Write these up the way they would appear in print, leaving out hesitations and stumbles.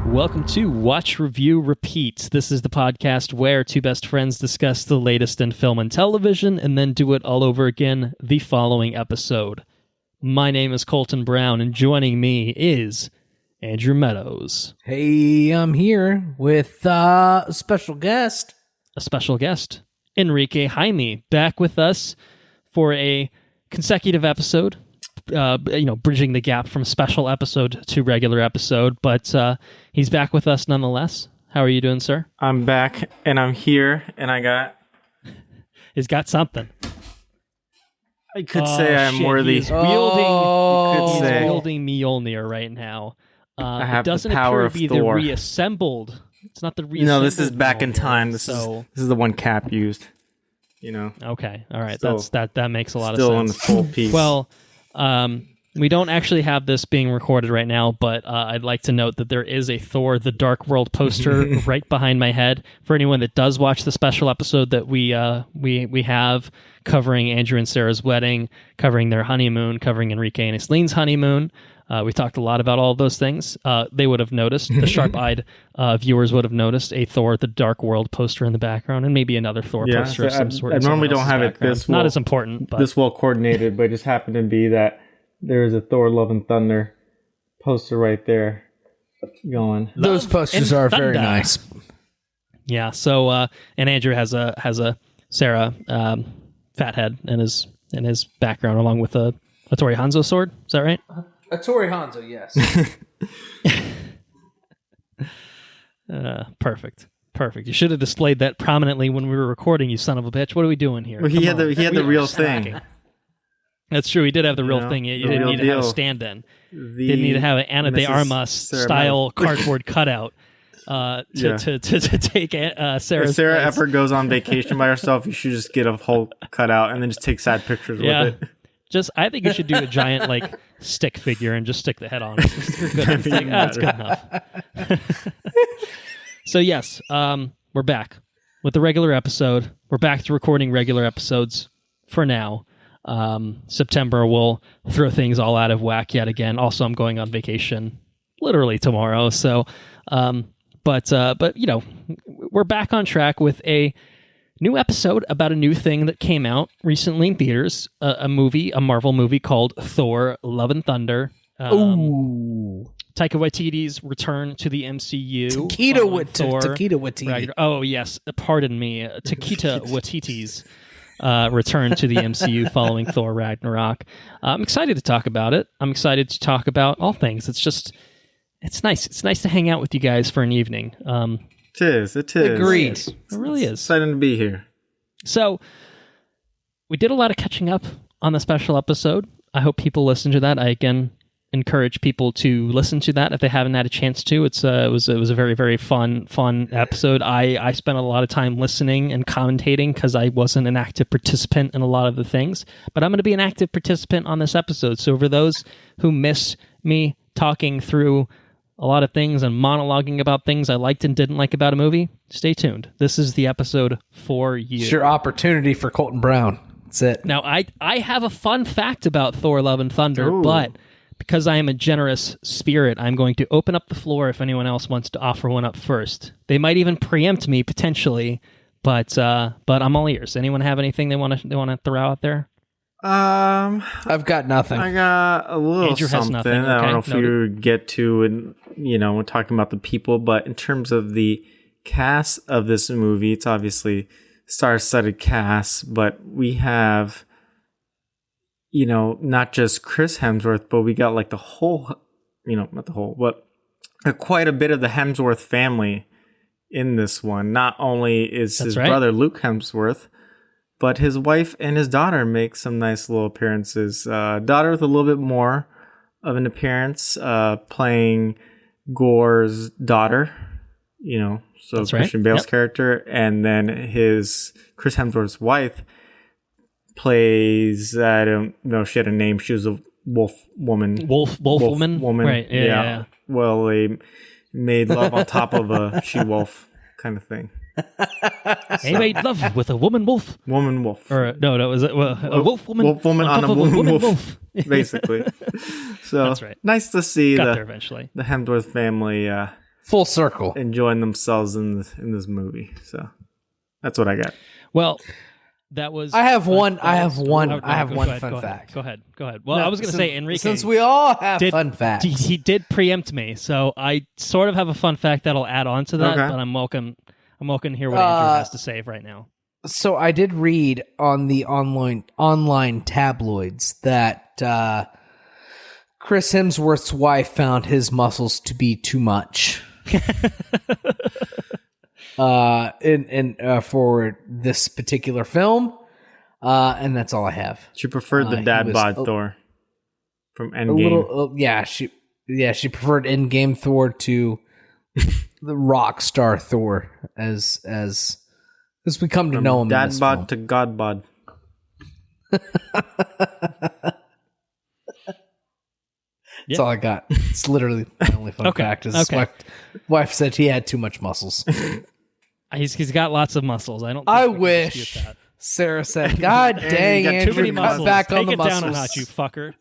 Welcome to Watch, Review, Repeat. This is the podcast where two best friends discuss the latest in film and television and then do it all over again the following episode. My name is Colton Brown, and joining me is Andrew Meadows. Hey, I'm here with a special guest. Henrique Jaime, back with us for a consecutive episode. Bridging the gap from special episode to regular episode, but he's back with us nonetheless. How are you doing, sir? I'm back, and I'm here, and He's got something. I could say I'm worthy. He's wielding Mjolnir right now. I have doesn't the power appear of to be Thor. The reassembled. It's not the reassembled. No, this is back in Mjolnir, time. This is the one Cap used. You know. Okay, all right. Still, that makes a lot of sense. sense. Still in full piece. Well, we don't actually have this being recorded right now, but I'd like to note that there is a Thor: The Dark World poster right behind my head. For anyone that does watch the special episode that we have covering Andrew and Sarah's wedding, covering their honeymoon, covering Henrique and Islene's honeymoon. We talked a lot about all of those things. They would have noticed, the sharp-eyed viewers would have noticed a Thor: The Dark World poster in the background, and maybe another Thor poster of some sort. I normally don't have it this well, not as important, but this well coordinated, but it just happened to be that there is a Thor: Love and Thunder poster right there going. Those posters are very nice. Yeah. So, and Andrew has a Sarah fathead in his background, along with a Tori Hanzo sword. Is that right? A Tori Hanzo, yes. Perfect. You should have displayed that prominently when we were recording, you son of a bitch. What are we doing here? Well, he had the real thing. That's true. He did have the real thing. You didn't need to have a stand-in. Didn't need to have an Ana de Armas style cardboard cutout to take Sarah's If Sarah place. ever goes on vacation by herself, you should just get a whole cutout and then just take sad pictures with it. I think you should do a giant stick figure and just stick the head on it. You're good. That's good enough. So yes, we're back with the regular episode. We're back to recording regular episodes for now. September will throw things all out of whack yet again. Also, I'm going on vacation literally tomorrow. So, but we're back on track with a new episode about a new thing that came out recently in theaters, a Marvel movie called Thor: Love and Thunder. Ooh. Taika Waititi's return to the MCU. Taika Waititi. Oh, yes. Pardon me. Taika Waititi's return to the MCU following Thor Ragnarok. I'm excited to talk about it. I'm excited to talk about all things. It's nice. It's nice to hang out with you guys for an evening. It is. Agreed. It really is. Exciting to be here. So, we did a lot of catching up on the special episode. I hope people listen to that. I, again, encourage people to listen to that if they haven't had a chance to. It was a very, very fun episode. I spent a lot of time listening and commentating because I wasn't an active participant in a lot of the things. But I'm going to be an active participant on this episode. So for those who miss me talking through a lot of things and monologuing about things I liked and didn't like about a movie, stay tuned. This is the episode for you. It's your opportunity for Colton Brown. That's it. Now, I have a fun fact about Thor: Love and Thunder, but because I am a generous spirit, I'm going to open up the floor if anyone else wants to offer one up first. They might even preempt me potentially, but I'm all ears. Anyone have anything they want to throw out there? I've got nothing. I got a little Andrew something. Has nothing. I don't know if Noted. you get to, and we're talking about the people, but in terms of the cast of this movie, it's obviously star-studded cast, but we have, not just Chris Hemsworth, but we got like the whole, not the whole, but quite a bit of the Hemsworth family in this one. Not only is his brother Luke Hemsworth, but his wife and his daughter make some nice little appearances. Daughter with a little bit more of an appearance, playing Gore's daughter, so That's Christian right. Bale's character. And then his Chris Hemsworth's wife plays, I don't know if she had a name. She was a wolf woman. Wolf woman? Right, yeah. Well, they made love on top of a she-wolf kind of thing. He made love with a woman wolf. Woman wolf. Or no, was it a wolf woman? Wolf woman on a woman wolf. Basically. So that's right. Nice to see Got there eventually. the Hemsworth family Full circle. enjoying themselves in this movie. So that's what I got. Well, that was. I have one. I have one. Go I have one ahead, fun fact. Go ahead. Well, I was going to say Henrique. Since we all have fun facts, he did preempt me, so I sort of have a fun fact that'll add on to that. Okay. But I'm welcome to hear what Andrew has to say right now. So I did read on the online tabloids that Chris Hemsworth's wife found his muscles to be too much. For this particular film, and that's all I have. She preferred the dad bod Thor from Endgame. She preferred Endgame Thor to the rock star Thor as we come to know him. Dad in this bod film. to God bod. That's all I got. It's literally my only fun fact. Is his wife said he had too much muscles. He's got lots of muscles. I don't. Think I we can wish. dispute that. Sarah said, "God dang, got too Andrew, Too many cut muscles. back on Take the it muscles." down a notch, you fucker.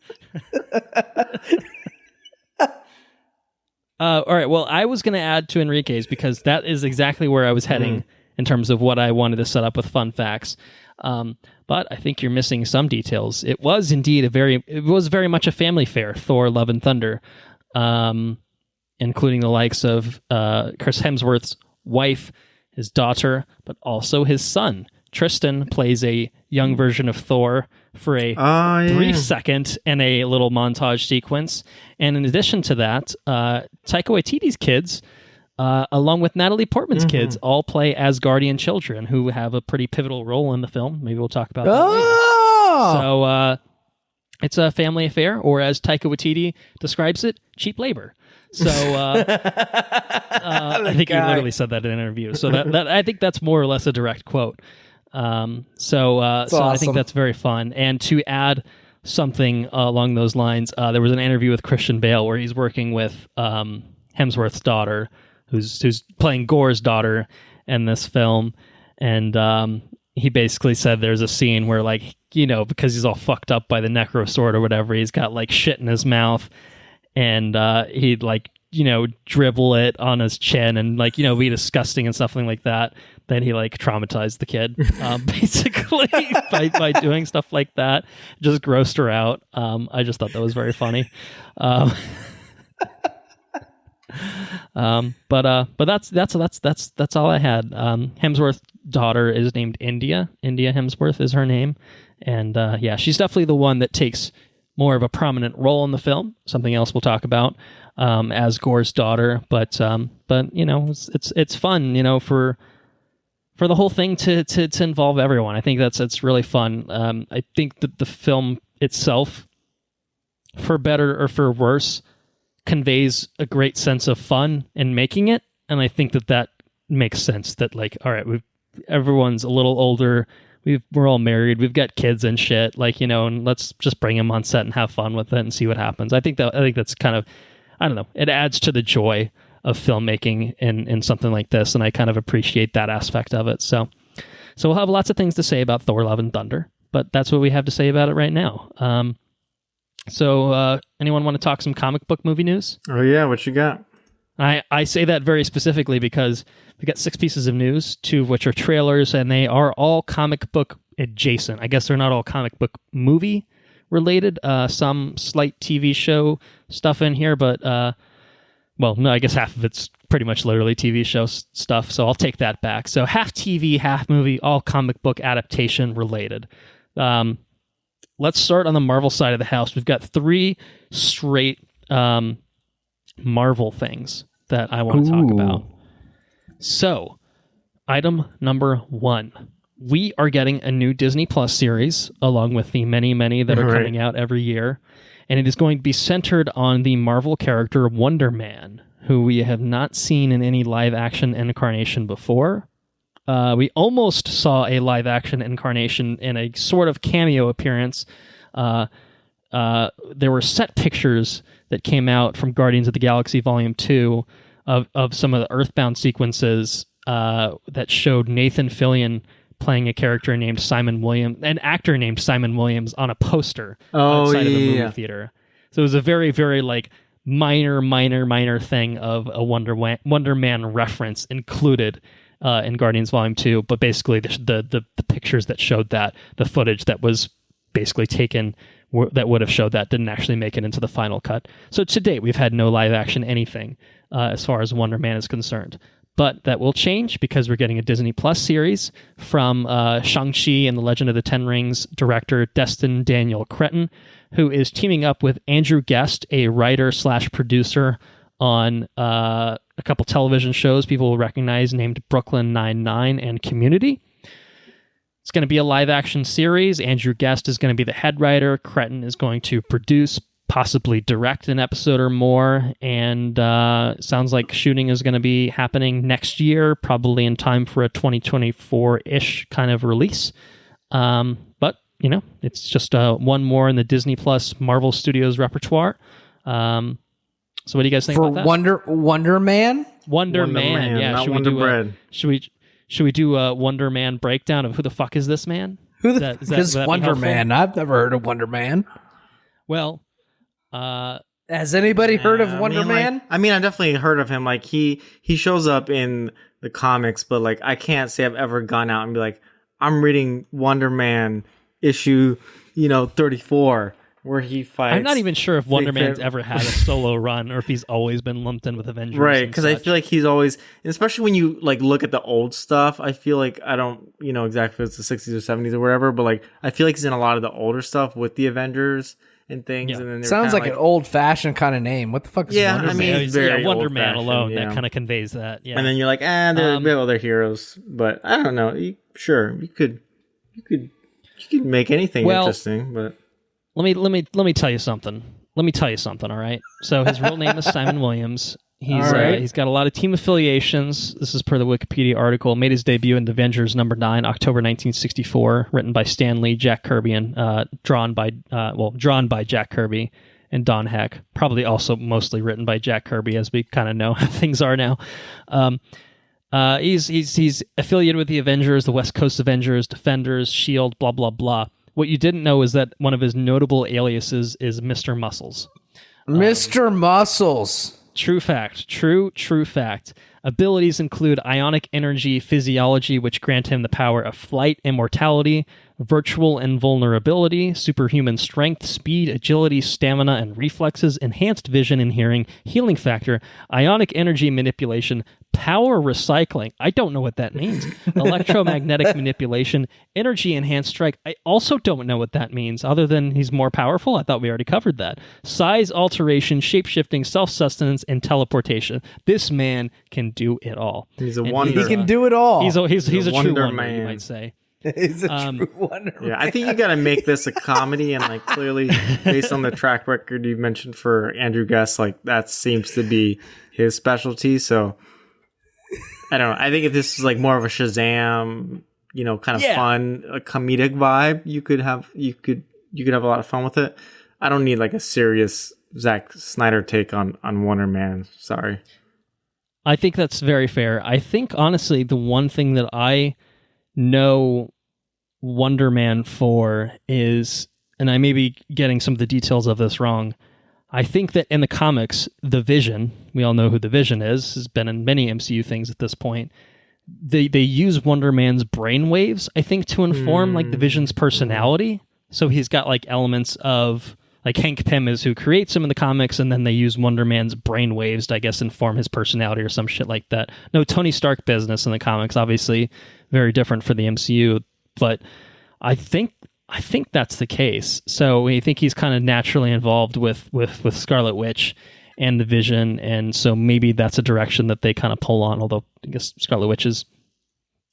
All right. Well, I was going to add to Enrique's because that is exactly where I was heading in terms of what I wanted to set up with fun facts. But I think you're missing some details. It was indeed very much a family affair. Thor: Love and Thunder, including the likes of Chris Hemsworth's wife, his daughter, but also his son. Tristan plays a young version of Thor for a brief second in a little montage sequence. And in addition to that, Taika Waititi's kids, along with Natalie Portman's kids, all play Asgardian children who have a pretty pivotal role in the film. Maybe we'll talk about that later. So it's a family affair, or as Taika Waititi describes it, cheap labor. So I think he literally said that in an interview. So that I think that's more or less a direct quote. So awesome. I think that's very fun. And to add something along those lines, there was an interview with Christian Bale where he's working with Hemsworth's daughter, who's playing Gore's daughter in this film, and he basically said there's a scene where, like, because he's all fucked up by the necro sword or whatever, he's got like shit in his mouth, and he'd like dribble it on his chin and like be disgusting and something like that. Then he like traumatized the kid basically by doing stuff like that, just grossed her out. I just thought that was very funny. But that's all I had. Hemsworth's daughter is named India. India Hemsworth is her name, and she's definitely the one that takes more of a prominent role in the film. Something else we'll talk about as Gore's daughter, but it's fun, for the whole thing to involve everyone. I think it's really fun. I think that the film itself, for better or for worse, conveys a great sense of fun in making it, and I think that makes sense. That like, all right, everyone's a little older, we're all married, we've got kids and shit, and let's just bring them on set and have fun with it and see what happens. I think that's kind of, I don't know, it adds to the joy of filmmaking in something like this, and I kind of appreciate that aspect of it. So we'll have lots of things to say about Thor: Love and Thunder, but that's what we have to say about it right now. So anyone want to talk some comic book movie news? Oh yeah, what you got? I say that very specifically because we got 6 pieces of news, 2 of which are trailers, and they are all comic book adjacent. I guess they're not all comic book movie related. Some slight TV show stuff in here, but well, no, I guess half of it's pretty much literally TV show stuff, so I'll take that back. So half TV, half movie, all comic book adaptation related. Let's start on the Marvel side of the house. We've got 3 straight Marvel things that I want to talk about. So, item number 1. We are getting a new Disney Plus series, along with the many, many that are coming out every year. And it is going to be centered on the Marvel character Wonder Man, who we have not seen in any live-action incarnation before. We almost saw a live-action incarnation in a sort of cameo appearance. There were set pictures that came out from Guardians of the Galaxy Volume 2 of some of the Earthbound sequences that showed Nathan Fillion playing a character named Simon Williams, an actor named Simon Williams, on a poster outside of the movie theater. So it was a very, very like minor thing of a Wonder Man reference included in Guardians Volume 2, but basically the pictures that showed that, the footage that was basically taken that would have showed that didn't actually make it into the final cut. So to date, we've had no live action anything as far as Wonder Man is concerned. But that will change because we're getting a Disney Plus series from Shang-Chi and the Legend of the Ten Rings director Destin Daniel Cretton, who is teaming up with Andrew Guest, a writer/producer on a couple television shows people will recognize named Brooklyn Nine-Nine and Community. It's going to be a live-action series. Andrew Guest is going to be the head writer. Cretton is going to produce, possibly direct an episode or more, and it sounds like shooting is going to be happening next year, probably in time for a 2024-ish kind of release. But, it's just one more in the Disney Plus Marvel Studios repertoire. So what do you guys think about that? Wonder Man? Wonder Man, yeah. Not Wonder Bread. Should we do a Wonder Man breakdown of who the fuck is this man? Who the fuck is Wonder Man? I've never heard of Wonder Man. Well, has anybody heard of Wonder Man? I've definitely heard of him. Like he shows up in the comics, but like I can't say I've ever gone out and be like, I'm reading Wonder Man issue, 34. Where he fights. I'm not even sure if Wonder Man's ever had a solo run or if he's always been lumped in with Avengers. Right, because I feel like he's always, especially when you like look at the old stuff, I feel like I don't, exactly if it's the 60s or 70s or whatever, but like I feel like he's in a lot of the older stuff with the Avengers and things. Yeah. And then sounds like an old-fashioned kind of name. What the fuck is Wonder Man? It's very Wonder Man alone, that kind of conveys that. Yeah. And then you're like, they're other heroes, but I don't know. You could make anything interesting, but. Let me tell you something. All right. So his real name is Simon Williams. He's got a lot of team affiliations. This is per the Wikipedia article. Made his debut in Avengers #9, October 1964. Written by Stan Lee, Jack Kirby, and drawn by Jack Kirby and Don Heck. Probably also mostly written by Jack Kirby, as we kind of know how things are now. He's affiliated with the Avengers, the West Coast Avengers, Defenders, Shield, blah blah blah. What you didn't know is that one of his notable aliases is Mr. Muscles. Mr. Muscles. True fact. True fact. Abilities include ionic energy physiology, which grant him the power of flight, immortality, virtual invulnerability, superhuman strength, speed, agility, stamina, and reflexes, enhanced vision and hearing, healing factor, ionic energy manipulation, power recycling. I don't know what that means. Electromagnetic manipulation, energy enhanced strike. I also don't know what that means, other than he's more powerful. I thought we already covered that. Size alteration, shape-shifting, self-sustenance, and teleportation. This man can do it all. He's a wonder. He can do it all. He's a true wonder, man. You might say. He's a true wonder. Yeah, I think you got to make this a comedy, and like clearly, based on the track record you mentioned for Andrew Guest, like that seems to be his specialty. So I don't know. I think if this is like more of a Shazam, kind of fun, a comedic vibe, you could have a lot of fun with it. I don't need like a serious Zack Snyder take on Wonder Man. Sorry. I think that's very fair. I think honestly, the one thing that I know Wonder Man for is, and I may be getting some of the details of this wrong, I think that in the comics, the Vision, we all know who the Vision is, has been in many MCU things at this point. They use Wonder Man's brainwaves, I think, to inform like the Vision's personality. So he's got like elements of like Hank Pym is who creates him in the comics, and then they use Wonder Man's brainwaves to, I guess, inform his personality or some shit like that. No Tony Stark business in the comics, obviously very different for the MCU, but I think that's the case. So we think he's kind of naturally involved with Scarlet Witch and the Vision, and so maybe that's a direction that they kind of pull on, although I guess Scarlet Witch is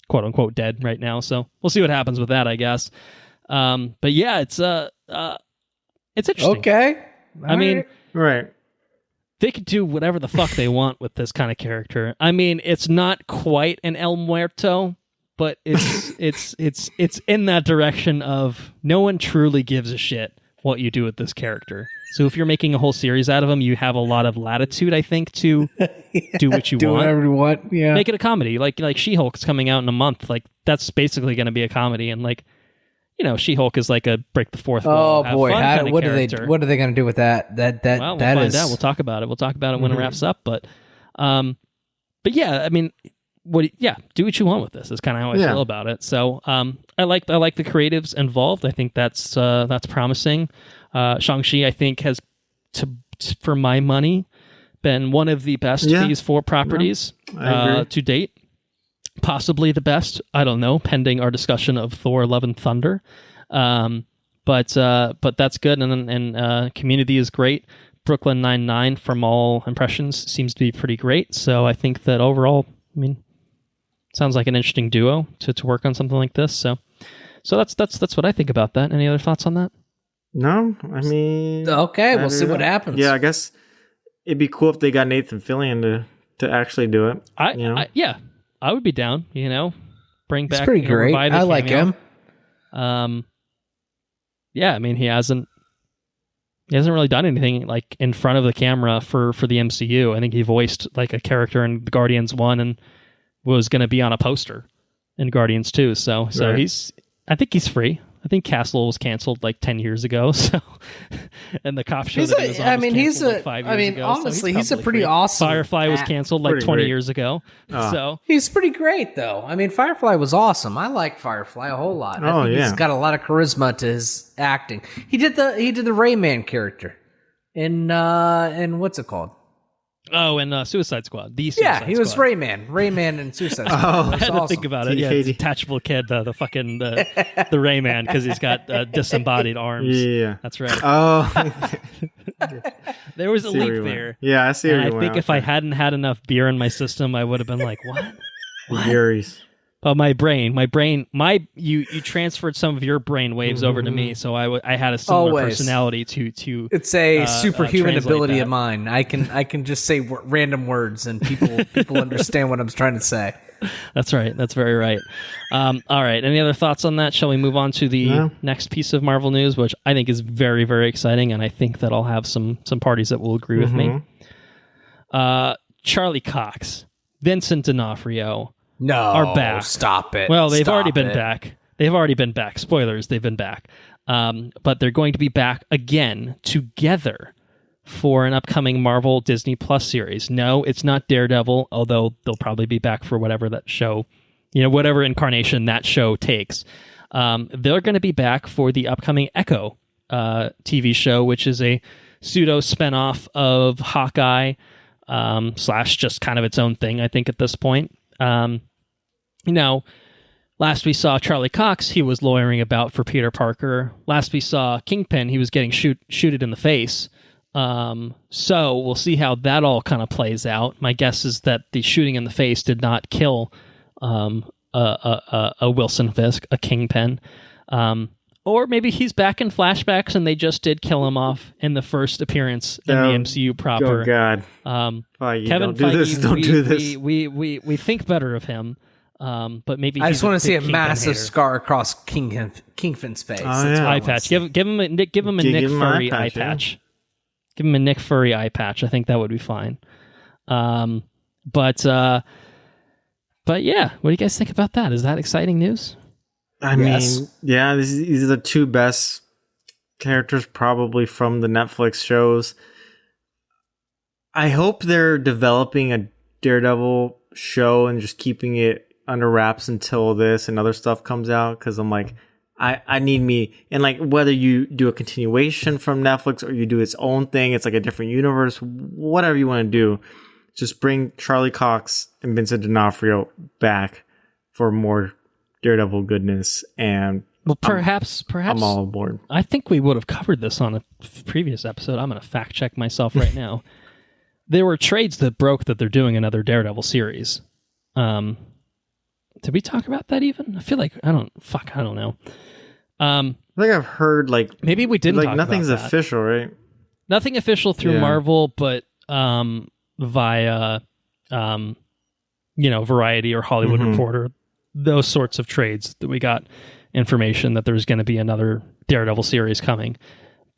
quote-unquote dead right now, so we'll see what happens with that, I guess. But yeah, it's interesting. Okay. I mean, right. They could do whatever the fuck they want with this kind of character. I mean, it's not quite an El Muerto, but it's in that direction of no one truly gives a shit what you do with this character. So if you're making a whole series out of him, you have a lot of latitude, I think, to do what you want. Do whatever you want. Yeah. Make it a comedy. Like She-Hulk's coming out in a month. Like that's basically going to be a comedy, and like She-Hulk is like a break the fourth Oh wall. boy, what are they going to do with that? Well, we'll find out. We'll talk about it. We'll talk about it when it wraps up. But yeah, I mean, do what you want with this. Is kind of how I feel about it. So I like the creatives involved. I think that's promising. Shang-Chi, I think, has for my money been one of the best Phase 4 properties to date. Possibly the best. I don't know, pending our discussion of Thor: Love and Thunder. But that's good. And Community is great. Brooklyn Nine-Nine, from all impressions, seems to be pretty great. So I think that overall, I mean, sounds like an interesting duo to work on something like this. So that's what I think about that. Any other thoughts on that? No, I mean, okay, we'll see what happens. Yeah, I guess it'd be cool if they got Nathan Fillion to actually do it. I would be down. Bring back. It's pretty great. I like him. Yeah, I mean, he hasn't really done anything like in front of the camera for the MCU. I think he voiced like a character in Guardians 1 and was going to be on a poster in Guardians 2. So right. I think he's free. I think Castle was canceled like 10 years ago. So, and the cop show that he was on was 5 years ago. Honestly, so he's a pretty awesome. Firefly was canceled like 20 years ago. So he's pretty great, though. I mean, Firefly was awesome. I like Firefly a whole lot. I think he's got a lot of charisma to his acting. He did the Rayman character in what's it called? Oh, and Suicide Squad. He was Squad. Rayman and Suicide Squad. I had to think about it. Yeah, detachable kid, the Rayman, because he's got disembodied arms. Yeah, that's right. Oh, there was a leap there. Yeah, I see. And I think if I hadn't had enough beer in my system, I would have been like, "What?" Yuri's. But you transferred some of your brain waves over to me, so I had a similar personality to. It's a superhuman ability of mine. I can just say random words and people understand what I'm trying to say. That's right. That's very right. All right. Any other thoughts on that? Shall we move on to the next piece of Marvel news, which I think is very, very exciting, and I think that I'll have some parties that will agree with me. Charlie Cox, Vincent D'Onofrio. No, are back. Stop it. Well, they've already been back. They've already been back. Spoilers, they've been back. But they're going to be back again together for an upcoming Marvel Disney Plus series. No, it's not Daredevil, although they'll probably be back for whatever that show, whatever incarnation that show takes. They're going to be back for the upcoming Echo TV show, which is a pseudo spinoff of Hawkeye / just kind of its own thing, I think, at this point. Last we saw Charlie Cox, he was lawyering about for Peter Parker. Last we saw Kingpin, he was getting shooted in the face. So we'll see how that all kind of plays out. My guess is that the shooting in the face did not kill a Wilson Fisk, a Kingpin. Or maybe he's back in flashbacks and they just did kill him off in the first appearance in the MCU proper. Oh God! Feige, Kevin Feige, don't do this. We think better of him, but maybe I just want to see a Kingpin massive hater. scar across Kingpin's face. Eye patch. Give him a Nick Fury eye patch. Yeah. Give him a Nick Fury eye patch. I think that would be fine. But yeah, what do you guys think about that? Is that exciting news? I mean, yeah, these are the two best characters probably from the Netflix shows. I hope they're developing a Daredevil show and just keeping it under wraps until this and other stuff comes out, because I'm like, I need me, and like whether you do a continuation from Netflix or you do its own thing, it's like a different universe, whatever you want to do, just bring Charlie Cox and Vincent D'Onofrio back for more Daredevil goodness, and perhaps I'm all aboard. I think we would have covered this on a previous episode. I'm going to fact check myself right now. There were trades that broke that they're doing another Daredevil series. Did we talk about that even? I feel like I don't know. I think I've heard maybe we didn't. Like nothing's official, right? Nothing official through Marvel, but via Variety or Hollywood Reporter. Those sorts of trades that we got information that there's going to be another Daredevil series coming.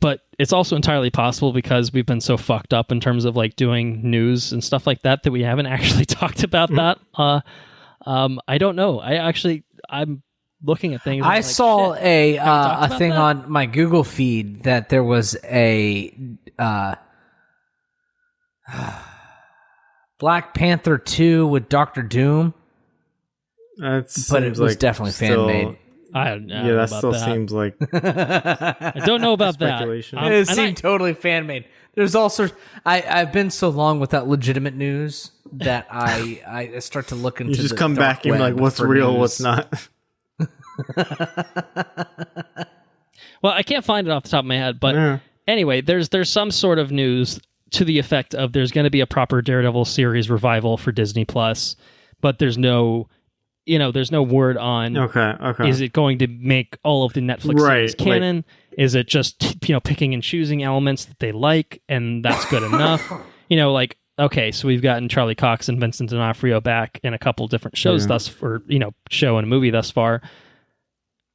But it's also entirely possible, because we've been so fucked up in terms of like doing news and stuff like that we haven't actually talked about that. I don't know. I'm looking at things. I saw a thing on my Google feed that there was a Black Panther 2 with Doctor Doom. But it was definitely fan-made. I don't know. Yeah, that still seems like. I don't know about that. It seemed totally fan-made. There's all sorts. I've been so long without legitimate news that I start to look into. You just come back and you're like, what's real, news. What's not. Well, I can't find it off the top of my head, but anyway, there's some sort of news to the effect of there's going to be a proper Daredevil series revival for Disney Plus, but there's no word on. Okay. Is it going to make all of the Netflix series canon? Is it just picking and choosing elements that they like, and that's good enough? Okay, so we've gotten Charlie Cox and Vincent D'Onofrio back in a couple different shows show and a movie thus far.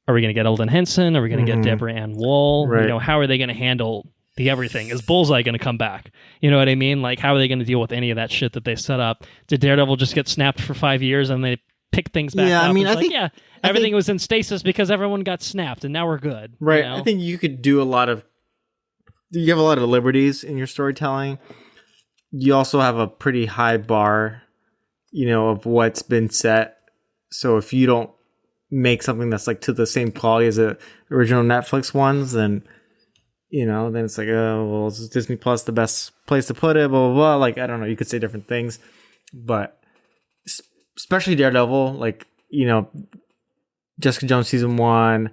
Are we going to get Eldon Henson? Are we going to get Deborah Ann Woll? Right. How are they going to handle the everything? Is Bullseye going to come back? You know what I mean? Like, how are they going to deal with any of that shit that they set up? Did Daredevil just get snapped for 5 years and they pick things back up? I mean, I think everything was in stasis because everyone got snapped, and now we're good. Right. I think you could do you have a lot of liberties in your storytelling. You also have a pretty high bar, of what's been set. So if you don't make something that's like to the same quality as the original Netflix ones, then then it's like, oh, well, is Disney Plus the best place to put it? Blah, blah, blah. Like, I don't know. You could say different things, but especially Daredevil, Jessica Jones season 1,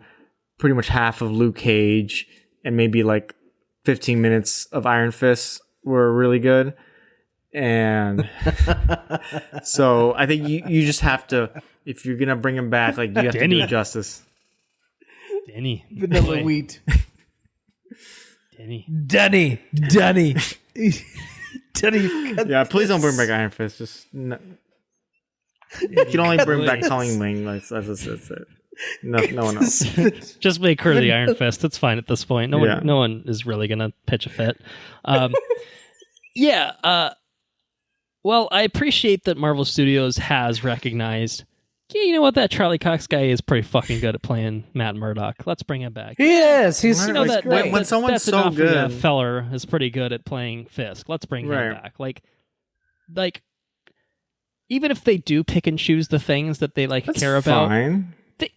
pretty much half of Luke Cage, and maybe 15 minutes of Iron Fist were really good. And so I think you just have to, if you're gonna bring him back, you have to do it justice. Denny, vanilla wheat. Denny. Yeah, please don't bring back Iron Fist. You can only bring back Colleen Wing. That's it. No one else. Just make her the Iron Fist. It's fine at this point. No one is really gonna pitch a fit. Well, I appreciate that Marvel Studios has recognized, you know what, that Charlie Cox guy is pretty fucking good at playing Matt Murdock. Let's bring him back. He is. He's great. When someone's so good, Feller is pretty good at playing Fisk. Let's bring him back. Like, even if they do pick and choose the things that they care about, fine.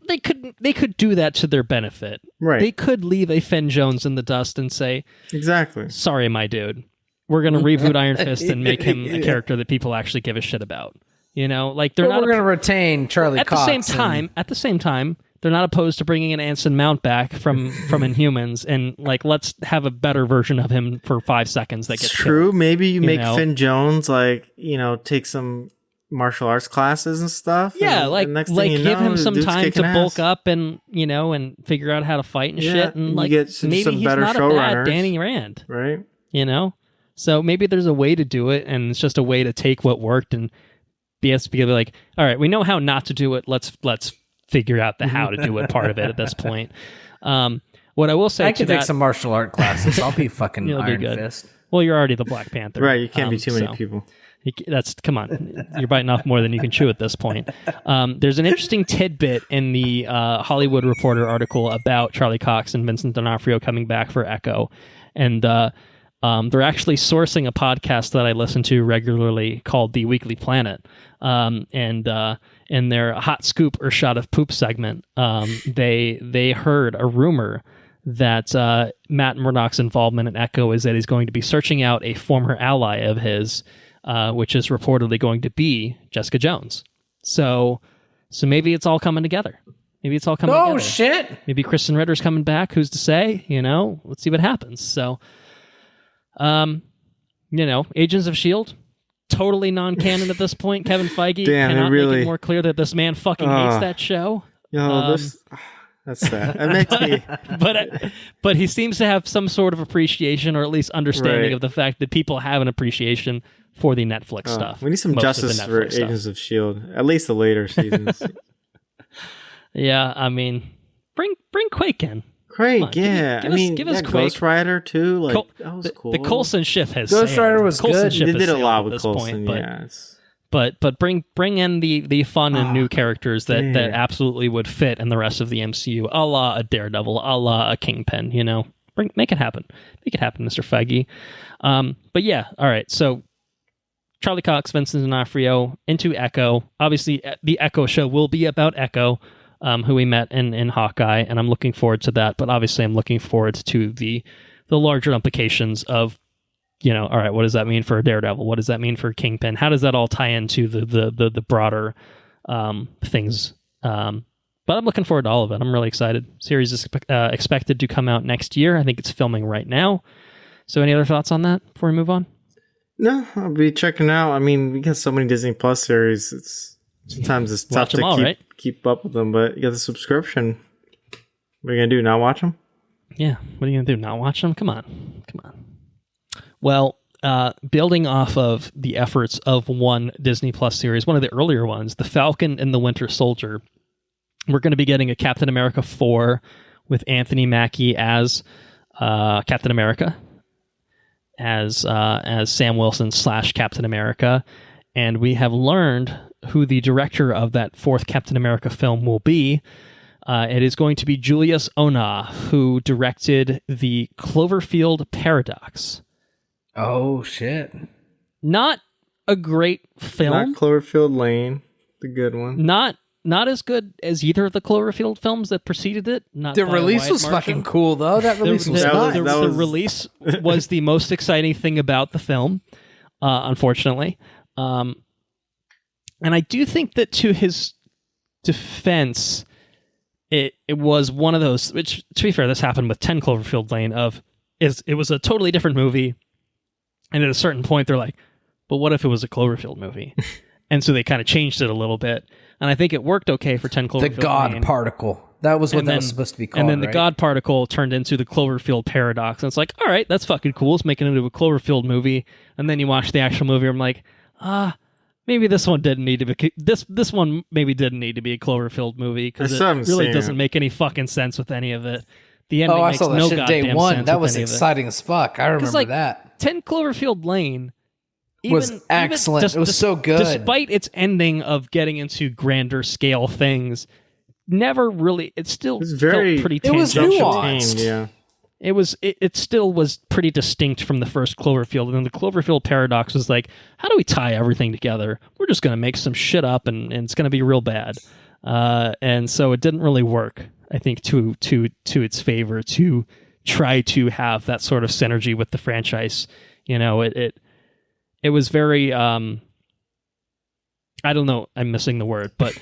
They could do that to their benefit. Right. They could leave a Finn Jones in the dust and say, exactly, sorry, my dude. We're going to reboot Iron Fist and make him a character that people actually give a shit about. They're not. We're going to retain Charlie Cox. At the same time, they're not opposed to bringing an Anson Mount back from Inhumans, and let's have a better version of him for 5 seconds. That gets true. killed, maybe you make Finn Jones take some martial arts classes and stuff. Yeah, give him some time to bulk up and and figure out how to fight and shit, and maybe he's not a bad Danny Rand, right? So maybe there's a way to do it, and it's just a way to take what worked and be like, all right, we know how not to do it. Let's figure out the how to do it part of it at this point. What I will say, I can take some martial art classes. I'll be fucking Iron be good. Fist. Well, you're already the Black Panther, right? You can't be too many people. Come on, you're biting off more than you can chew at this point. There's an interesting tidbit in the Hollywood Reporter article about Charlie Cox and Vincent D'Onofrio coming back for Echo, and they're actually sourcing a podcast that I listen to regularly called The Weekly Planet. And in their Hot Scoop or Shot of Poop segment, they heard a rumor that Matt Murdock's involvement in Echo is that he's going to be searching out a former ally of his, which is reportedly going to be Jessica Jones. So maybe it's all coming together. Oh, shit. Maybe Kristen Ritter's coming back. Who's to say? Let's see what happens. So... Agents of S.H.I.E.L.D., totally non-canon at this point. Kevin Feige cannot make it more clear that this man fucking hates that show. That's sad. That makes me... But he seems to have some sort of appreciation, or at least understanding of the fact that people have an appreciation for the Netflix stuff. We need some justice for Agents of S.H.I.E.L.D., at least the later seasons. Yeah, I mean, bring Quake in. Craig, give us Quake. Ghost Rider too. That was cool. The Coulson ship has Ghost Rider was good. They did a lot with Coulson, but bring in the fun and new characters that absolutely would fit in the rest of the MCU, a la a Daredevil, a la a Kingpin. Make it happen, Mr. Feige. But yeah, all right. So Charlie Cox, Vincent D'Onofrio into Echo. Obviously, the Echo show will be about Echo, who we met in Hawkeye, and I'm looking forward to that. But obviously, I'm looking forward to the larger implications of, all right, what does that mean for Daredevil? What does that mean for Kingpin? How does that all tie into the broader things? But I'm looking forward to all of it. I'm really excited. Series is expected to come out next year. I think it's filming right now. So any other thoughts on that before we move on? No, I'll be checking out. I mean, we got so many Disney Plus series. Sometimes it's tough to keep up with them, but you got the subscription. What are you going to do, not watch them? Yeah, what are you going to do, not watch them? Come on. Well, building off of the efforts of one Disney Plus series, one of the earlier ones, The Falcon and the Winter Soldier, we're going to be getting a Captain America 4 with Anthony Mackie as Captain America, as Sam Wilson / Captain America, and we have learned who the director of that fourth Captain America film will be. It is going to be Julius Onah, who directed the Cloverfield Paradox. Oh, shit. Not a great film. Not Cloverfield Lane, the good one. Not as good as either of the Cloverfield films that preceded it. The release was fucking cool, though. That release was nice. The release was the most exciting thing about the film, unfortunately. And I do think that to his defense, it was one of those, which, to be fair, this happened with 10 Cloverfield Lane, it was a totally different movie, and at a certain point, they're like, but what if it was a Cloverfield movie? And so they kind of changed it a little bit. And I think it worked okay for 10 Cloverfield Lane. The God Particle. That was what that was supposed to be called, and then the God Particle turned into the Cloverfield Paradox. And it's like, all right, that's fucking cool. Let's make it into a Cloverfield movie. And then you watch the actual movie, I'm like, maybe this one didn't need to be... This one maybe didn't need to be a Cloverfield movie, because it really doesn't make any fucking sense with any of it. The ending makes no goddamn day one. Sense. That was exciting as fuck. I remember that. 10 Cloverfield Lane was excellent. It was so good. Despite its ending of getting into grander scale things, never really... It still felt pretty tangential. It was nuanced. Yeah. It still was pretty distinct from the first Cloverfield. And then the Cloverfield Paradox was like, how do we tie everything together? We're just going to make some shit up and it's going to be real bad. And so it didn't really work, I think, to its favor to try to have that sort of synergy with the franchise. It was very, I don't know, I'm missing the word, but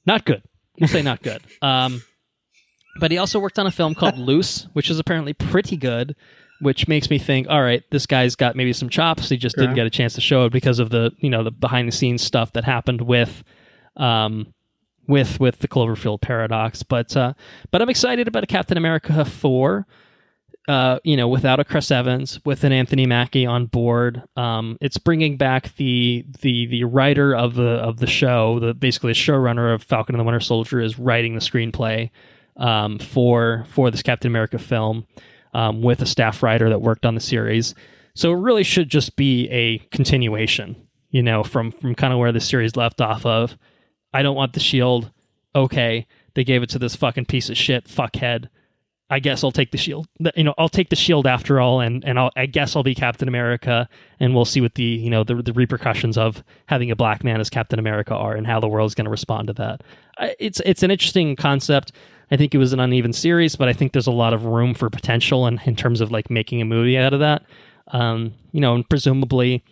not good. We'll say not good. But he also worked on a film called Loose, which is apparently pretty good, which makes me think, all right, this guy's got maybe some chops. He just didn't get a chance to show it because of the behind the scenes stuff that happened with the Cloverfield Paradox. But I'm excited about a Captain America 4. Without a Chris Evans, with an Anthony Mackie on board. It's bringing back the writer of the show, basically the showrunner of Falcon and the Winter Soldier is writing the screenplay for this Captain America film with a staff writer that worked on the series. So it really should just be a continuation, from kind of where the series left off of. I don't want the shield. Okay, they gave it to this fucking piece of shit fuckhead. I guess I'll take the shield. I'll take the shield after all, and I guess I'll be Captain America, and we'll see what the repercussions of having a black man as Captain America are, and how the world's going to respond to that. It's an interesting concept. I think it was an uneven series, but I think there's a lot of room for potential in terms of like making a movie out of that. And presumably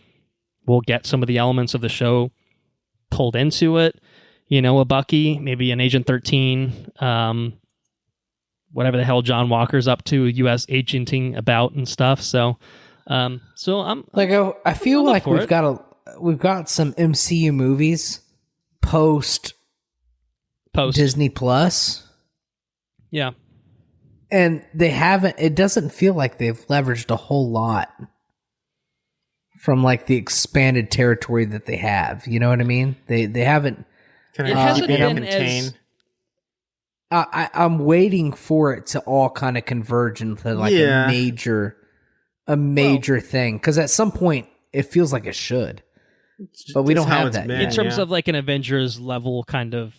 we'll get some of the elements of the show pulled into it. A Bucky, maybe an Agent 13. Whatever the hell John Walker's up to, U.S. agenting about and stuff. So I'm like, I feel like we've got some MCU movies post Disney Plus. Yeah. And it doesn't feel like they've leveraged a whole lot from like the expanded territory that they have. You know what I mean? They haven't. It hasn't been as... I'm waiting for it to all kind of converge into like a major thing, because at some point it feels like it should. but we don't have that in terms of like an Avengers level kind of.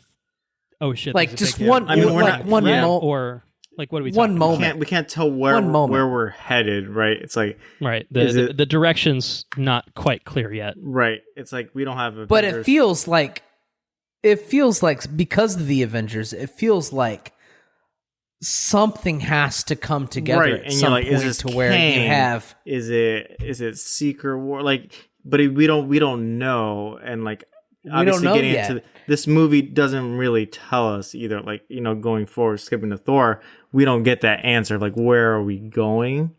Oh shit! Like just one. I mean, one moment, or like what are we? One moment. We can't tell where we're headed. Right? It's like right. The direction's not quite clear yet. Right. It's like we don't have. But it feels like because of the Avengers, it feels like something has to come together right. at and some you're like, point is this to where Kang? you have. Is it Secret War? Like, but we don't know, and like obviously getting yet. into this movie doesn't really tell us either. Like going forward, skipping to Thor, we don't get that answer. Like, where are we going?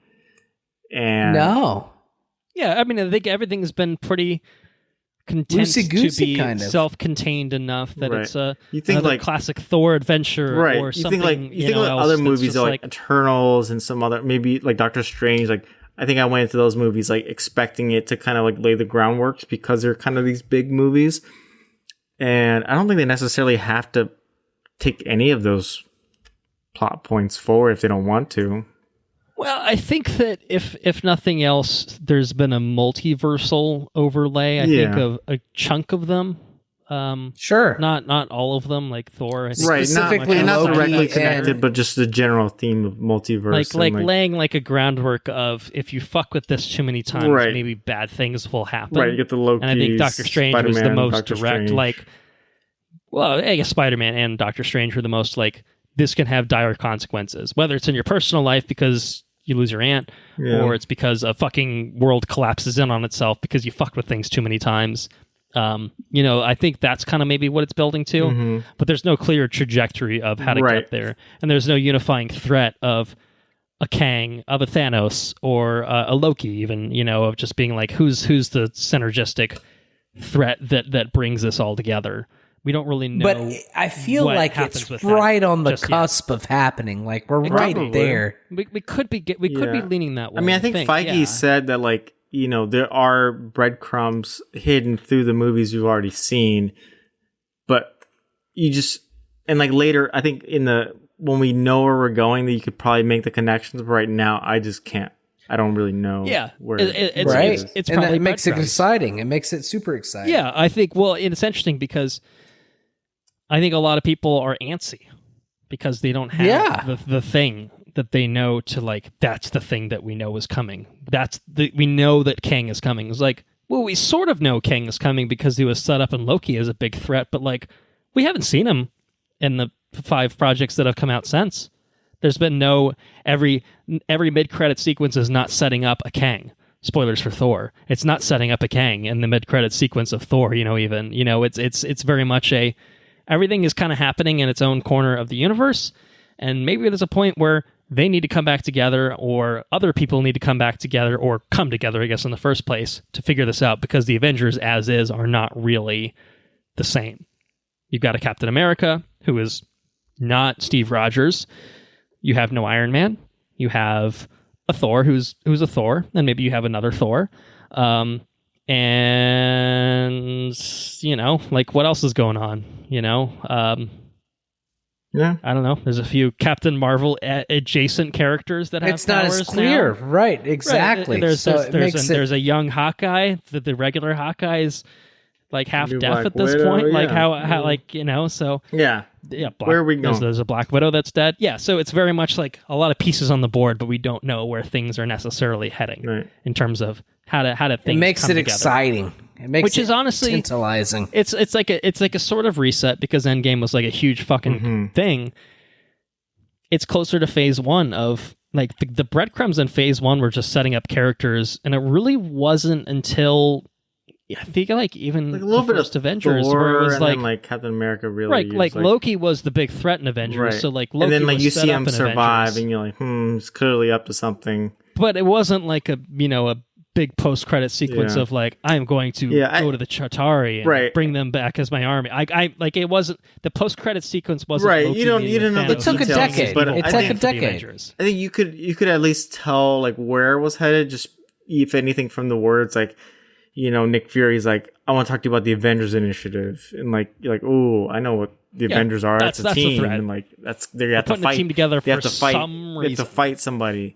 And no. Yeah, I mean, I think everything's been pretty content to be kind of self-contained enough that it's you think like classic Thor adventure or something. You think like other movies are like Eternals and some other, maybe like Doctor Strange. Like I think I went into those movies like expecting it to kind of like lay the groundwork because they're kind of these big movies, and I don't think they necessarily have to take any of those plot points forward if they don't want to. Well, I think that if nothing else, there's been a multiversal overlay. I think of a chunk of them. Sure, not all of them, like Thor. I think. Right, specifically not directly connected, but just the general theme of multiverse. Like laying like a groundwork of if you fuck with this too many times, maybe bad things will happen. Right, you get the Loki. And I think Doctor Strange Spider-Man, was the most Doctor direct. Strange. Like, well, I guess Spider-Man and Doctor Strange were the most like this can have dire consequences, whether it's in your personal life because you lose your aunt, or it's because a fucking world collapses in on itself because you fucked with things too many times. I think that's kind of maybe what it's building to, but there's no clear trajectory of how to get there. And there's no unifying threat of a Kang, of a Thanos, or a Loki even, of just being like, who's the synergistic threat that brings this all together. We don't really know. But I feel like it's right on the cusp of happening. Like we're right there. We could be leaning that way. I mean, I think Feige said that like there are breadcrumbs hidden through the movies we've already seen, but you just and like later I think when we know where we're going, that you could probably make the connections. But right now, I just can't. I don't really know. Yeah, where it's right. It's and probably that makes it exciting. It makes it super exciting. Yeah, I think. Well, it's interesting because I think a lot of people are antsy because they don't have the thing that they know to like, that's the thing that we know is coming. We know that Kang is coming. It's like, well, we sort of know Kang is coming because he was set up in Loki as a big threat, but like, we haven't seen him in the 5 projects that have come out since. There's been every mid-credit sequence is not setting up a Kang. Spoilers for Thor. It's not setting up a Kang in the mid-credit sequence of Thor, it's very much everything is kind of happening in its own corner of the universe, and maybe there's a point where they need to come back together, or other people need to come back together, or come together, I guess, in the first place, to figure this out, because the Avengers, as is, are not really the same. You've got a Captain America, who is not Steve Rogers. You have no Iron Man. You have a Thor, who's a Thor, and maybe you have another Thor. And like what else is going on? I don't know. There's a few Captain Marvel adjacent characters that have it's not powers as clear, now. Right? Exactly. Right. There's a young Hawkeye. The regular Hawkeye is like half deaf at this point. Like how so where are we going? There's a Black Widow that's dead. Yeah, so it's very much like a lot of pieces on the board, but we don't know where things are necessarily heading in terms of how to things. It makes come it together. Exciting. It makes which is honestly tantalizing. It's like a sort of reset because Endgame was like a huge fucking thing. It's closer to phase 1 of like the breadcrumbs in phase 1 were just setting up characters, and it really wasn't until I think like even like a little bit of Avengers Thor, where it was and like then, like Captain America really right, like Loki was the big threat in Avengers, right. So like Loki and then like was you set see up him in survive, Avengers. and you're like, it's clearly up to something. But it wasn't like a big post-credit sequence of like I'm going to go to the Chitauri and bring them back as my army. I like it wasn't the post-credit sequence wasn't right. Loki You didn't know. It took a decade. But it took a decade. I think you could at least tell like where it was headed. Just if anything from the words like. Nick Fury's like, I want to talk to you about the Avengers Initiative, and like you're like, oh, I know what the Avengers are. It's a team, and like they have to fight. A team together they have for to fight. some They have reason. to fight somebody,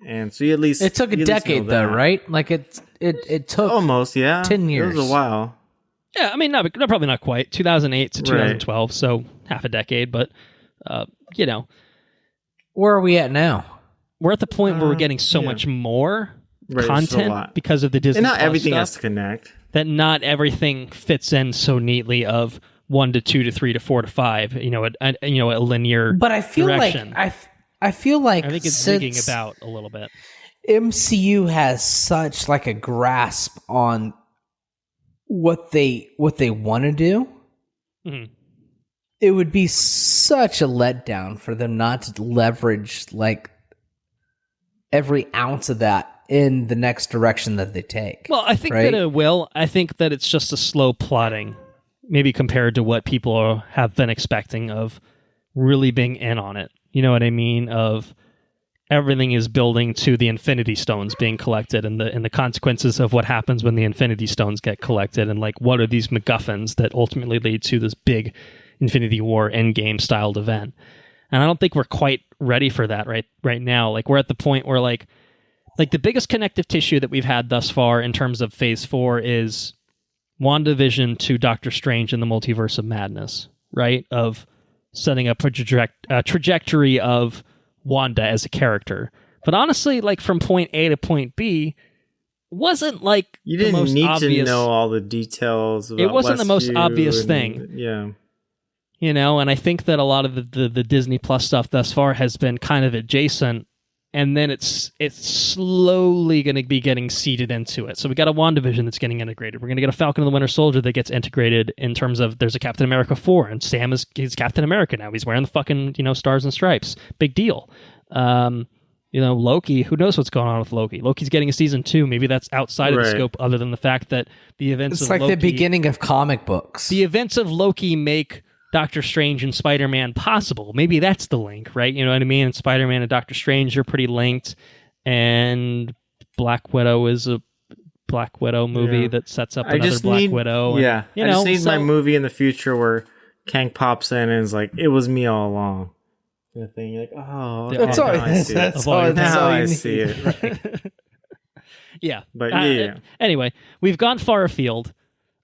And so you at least... It took a decade, though, right? Like, it took... Almost, yeah. 10 years. It was a while. Yeah, I mean, no, probably not quite. 2008 to 2012, so half a decade, but, you know. Where are we at now? We're at the point where we're getting so much more content because of the Disney Plus. And not everything stuff, has to connect. That not everything fits in so neatly of 1 to 2 to 3 to 4 to 5, a linear But I feel direction. like... I feel like I think it's zigging about a little bit. MCU has such like a grasp on what they want to do. Mm-hmm. It would be such a letdown for them not to leverage like every ounce of that in the next direction that they take. Well, I think that it will. I think that it's just a slow plotting, maybe compared to what people have been expecting of really being in on it. You know what I mean? Of everything is building to the Infinity Stones being collected and the consequences of what happens when the Infinity Stones get collected, and like what are these MacGuffins that ultimately lead to this big Infinity War Endgame styled event. And I don't think we're quite ready for that right now. Like we're at the point where like the biggest connective tissue that we've had thus far in terms of Phase 4 is WandaVision to Doctor Strange and the Multiverse of Madness, right? Of setting up a trajectory of Wanda as a character. But honestly, like from point A to point B, wasn't like you didn't the most need obvious, to know all the details about it wasn't the most Westview obvious thing. Yeah. You know, and I think that a lot of the Disney Plus stuff thus far has been kind of adjacent, and then it's slowly going to be getting seeded into it. So we got a WandaVision that's getting integrated. We're going to get a Falcon and the Winter Soldier that gets integrated in terms of there's a Captain America 4, and Sam is Captain America now. He's wearing the fucking, stars and stripes. Big deal. Loki, who knows what's going on with Loki? Loki's getting a season 2. Maybe that's outside of the scope, other than the fact that the events of Loki... It's like the beginning of comic books. The events of Loki make Doctor Strange and Spider-Man possible. Maybe that's the link, right? You know what I mean? And Spider-Man and Doctor Strange are pretty linked, and Black Widow is a Black Widow movie that sets up another Black Widow. And, I just need my movie in the future where Kang pops in and is like, "It was me all along." The thing, you're like, oh, that's all. Now I see it. Right. Yeah, but Anyway, we've gone far afield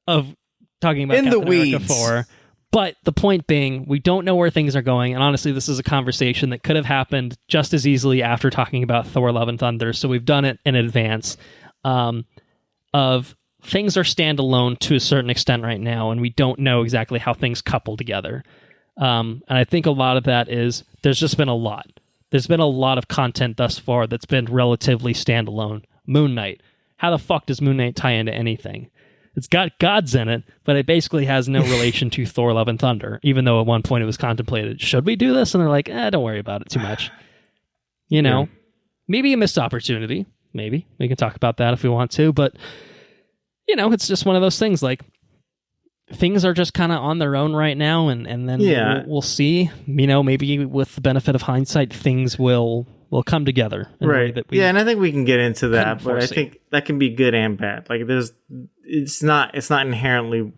of talking about in Captain the America weeds. 4. But the point being, we don't know where things are going, and honestly, this is a conversation that could have happened just as easily after talking about Thor: Love and Thunder, so we've done it in advance. Of things are standalone to a certain extent right now, and we don't know exactly how things couple together. And I think a lot of that is, there's just been a lot. There's been a lot of content thus far that's been relatively standalone. Moon Knight. How the fuck does Moon Knight tie into anything? It's got gods in it, but it basically has no relation to Thor: Love and Thunder, even though at one point it was contemplated, should we do this? And they're like, don't worry about it too much. Maybe a missed opportunity. Maybe. We can talk about that if we want to, but, it's just one of those things, like, things are just kind of on their own right now, and then we'll see. Maybe with the benefit of hindsight, things will come together. Right. And I think we can get into that, but I think that can be good and bad. Like, it's not inherently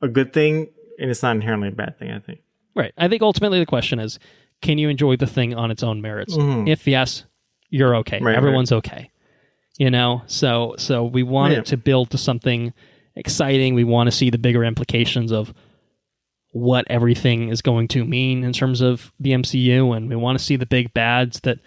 a good thing, and it's not inherently a bad thing, I think. Right. I think ultimately the question is, can you enjoy the thing on its own merits? Mm-hmm. If yes, you're okay. Right, Everyone's okay. So we want it to build to something exciting. We want to see the bigger implications of what everything is going to mean in terms of the MCU, and we want to see the big bads that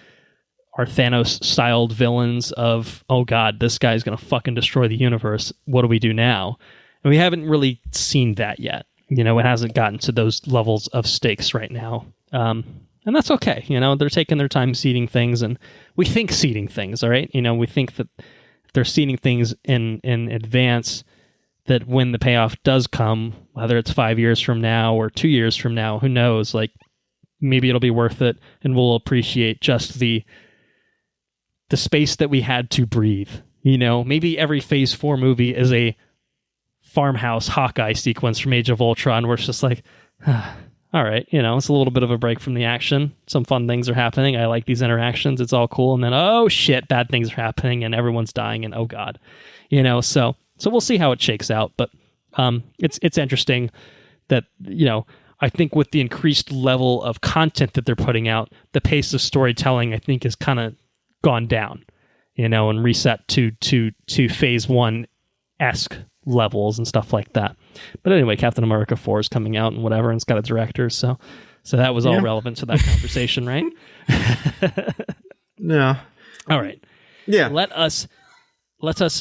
are Thanos-styled villains of, oh god, this guy's going to fucking destroy the universe. What do we do now? And we haven't really seen that yet. It hasn't gotten to those levels of stakes right now. And that's okay. They're taking their time seeding things, and we think seeding things, all right? We think that if they're seeding things in advance, that when the payoff does come, whether it's 5 years from now or 2 years from now, who knows? Like, maybe it'll be worth it, and we'll appreciate just the space that we had to breathe. Maybe every Phase 4 movie is a farmhouse Hawkeye sequence from Age of Ultron, where it's just like, all right, it's a little bit of a break from the action. Some fun things are happening. I like these interactions. It's all cool. And then, oh shit, bad things are happening, and everyone's dying, and oh god. So we'll see how it shakes out. But it's interesting that, I think with the increased level of content that they're putting out, the pace of storytelling, I think, is kind of gone down, and reset to phase 1-esque levels and stuff like that. But anyway, Captain America 4 is coming out and whatever, and it's got a director, so that was all relevant to that conversation, right? Yeah. All right. Yeah. Let us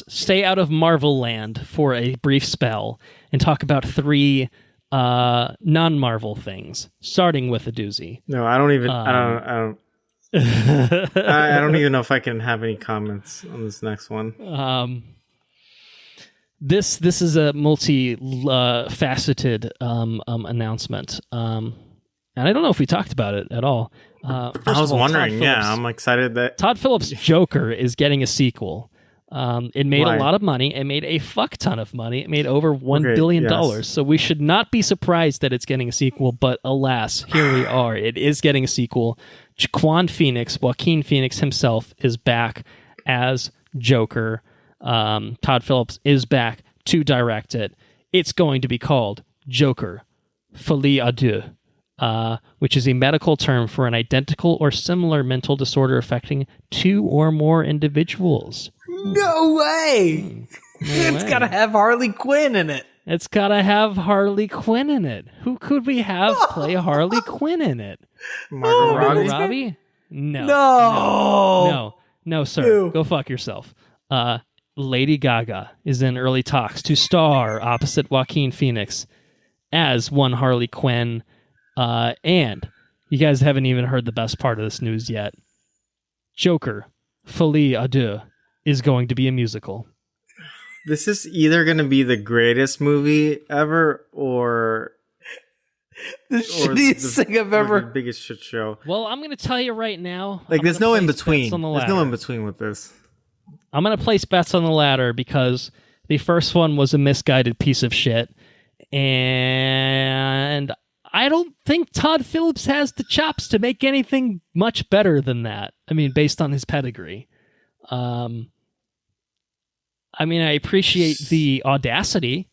stay out of Marvel land for a brief spell and talk about 3 non-Marvel things, starting with a doozy. No, I don't even. I don't even know if I can have any comments on this next one. This is a multi-faceted announcement, and I don't know if we talked about it at all. I was wondering. I'm excited that Todd Phillips' Joker is getting a sequel. It made a lot of money. It made a fuck ton of money. It made over $1 billion. Yes. So we should not be surprised that it's getting a sequel. But alas, here we are. It is getting a sequel. Joaquin Phoenix himself is back as Joker. Todd Phillips is back to direct it. It's going to be called Joker, Folie à Deux, which is a medical term for an identical or similar mental disorder affecting 2 or more individuals. No way! It's got to have Harley Quinn in it. It's got to have Harley Quinn in it. Who could we have play Harley Quinn in it? Margot Robbie? No, sir. Ew. Go fuck yourself. Lady Gaga is in early talks to star opposite Joaquin Phoenix as one Harley Quinn. And you guys haven't even heard the best part of this news yet. Joker, Folie à Deux, is going to be a musical. This is either going to be the greatest movie ever or the shittiest thing I've ever. The biggest shit show. Well, I'm going to tell you right now. There's no in between. There's no in between with this. I'm going to place bets on the ladder because the first one was a misguided piece of shit. And I don't think Todd Phillips has the chops to make anything much better than that. I mean, based on his pedigree. I appreciate the audacity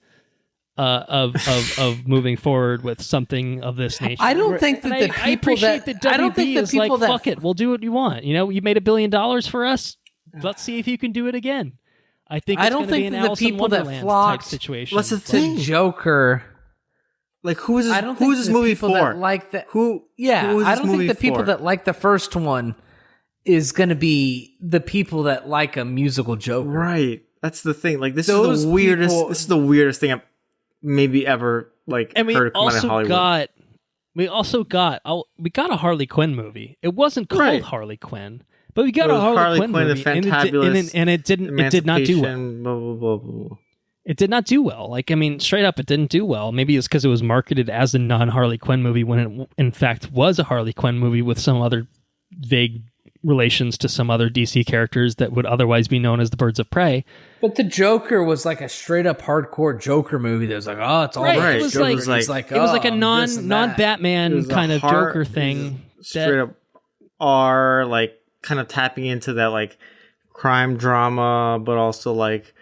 of moving forward with something of this nature. I don't think that the I appreciate that WB is like, fuck it, we'll do what you want. You made $1 billion for us. Let's see if you can do it again. I think it's going to be an Alice in Wonderland type situation. What's the thing? Joker. Like, who is this movie for? I don't think the people that like the first one is going to be the people that like a musical Joker. Right. That's the thing. Like, this is the weirdest. This is the weirdest thing I've maybe ever heard come out of Hollywood. We got a Harley Quinn movie. It wasn't called Harley Quinn, but we got a Harley Quinn movie, and it did not do well. Blah, blah, blah, blah. It did not do well. Straight up, it didn't do well. Maybe it's because it was marketed as a non-Harley Quinn movie when it, in fact, was a Harley Quinn movie with some other vague relations to some other DC characters that would otherwise be known as the Birds of Prey. But the Joker was like a straight up hardcore Joker movie that was like, oh, it's all right. It was like a non-Batman kind of Joker thing. Straight up R, kind of tapping into that crime drama, but also it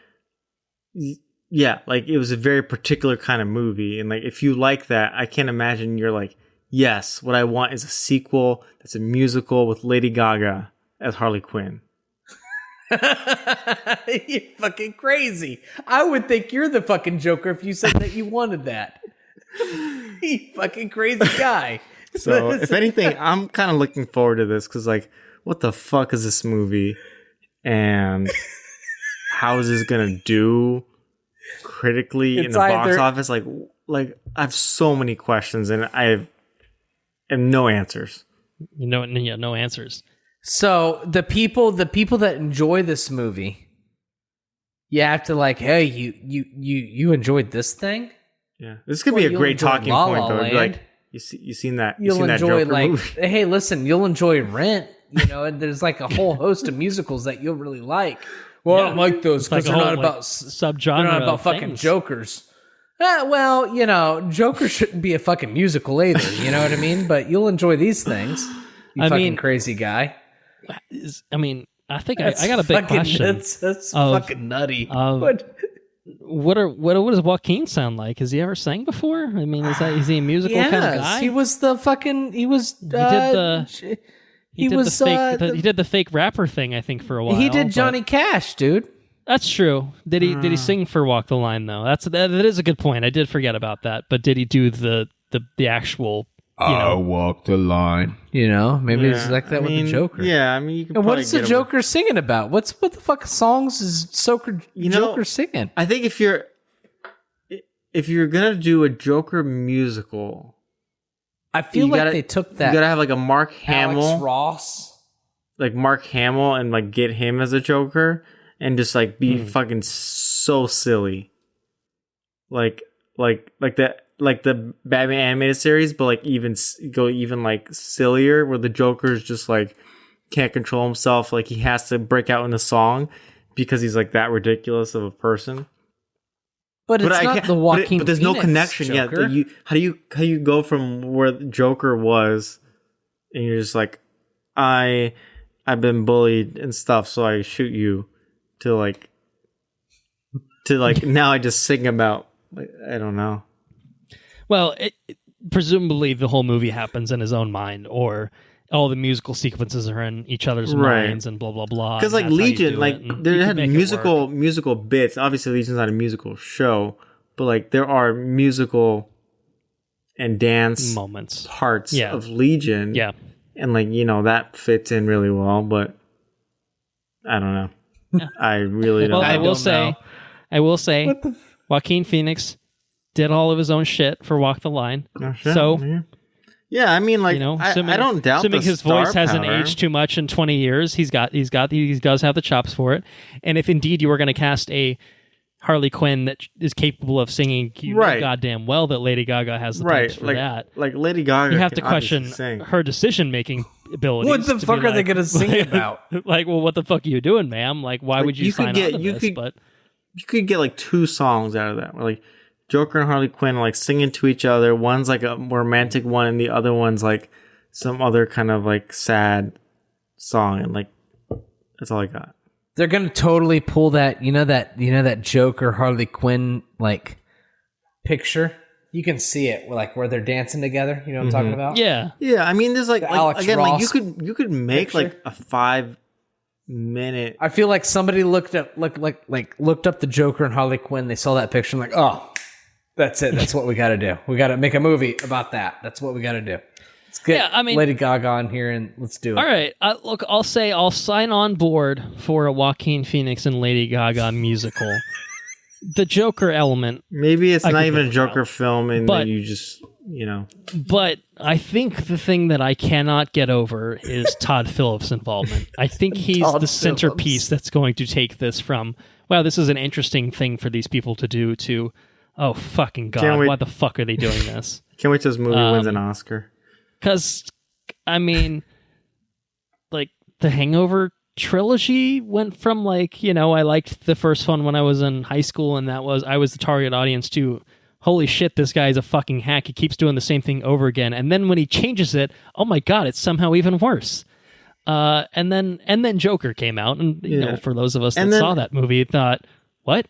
was a very particular kind of movie. And if you like that, I can't imagine you're like, yes, what I want is a sequel that's a musical with Lady Gaga as Harley Quinn. You're fucking crazy. I would think you're the fucking Joker if you said that you wanted that. You fucking crazy guy. So, if anything, I'm kind of looking forward to this because, what the fuck is this movie? And how is this going to do critically in the box office? I have so many questions and I have no answers. No answers. So the people that enjoy this movie, you have to hey, you enjoyed this thing? Yeah, this could be a great talking point though. You seen that? You'll seen enjoy that Joker movie? Hey, listen, you'll enjoy Rent. And there's a whole host of musicals that you'll really like. Well, I don't like those because they're not about subgenre. They're not about fucking Jokers. Joker shouldn't be a fucking musical either. You know what I mean? But you'll enjoy these things. You fucking crazy guy. I think I got a big question. That's fucking nutty. What does Joaquin sound like? Has he ever sang before? Is he a musical kind of guy? He was the fucking. He was. He did the fake rapper thing, I think, for a while. He did Johnny Cash, dude. That's true. Did he sing for Walk the Line though? That is a good point. I did forget about that. But did he do the actual? I walk the line. Maybe it's like that with the Joker. Yeah, I mean, you can. And what is the Joker singing about? What the fuck songs is Joker singing? I think if you're gonna do a Joker musical, I feel like they took that. You gotta have like a Mark Hamill, Alex Ross, like Mark Hamill, and like get him as a Joker, and just like be fucking so silly, like that. Like the Batman animated series, but like even like sillier, where the Joker's just like can't control himself, like he has to break out in a song because he's like that ridiculous of a person. But it's not the Joaquin. But there's Phoenix no connection yet. How do you go from where the Joker was, and you're just like, I've been bullied and stuff, so I shoot you, to like now I just sing about, like, I don't know. Well, presumably the whole movie happens in his own mind, or all the musical sequences are in each other's minds, and blah blah blah. Because like Legion, like they had musical bits. Obviously, Legion's not a musical show, but like there are musical and dance moments, parts of Legion. Yeah, and like that fits in really well. But I don't know. Yeah. I really don't. Well, I will say, Joaquin Phoenix did all of his own shit for Walk the Line. Oh, shit. So, yeah, I mean, like, I don't doubt. Assuming his voice hasn't aged too much in 20 years, he does have the chops for it. And if indeed you were going to cast a Harley Quinn that is capable of singing, goddamn well that Lady Gaga has the pipes for that. Like Lady Gaga, you have to question her decision making abilities. What the fuck are they going to sing about? Like, well, what the fuck are you doing, ma'am? Like, why would you sign on to this? But you could get like 2 songs out of that. Where, like, Joker and Harley Quinn are like singing to each other. One's like a romantic one, and the other one's like some other kind of like sad song. And like, that's all I got. They're gonna totally pull that, that Joker Harley Quinn like picture. You can see it like where they're dancing together. You know what I'm talking about? Yeah. Yeah. I mean, there's like again, Ross like you could make picture. Like a 5-minute. I feel like somebody looked up the Joker and Harley Quinn. They saw that picture and like, oh. That's it. That's what we got to do. We got to make a movie about that. That's what we got to do. Let's get Lady Gaga on here and let's do it. All right. Look, I'll sign on board for a Joaquin Phoenix and Lady Gaga musical. The Joker element. Maybe it's not even a Joker film, and then you just, But I think the thing that I cannot get over is Todd Phillips' involvement. I think he's the centerpiece that's going to take this from, wow, this is an interesting thing for these people to do, to, oh, fucking God, why the fuck are they doing this? Can't wait till this movie wins an Oscar. Because, I mean, like, the Hangover trilogy went from, like, I liked the first one when I was in high school, and I was the target audience, to, holy shit, this guy is a fucking hack. He keeps doing the same thing over again. And then when he changes it, oh my God, it's somehow even worse. And then Joker came out, and, for those of us that saw that movie, thought, what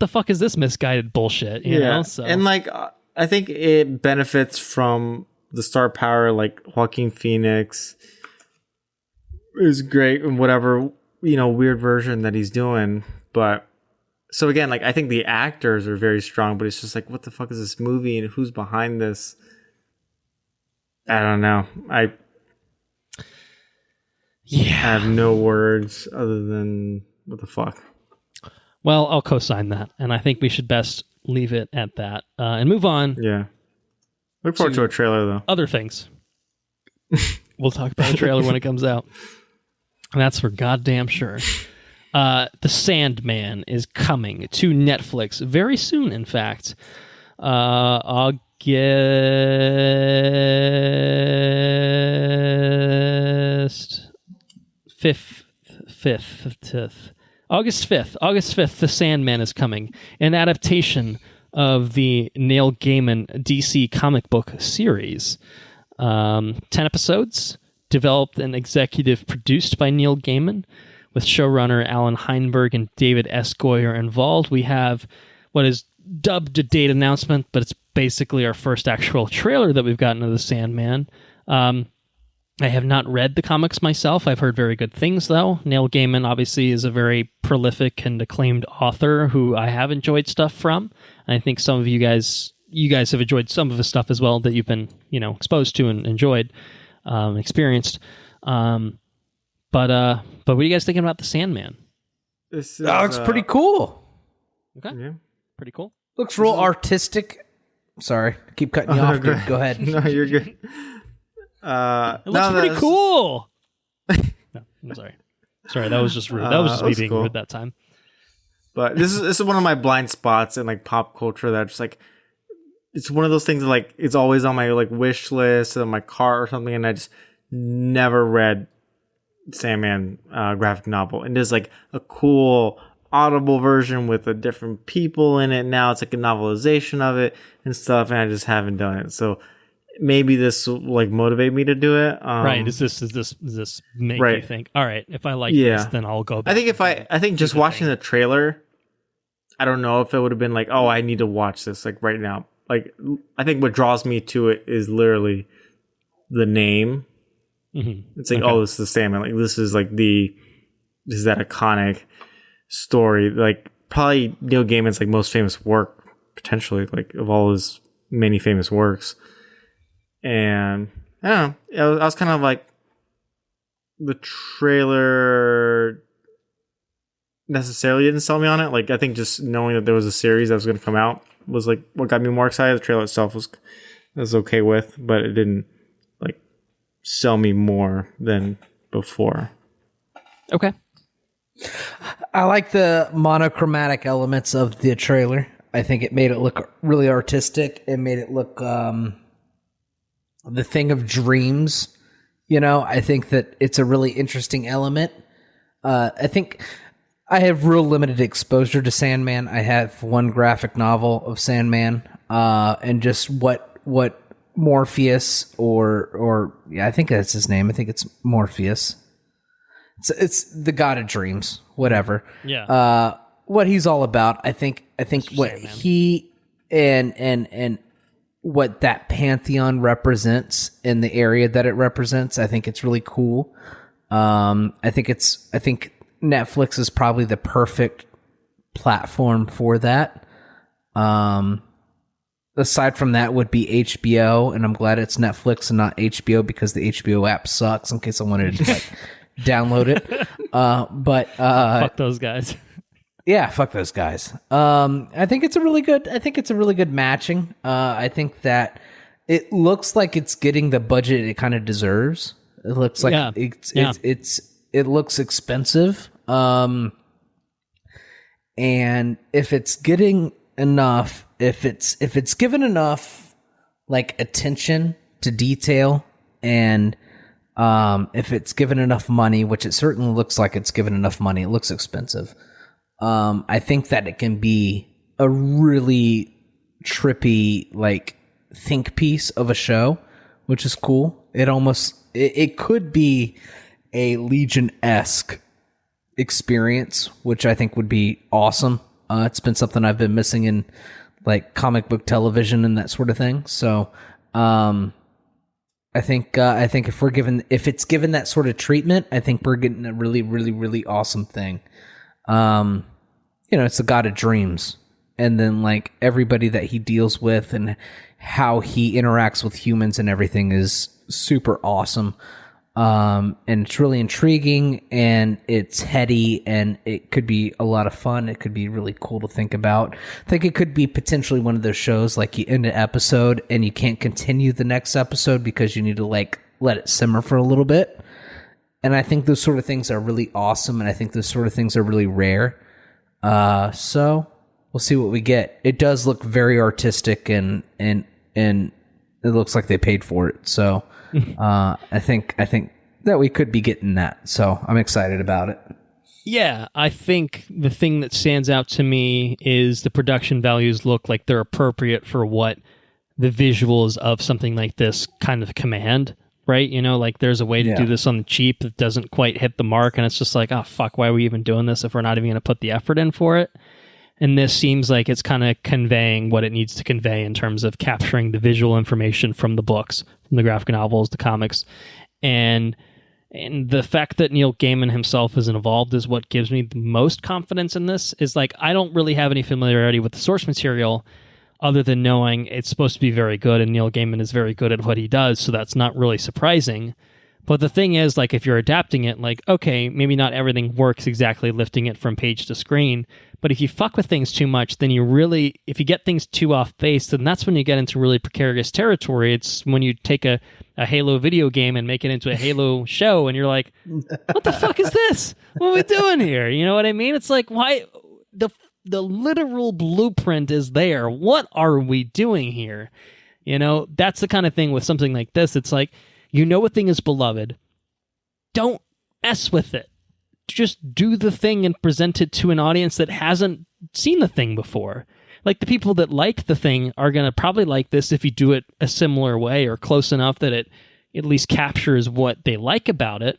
the fuck is this misguided bullshit? You know? So. And like, I think it benefits from the star power. Like Joaquin Phoenix is great in whatever, weird version that he's doing. But so again, like, I think the actors are very strong, but it's just like, what the fuck is this movie and who's behind this? I don't know. I have no words other than what the fuck. Well, I'll co-sign that, and I think we should best leave it at that and move on. Yeah. Look forward to a trailer, though. Other things. We'll talk about the trailer when it comes out. And that's for goddamn sure. The Sandman is coming to Netflix very soon, in fact. August 5th. August 5th, The Sandman is coming. An adaptation of the Neil Gaiman DC comic book series. 10 episodes, developed and executive produced by Neil Gaiman, with showrunner Alan Heinberg and David S. Goyer involved. We have what is dubbed a date announcement, but it's basically our first actual trailer that we've gotten of The Sandman. I have not read the comics myself. I've heard very good things, though. Neil Gaiman obviously is a very prolific and acclaimed author who I have enjoyed stuff from. I think some of you guys have enjoyed some of his stuff as well that you've been, exposed to and enjoyed, experienced. But what are you guys thinking about the Sandman? This looks pretty cool. Okay, yeah. Pretty cool. Looks real artistic. Sorry, I keep cutting you off. Dude. Go ahead. No, you're good. It looks pretty cool. No, I'm sorry. Sorry, that was just rude. That was just me being cool. Rude that time. But this is one of my blind spots in like pop culture that just like it's one of those things that, like it's always on my like wish list on my car or something, and I just never read Sandman graphic novel. And there's like a cool Audible version with a different people in it. Now it's like a novelization of it and stuff, and I just haven't done it. So maybe this will like motivate me to do it. Right? Does this make you think? All right, if I like this, then I'll go back. I think just watching the trailer, I don't know if it would have been like, oh, I need to watch this like right now. Like I think what draws me to it is literally the name. Mm-hmm. It's like, oh, this is the Sandman. Like this is that iconic story. Like probably Neil Gaiman's like most famous work potentially, like of all his many famous works. And I don't know. I was kind of like the trailer necessarily didn't sell me on it. Like I think just knowing that there was a series that was going to come out was like what got me more excited. The trailer itself was okay with, but it didn't like sell me more than before. Okay. I like the monochromatic elements of the trailer. I think it made it look really artistic. It made it look the thing of dreams. I think that it's a really interesting element. I think I have real limited exposure to Sandman. I have one graphic novel of Sandman, and just what Morpheus or I think that's his name. I think it's Morpheus. It's the god of dreams, whatever. Yeah. What he's all about. I think what Sandman. He and what that pantheon represents in the area that it represents, I think it's really cool. I think Netflix is probably the perfect platform for that. Aside from that would be HBO, and I'm glad it's Netflix and not HBO because the HBO app sucks in case I wanted to like download it. But fuck those guys. Yeah, fuck those guys. I think it's a really good matching. I think that it looks like it's getting the budget it kind of deserves. It looks like it looks expensive. And if it's getting enough, if it's given enough like attention to detail, and if it's given enough money, which it certainly looks like it's given enough money, it looks expensive. I think that it can be a really trippy, like, think piece of a show, which is cool. It could be a Legion-esque experience, which I think would be awesome. It's been something I've been missing in, like, comic book television and that sort of thing. So, I think if it's given that sort of treatment, I think we're getting a really, really, really awesome thing. It's the god of dreams, and then like everybody that he deals with and how he interacts with humans and everything is super awesome. And it's really intriguing, and it's heady, and it could be a lot of fun. It could be really cool to think about. I think it could be potentially one of those shows like you end an episode and you can't continue the next episode because you need to like let it simmer for a little bit. And I think those sort of things are really awesome, and I think those sort of things are really rare. So we'll see what we get. It does look very artistic, and it looks like they paid for it. So I think that we could be getting that. So I'm excited about it. Yeah, I think the thing that stands out to me is the production values look like they're appropriate for what the visuals of something like this kind of command. Right? Like there's a way to do this on the cheap that doesn't quite hit the mark, and it's just like, oh, fuck, why are we even doing this if we're not even going to put the effort in for it? And this seems like it's kind of conveying what it needs to convey in terms of capturing the visual information from the books, from the graphic novels, the comics, And the fact that Neil Gaiman himself is involved is what gives me the most confidence in this. Is like, I don't really have any familiarity with the source material other than knowing it's supposed to be very good, and Neil Gaiman is very good at what he does, so that's not really surprising. But the thing is, like, if you're adapting it, like, okay, maybe not everything works exactly lifting it from page to screen, but if you fuck with things too much, then if you get things too off base, then that's when you get into really precarious territory. It's when you take a Halo video game and make it into a Halo show, and you're like, what the fuck is this? What are we doing here? You know what I mean? It's like, why... The literal blueprint is there. What are we doing here? You know, that's the kind of thing with something like this. It's like, you know a thing is beloved. Don't mess with it. Just do the thing and present it to an audience that hasn't seen the thing before. Like, the people that like the thing are going to probably like this if you do it a similar way or close enough that it at least captures what they like about it.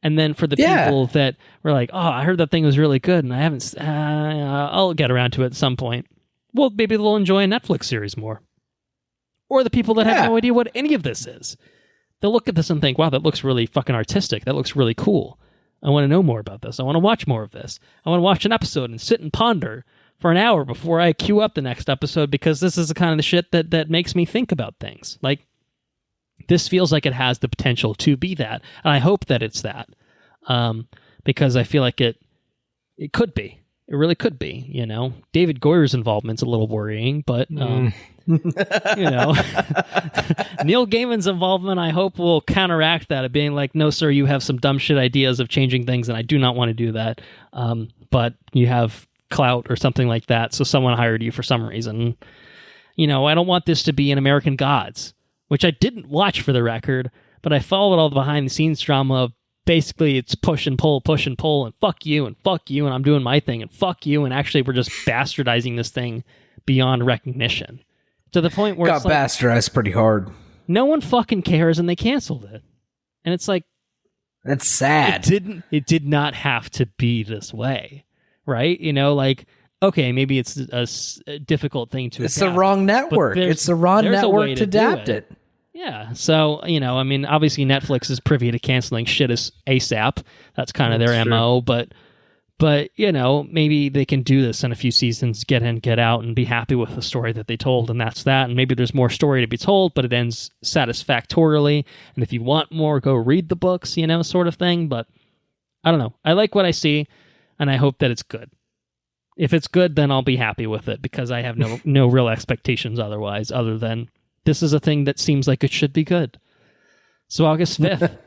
And then for the people that were like, oh, I heard that thing was really good and I haven't, I'll get around to it at some point. Well, maybe they'll enjoy a Netflix series more. Or the people that have no idea what any of this is. They'll look at this and think, wow, that looks really fucking artistic. That looks really cool. I want to know more about this. I want to watch more of this. I want to watch an episode and sit and ponder for an hour before I queue up the next episode, because this is the kind of the shit that makes me think about things. Like, this feels like it has the potential to be that, and I hope that it's that, because I feel like it could be. It really could be. You know, David Goyer's involvement's a little worrying, but you know, Neil Gaiman's involvement, I hope, will counteract that of being like, no, sir, you have some dumb shit ideas of changing things, and I do not want to do that. But you have clout or something like that, so someone hired you for some reason. You know, I don't want this to be an American Gods, which I didn't watch for the record, but I followed all the behind-the-scenes drama of basically it's push and pull, and fuck you, and I'm doing my thing, and fuck you, and actually we're just bastardizing this thing beyond recognition. To the point where it's like, bastardized pretty hard. No one fucking cares, and they canceled it. And it's like... That's sad. It did not have to be this way, right? You know, like... Okay, maybe it's a difficult thing to adapt. It's the wrong network. It's the wrong network to adapt it. Yeah, so, you know, I mean, obviously Netflix is privy to canceling shit as ASAP. That's kind of their MO, but, you know, maybe they can do this in a few seasons, get in, get out, and be happy with the story that they told, and that's that. And maybe there's more story to be told, but it ends satisfactorily. And if you want more, go read the books, you know, sort of thing. But I don't know. I like what I see, and I hope that it's good. If it's good, then I'll be happy with it, because I have no real expectations otherwise, other than this is a thing that seems like it should be good. So August 5th,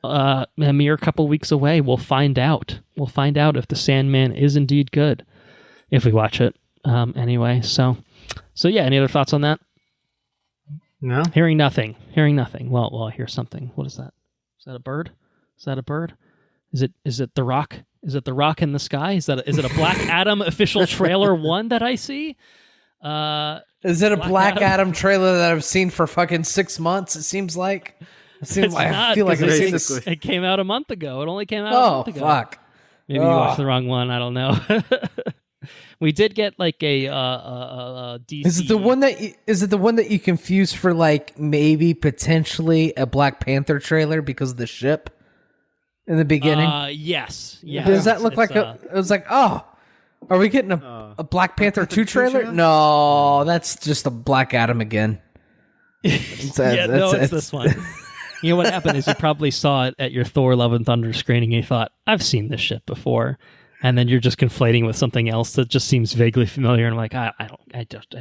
a mere couple weeks away, we'll find out. We'll find out if the Sandman is indeed good, if we watch it. Anyway, so yeah, any other thoughts on that? No. Hearing nothing. Well, I hear something. What is that? Is that a bird? Is it The Rock? Is it The Rock in the sky? Is it a Black Adam official trailer one that I see? Is it a Black Adam trailer that I've seen for fucking 6 months? It seems like. I feel like I've seen this. It came out a month ago. It only came out a month ago. Oh, fuck. Maybe you watched the wrong one. I don't know. We did get like a DC. Is it the one that you confused for like maybe potentially a Black Panther trailer because of the ship in the beginning? Yes. Does that look like it was like, oh, are we getting a Black Panther 2 trailer? No, that's just a Black Adam again. It's this one. You know what happened is you probably saw it at your Thor: Love and Thunder screening and you thought, I've seen this shit before. And then you're just conflating with something else that just seems vaguely familiar. And I'm like, I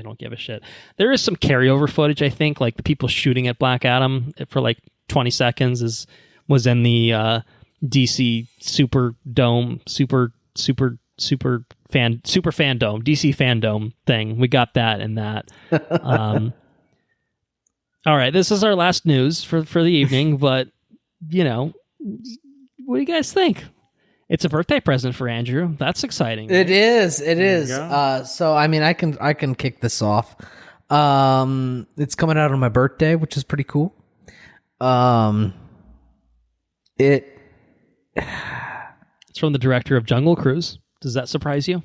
don't give a shit. There is some carryover footage, I think, like the people shooting at Black Adam for like 20 seconds was in the DC Super Fandom, DC Fandom thing. We got that and that. All right, this is our last news for the evening, but you know, what do you guys think? It's a birthday present for Andrew. That's exciting. It is. So I mean, I can kick this off. It's coming out on my birthday, which is pretty cool. It's from the director of Jungle Cruise. Does that surprise you?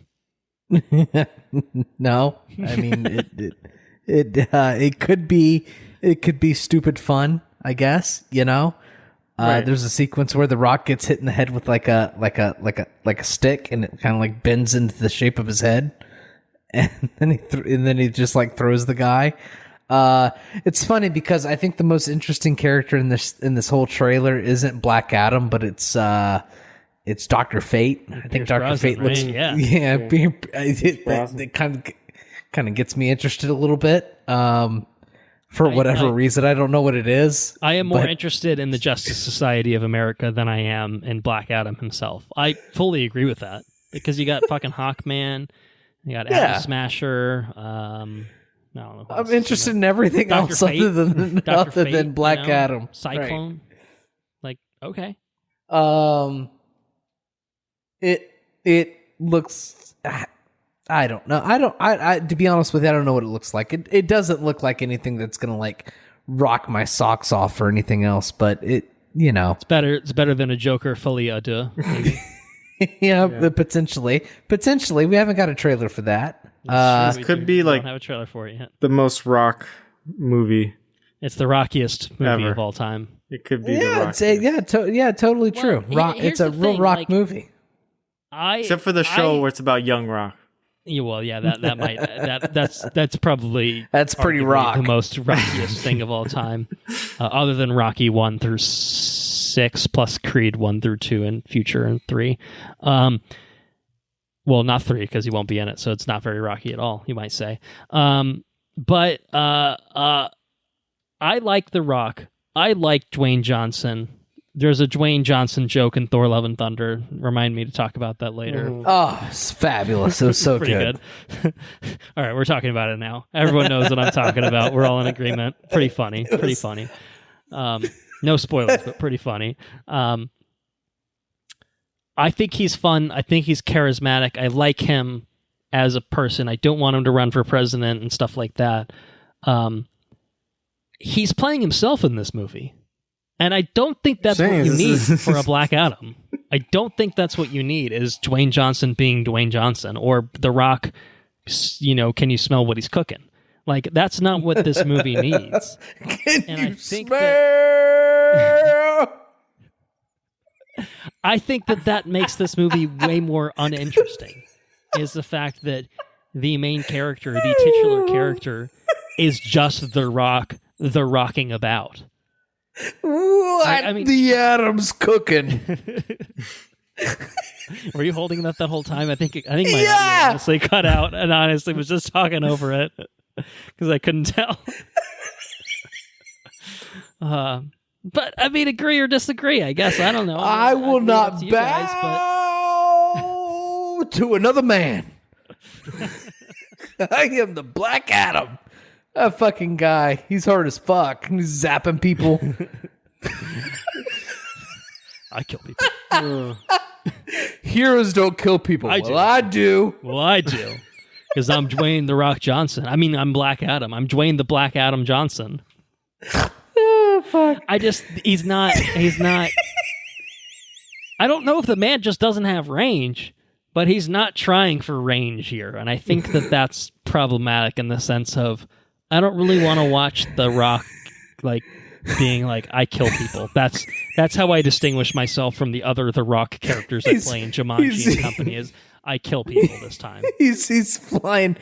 No. I mean, it could be stupid fun, I guess, you know. There's a sequence where the Rock gets hit in the head with like a stick, and it kind of like bends into the shape of his head, and then he just like throws the guy. It's funny because I think the most interesting character in this whole trailer isn't Black Adam, but it's Dr. Fate. I think Dr. Fate looks it kind of gets me interested a little bit. For whatever reason, I don't know what it is. I am more interested in the Justice Society of America than I am in Black Adam himself. I fully agree with that because you got fucking Hawkman, you got Atom Smasher. I don't know. I'm interested in everything else other than Black Adam. Cyclone. Like, okay. It looks. I don't know. I to be honest with you, I don't know what it looks like. It doesn't look like anything that's gonna like rock my socks off or anything else. But it's better. It's better than a Joker Folie à Deux. But potentially, we haven't got a trailer for that. This could be like don't have a trailer for it yet. The most rock movie. It's the rockiest movie ever. of all time. It could be the rockiest. Totally true. It's a real rock movie. Except for the show where it's about young Rock. That's probably pretty rock. The most rockiest thing of all time, other than Rocky 1 through 6 plus Creed 1 through 2 and Future and 3. Well, not 3 because he won't be in it, so it's not very rocky at all. You might say, but I like The Rock. I like Dwayne Johnson. There's a Dwayne Johnson joke in Thor: Love and Thunder. Remind me to talk about that later. Oh, it's fabulous. It was so good. All right, we're talking about it now. Everyone knows what I'm talking about. We're all in agreement. Pretty funny. No spoilers, but pretty funny. I think he's fun. I think he's charismatic. I like him as a person. I don't want him to run for president and stuff like that. He's playing himself in this movie. And I don't think that's what you need for a Black Adam. I don't think that's what you need is Dwayne Johnson being Dwayne Johnson or The Rock, can you smell what he's cooking? Like, that's not what this movie needs. I think that makes this movie way more uninteresting, is the fact that the main character, the titular character, is just The Rock, the rocking about. What the Adam's cooking? Were you holding that whole time? I think my audio honestly cut out, and honestly was just talking over it because I couldn't tell. But I mean, agree or disagree, I guess. I don't know. I will not bow to another man. I am the Black Adam. That fucking guy, he's hard as fuck. He's zapping people. I kill people. Heroes don't kill people. I do. Well, I do. Because I'm Dwayne The Rock Johnson. I mean, I'm Black Adam. I'm Dwayne the Black Adam Johnson. Oh, fuck. He's not. I don't know if the man just doesn't have range, but he's not trying for range here. And I think that's problematic in the sense of, I don't really want to watch The Rock being like, I kill people. That's how I distinguish myself from the other The Rock characters I play in Jumanji and company is I kill people this time. He's flying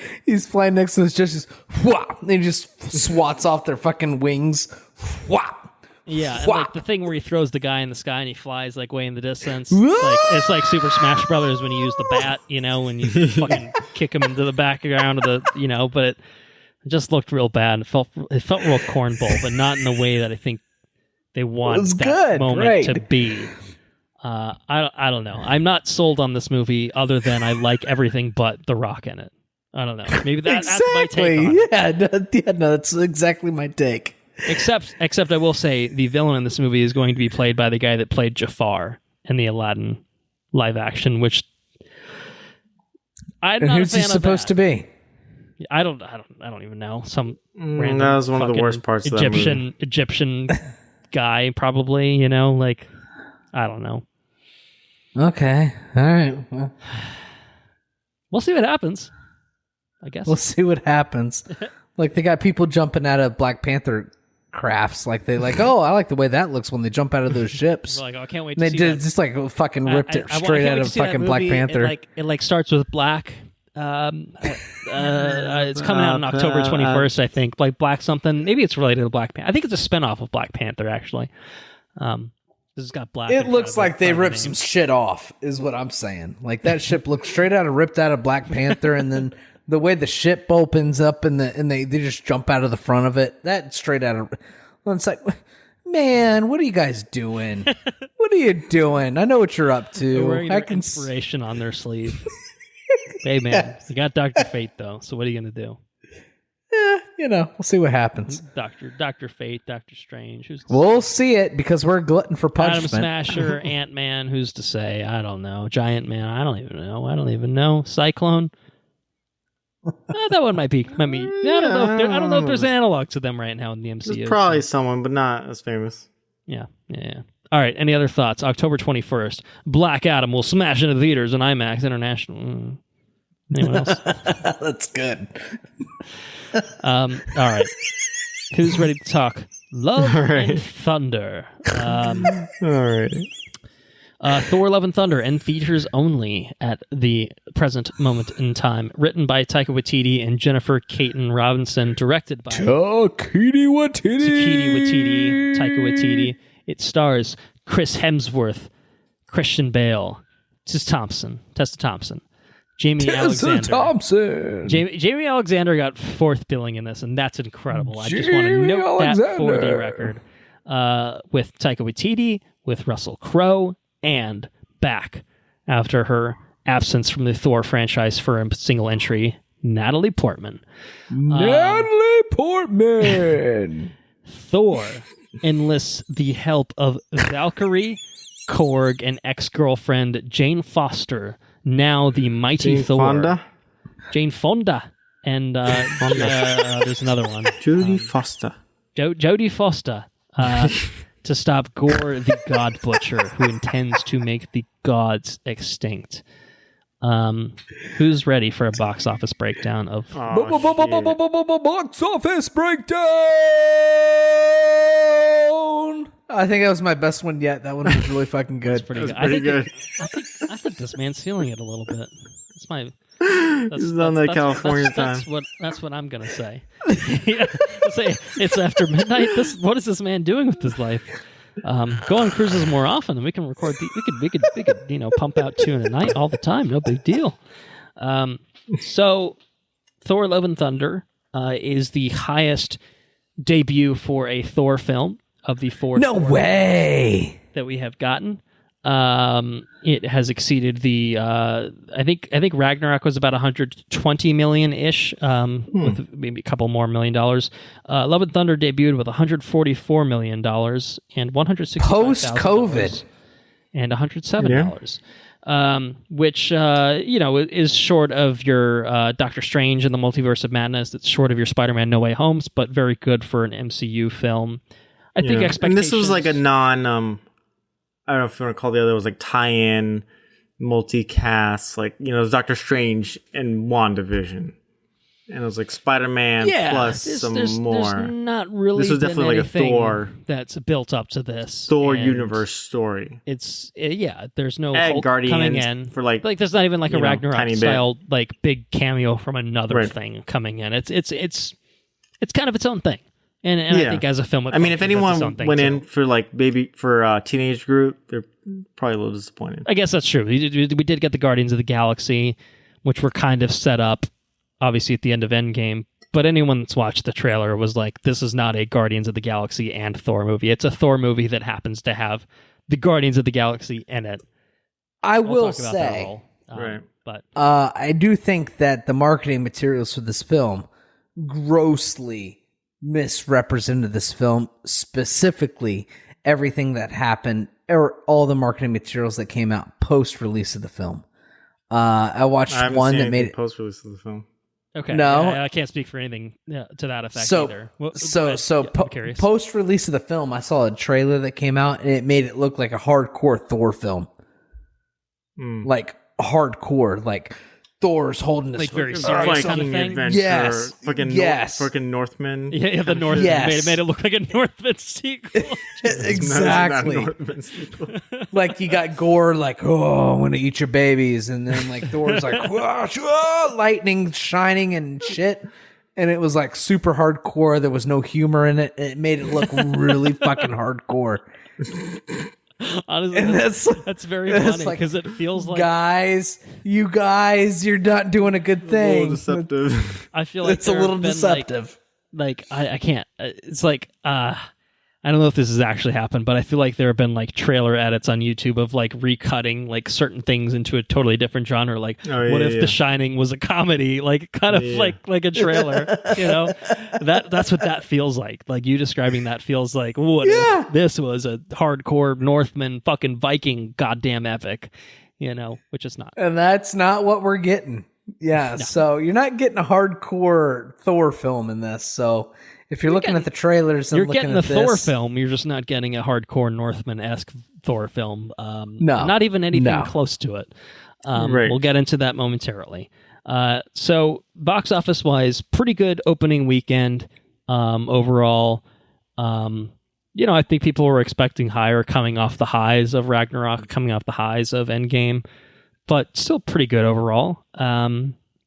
next to his judges. Whop! And he just swats off their fucking wings. Whop! Yeah, and like the thing where he throws the guy in the sky and he flies like way in the distance. It's like Super Smash Brothers when you use the bat, when you fucking kick him into the background of the, but it just looked real bad. It felt real cornball, but not in the way that I think they want that moment to be. I don't know. I'm not sold on this movie other than I like everything but The Rock in it. I don't know. Maybe that's my take on it. No, that's exactly my take. Except I will say the villain in this movie is going to be played by the guy that played Jafar in the Aladdin live action, which I'm not a fan of. Who's he supposed to be? I don't even know. Some random that was one of the worst parts of that movie. Egyptian guy, probably, I don't know. Okay. All right. Well, we'll see what happens, I guess. We'll see what happens. Like, they got people jumping out of Black Panther crafts. Like they I like the way that looks when they jump out of those ships. Like, oh, I can't wait to see that. Just like fucking ripped it straight out of fucking Black Panther. It starts with black. It's coming out on October 21st, I think. Like Black something. Maybe it's related to Black Panther. I think it's a spinoff of Black Panther, actually. This has got black. It looks like they ripped some shit off, is what I'm saying. Like that ship looks ripped out of Black Panther, and then the way the ship opens up and they just jump out of the front of it. That straight out of. Well, it's like, man, what are you guys doing? What are you doing? I know what you're up to. They're wearing their inspiration on their sleeve. Hey man, you got Dr. Fate though. So what are you gonna do? We'll see what happens. Doctor Fate, Doctor Strange. We'll see it because we're a glutton for punishment. Adam Smasher, Ant-Man. Who's to say? I don't know. Giant Man. I don't even know. Cyclone. That one might be. I don't know if there's an analog to them right now in the MCU. There's probably someone, but not as famous. Yeah. All right. Any other thoughts? October 21st. Black Adam will smash into theaters and IMAX International. Anyone else? That's good. All right. Who's ready to talk? Love and Thunder. All right. Thor: Love and Thunder in theaters only at the present moment in time. Written by Taika Waititi and Jennifer Caton Robinson. Directed by Taika Waititi. It stars Chris Hemsworth, Christian Bale, Tessa Thompson, Jamie Alexander. Jamie Alexander got fourth billing in this, and that's incredible. I just want to note that for the record. With Taika Waititi, with Russell Crowe, and back after her absence from the Thor franchise for a single entry, Natalie Portman. Thor enlists the help of Valkyrie, Korg, and ex-girlfriend Jane Foster, now the mighty Thor. Jane Fonda. And there's another one. Jodie Foster. Jodie Foster. To stop Gore the God Butcher, who intends to make the gods extinct. Who's ready for a box office breakdown of... Box office breakdown! I think that was my best one yet. That one was really fucking good. That's pretty good. I think this man's feeling it a little bit. That's my... This is on the California time. That's what I'm gonna say. Say it's after midnight. What is this man doing with his life? Go on cruises more often, and we can record. We could pump out 2 in a night all the time. No big deal. So, Thor: Love and Thunder is the highest debut for a Thor film of the 4. No way that we have gotten. It has exceeded the I think Ragnarok was about 120 million ish, with maybe a couple more $1 million. Love and Thunder debuted with $144 million and $165,000 post-COVID and $107. Which is short of your Doctor Strange and the Multiverse of Madness. It's short of your Spider-Man No Way Homes, but very good for an MCU film. I think expectations. And this was like a non. I don't know if you want to call the other was like tie-in, multicast, like it was Doctor Strange and WandaVision, and it was like Spider-Man plus some more. There's not really. This was definitely like a Thor that's built up to this Thor universe story. It's There's no Hulk Guardians coming in for like there's not even like a Ragnarok style like big cameo from another thing coming in. It's kind of its own thing. And I think as a film, if anyone went in for a teenage group, they're probably a little disappointed. I guess that's true. We did get the Guardians of the Galaxy, which were kind of set up, obviously, at the end of Endgame. But anyone that's watched the trailer was like, this is not a Guardians of the Galaxy and Thor movie. It's a Thor movie that happens to have the Guardians of the Galaxy in it. I will say, but I do think that the marketing materials for this film grossly misrepresented this film, specifically everything that happened or all the marketing materials that came out post-release of the film. I watched one that made it post-release of the film. Okay, no, I can't speak for anything to that effect either. Post-release of the film, I saw a trailer that came out and it made it look like a hardcore Thor film, like hardcore, like Thor's holding this like very fucking serious kind of Viking thing. adventure. Yes. Fucking Northman. Yeah, the Northman Yes. made it look like a Northman sequel. Exactly. Like you got Gore like, oh, I'm gonna eat your babies, and then like Thor's like, whoa, whoa, lightning shining and shit. And it was like super hardcore. There was no humor in it. It made it look really fucking hardcore. Honestly, And that's very funny because it feels like you guys, you're not doing a good thing. A little deceptive. I feel like It's a little deceptive. Like I can't. It's like I don't know if this has actually happened, but I feel like there have been like trailer edits on YouTube of like recutting like certain things into a totally different genre. Like, what if The Shining was a comedy? Like, kind of like a trailer. You know, that's what that feels like. Like you describing that feels like, what if this was a hardcore Northman fucking Viking goddamn epic? You know, which it's not. And that's not what we're getting. Yeah, no. So you're not getting a hardcore Thor film in this. So if you're looking at the trailers and you're looking getting at the Thor film, you're just not getting a hardcore Northman-esque Thor film. No, not even anything close to it. Right. We'll get into that momentarily. So box office wise, pretty good opening weekend overall. You know, I think people were expecting higher coming off the highs of Ragnarok, coming off the highs of Endgame, but still pretty good overall,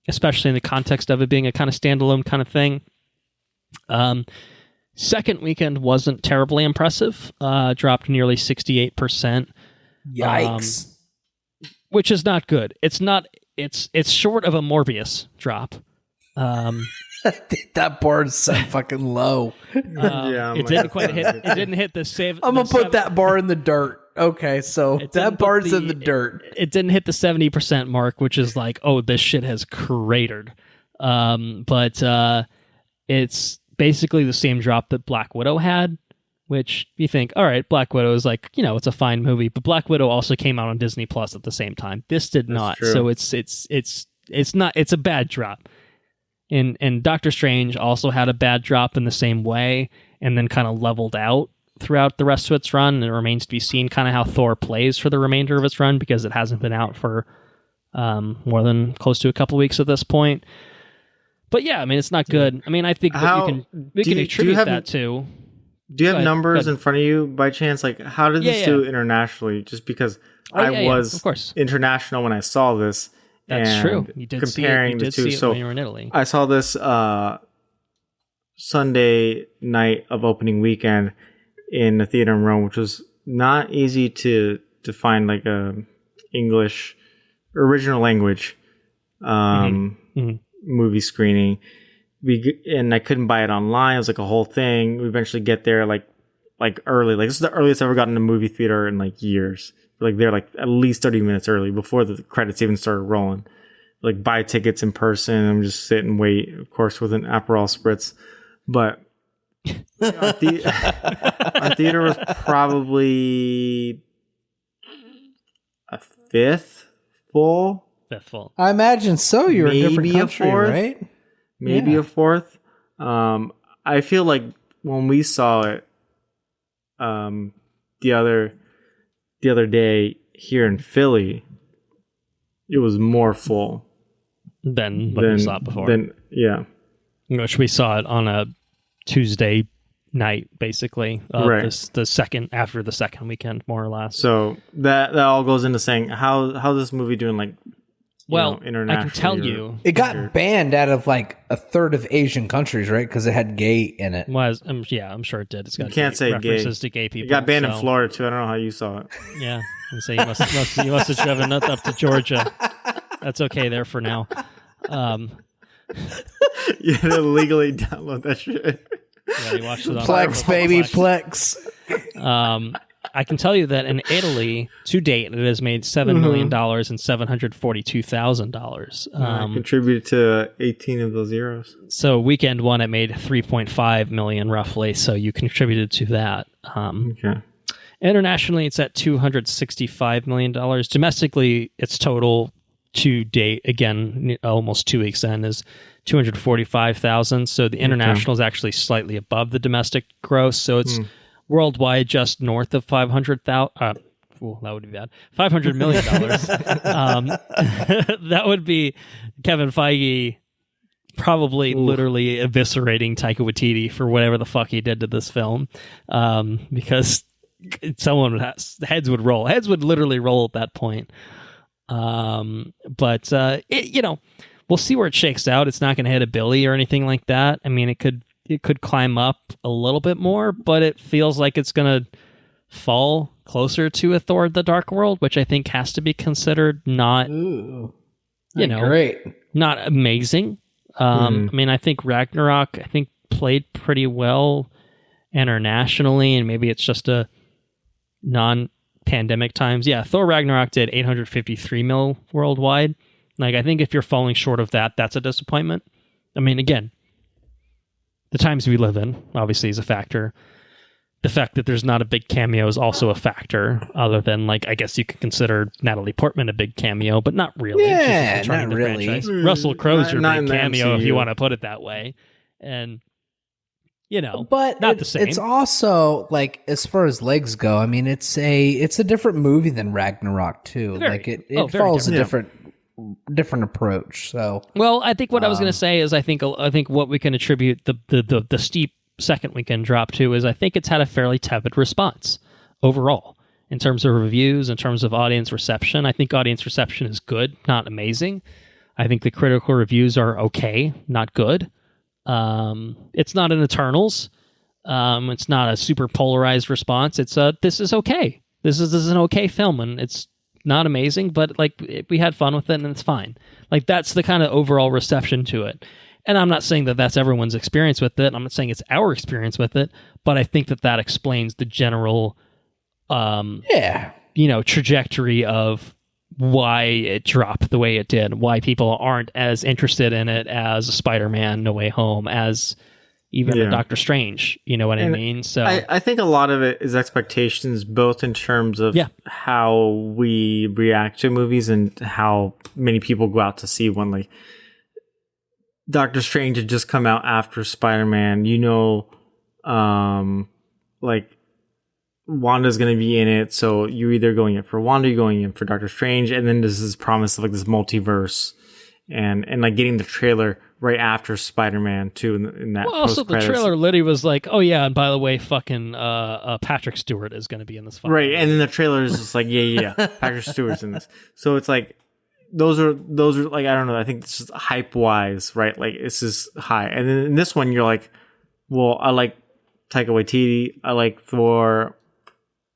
especially in the context of it being a kind of standalone kind of thing. Second weekend wasn't terribly impressive, dropped nearly 68%. Yikes. Which is not good. It's short of a Morbius drop. That bar's so fucking low. It didn't quite hit. It didn't hit the save. I'm gonna put that bar in the dirt. Okay, so that bar's in the dirt. It didn't hit the 70% mark, which is like, oh, this shit has cratered. But it's basically the same drop that Black Widow had, which you think, all right, Black Widow is like, you know, it's a fine movie, but Black Widow also came out on Disney Plus at the same time. This did not, so it's not. It's a bad drop. And Doctor Strange also had a bad drop in the same way, and then kind of leveled out throughout the rest of its run. And it remains to be seen kind of how Thor plays for the remainder of its run, because it hasn't been out for more than close to a couple weeks at this point. But yeah, I mean, it's not good. I mean, I think we can attribute that to. Do you have numbers in front of you by chance? Like, how did this do internationally? Just because I was of course international when I saw this. That's true. You did comparing see it. the two. So when you were in Italy. I saw this Sunday night of opening weekend in a theater in Rome, which was not easy to find like a English original language movie screening. And I couldn't buy it online. It was like a whole thing. We eventually get there like early. Like, this is the earliest I've ever gotten to a movie theater in like years. Like, they're like at least 30 minutes early before the credits even started rolling. Like, buy tickets in person. I'm just sit and wait, of course, with an Aperol spritz. But our theater was probably a fifth full. I imagine so. You're a different country, right? Maybe a fourth. I feel like when we saw it the other day here in Philly, it was more full than we saw it before. Which we saw it on a Tuesday night, basically, the second after the second weekend, more or less. So that all goes into saying how's this movie doing? Like, internationally, I can tell you, it got banned out of like a third of Asian countries, right? Because it had gay in it. I'm sure it did. It's got you can't say references to gay people. It got banned in Florida too. I don't know how you saw it. Yeah, and so you must have driven up to Georgia. That's okay there for now. You had to legally download that shit. Yeah, you watched it on Plex, baby, Plex. I can tell you that in Italy, to date, it has made $7 million and $742,000. Contributed to 18 of those zeros. So weekend one, it made $3.5 million roughly. So you contributed to that. Okay. Internationally, it's at $265 million. Domestically, its total to date, again, almost 2 weeks in, is $245,000. So the international is actually slightly above the domestic gross. So it's worldwide just north of 500,000. that would be bad. $500 million. That would be Kevin Feige probably literally eviscerating Taika Waititi for whatever the fuck he did to this film, because heads would roll. Heads would literally roll at that point. But we'll see where it shakes out. It's not going to hit a billy or anything like that. I mean, it could climb up a little bit more, but it feels like it's going to fall closer to a Thor: The Dark World, which I think has to be considered not, great, not amazing. I mean, I think Ragnarok, played pretty well internationally, and maybe it's just a non-pandemic times. Yeah, Thor Ragnarok did 853 mil worldwide. Like, I think if you're falling short of that, that's a disappointment. I mean, again, the times we live in obviously is a factor. The fact that there's not a big cameo is also a factor, other than, like, I guess you could consider Natalie Portman a big cameo, but not really. Yeah, not really. Russell Crowe's your big cameo, if you want to put it that way. And, but not the same. It's also, like, as far as legs go, I mean, it's a different movie than Ragnarok, too. It follows a different approach. So, well, I think what I was going to say is I think what we can attribute the steep second weekend drop to is I think it's had a fairly tepid response overall in terms of reviews, in terms of audience reception. I think audience reception is good, not amazing. I think the critical reviews are okay, not good. It's not an Eternals. It's not a super polarized response. It's this is okay. This is an okay film, and it's not amazing, but like we had fun with it, and it's fine. Like, that's the kind of overall reception to it. And I'm not saying that that's everyone's experience with it. I'm not saying it's our experience with it, but I think that explains the general, trajectory of why it dropped the way it did, why people aren't as interested in it as a Spider-Man No Way Home, as even a Doctor Strange. You know what I mean? So I think a lot of it is expectations, both in terms of how we react to movies and how many people go out to see one. Like, Doctor Strange had just come out after Spider-Man. Like, Wanda's going to be in it, so you're either going in for Wanda, you're going in for Doctor Strange, and then there's this promise of, like, this multiverse, and like getting the trailer right after Spider-Man too, in that. Well, also the trailer literally was like, oh yeah, and by the way, fucking Patrick Stewart is going to be in this. Right, and then the trailer is just like, yeah, Patrick Stewart's in this, so it's like. Those are like, I don't know. I think this is hype wise, right? Like, it's just high. And then in this one, you're like, well, I like Taika Waititi. I like Thor.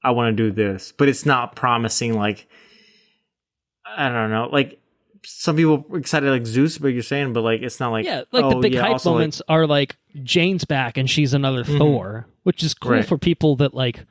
I want to do this, but it's not promising. Like, I don't know. Like, some people are excited like Zeus, but you're saying, but like, it's not like the big hype moments are like Jane's back and she's another Thor, which is cool for people that like